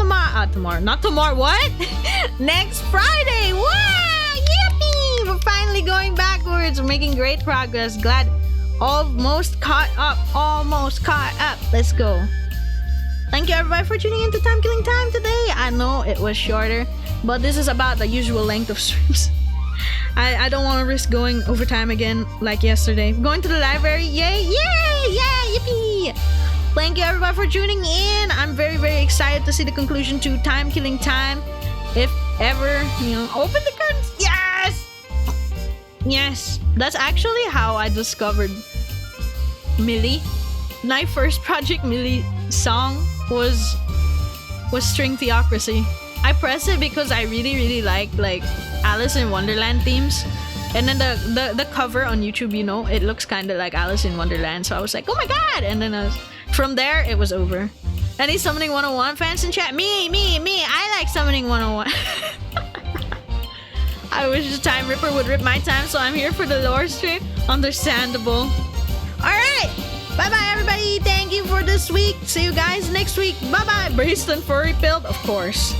tomorrow. Not tomorrow. What? Next Friday. Wow! Yippee! We're finally going backwards. We're making great progress. Glad. Almost caught up. Almost caught up. Let's go. Thank you everybody for tuning into Time Killing Time today. I know it was shorter, but this is about the usual length of streams. I don't want to risk going overtime again like yesterday. Going to the library. Yay! Yay! Yay! Yippee! Thank you everybody for tuning in. I'm very excited to see the conclusion to Time Killing Time. If ever, you know, open the curtains. Yes! Yes. That's actually how I discovered Millie. My first Project Millie song was String Theocracy. I pressed it because I really like Alice in Wonderland themes. And then the cover on YouTube, you know, it looks kind of like Alice in Wonderland. So I was like, oh my god! And then from there, it was over. Any Summoning 101 fans in chat? Me! I like Summoning 101. I wish the Time Ripper would rip my time, so I'm here for the lore stream. Understandable. Alright! Bye-bye, everybody! Thank you for this week. See you guys next week. Bye-bye! Braced and furry pilled, of course.